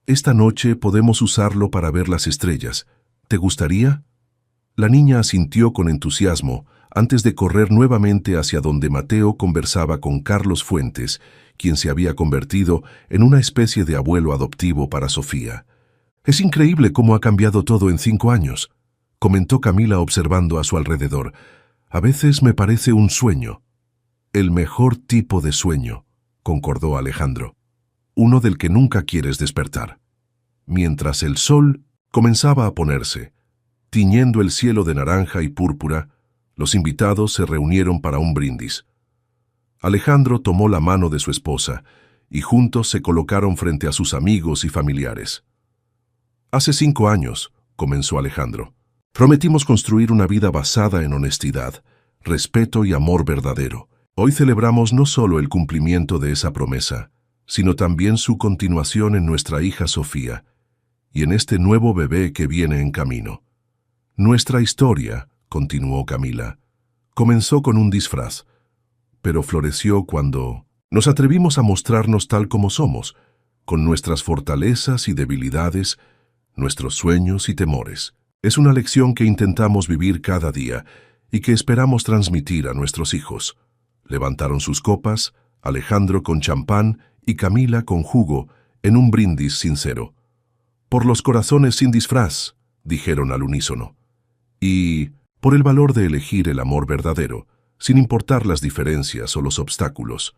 «Esta noche podemos usarlo para ver las estrellas. ¿Te gustaría?». La niña asintió con entusiasmo antes de correr nuevamente hacia donde Mateo conversaba con Carlos Fuentes, quien se había convertido en una especie de abuelo adoptivo para Sofía. «Es increíble cómo ha cambiado todo en 5 años», comentó Camila observando a su alrededor. «A veces me parece un sueño». «El mejor tipo de sueño», concordó Alejandro. «Uno del que nunca quieres despertar». Mientras el sol comenzaba a ponerse, tiñendo el cielo de naranja y púrpura, los invitados se reunieron para un brindis. Alejandro tomó la mano de su esposa y juntos se colocaron frente a sus amigos y familiares. «Hace 5 años», comenzó Alejandro, «prometimos construir una vida basada en honestidad, respeto y amor verdadero. Hoy celebramos no solo el cumplimiento de esa promesa, sino también su continuación en nuestra hija Sofía y en este nuevo bebé que viene en camino. Nuestra historia, continuó Camila, comenzó con un disfraz, pero floreció cuando nos atrevimos a mostrarnos tal como somos, con nuestras fortalezas y debilidades, nuestros sueños y temores. Es una lección que intentamos vivir cada día y que esperamos transmitir a nuestros hijos. Levantaron sus copas, Alejandro con champán y Camila con jugo, en un brindis sincero. Por los corazones sin disfraz, dijeron al unísono. Y por el valor de elegir el amor verdadero, sin importar las diferencias o los obstáculos.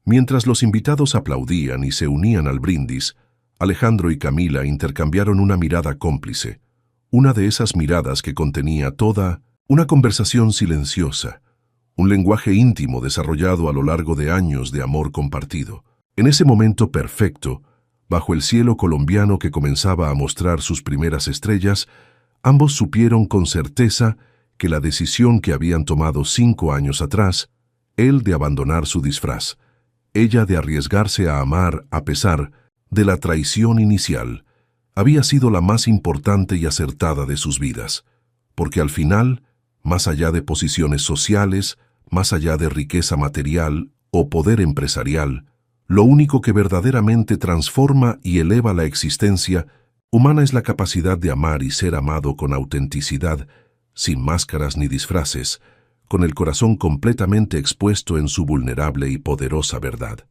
Mientras los invitados aplaudían y se unían al brindis, Alejandro y Camila intercambiaron una mirada cómplice, una de esas miradas que contenía toda una conversación silenciosa, un lenguaje íntimo desarrollado a lo largo de años de amor compartido. En ese momento perfecto, bajo el cielo colombiano que comenzaba a mostrar sus primeras estrellas, ambos supieron con certeza que la decisión que habían tomado 5 años atrás, él de abandonar su disfraz, ella de arriesgarse a amar a pesar de la traición inicial, había sido la más importante y acertada de sus vidas, porque al final, más allá de posiciones sociales, más allá de riqueza material o poder empresarial, lo único que verdaderamente transforma y eleva la existencia humana es la capacidad de amar y ser amado con autenticidad, sin máscaras ni disfraces, con el corazón completamente expuesto en su vulnerable y poderosa verdad.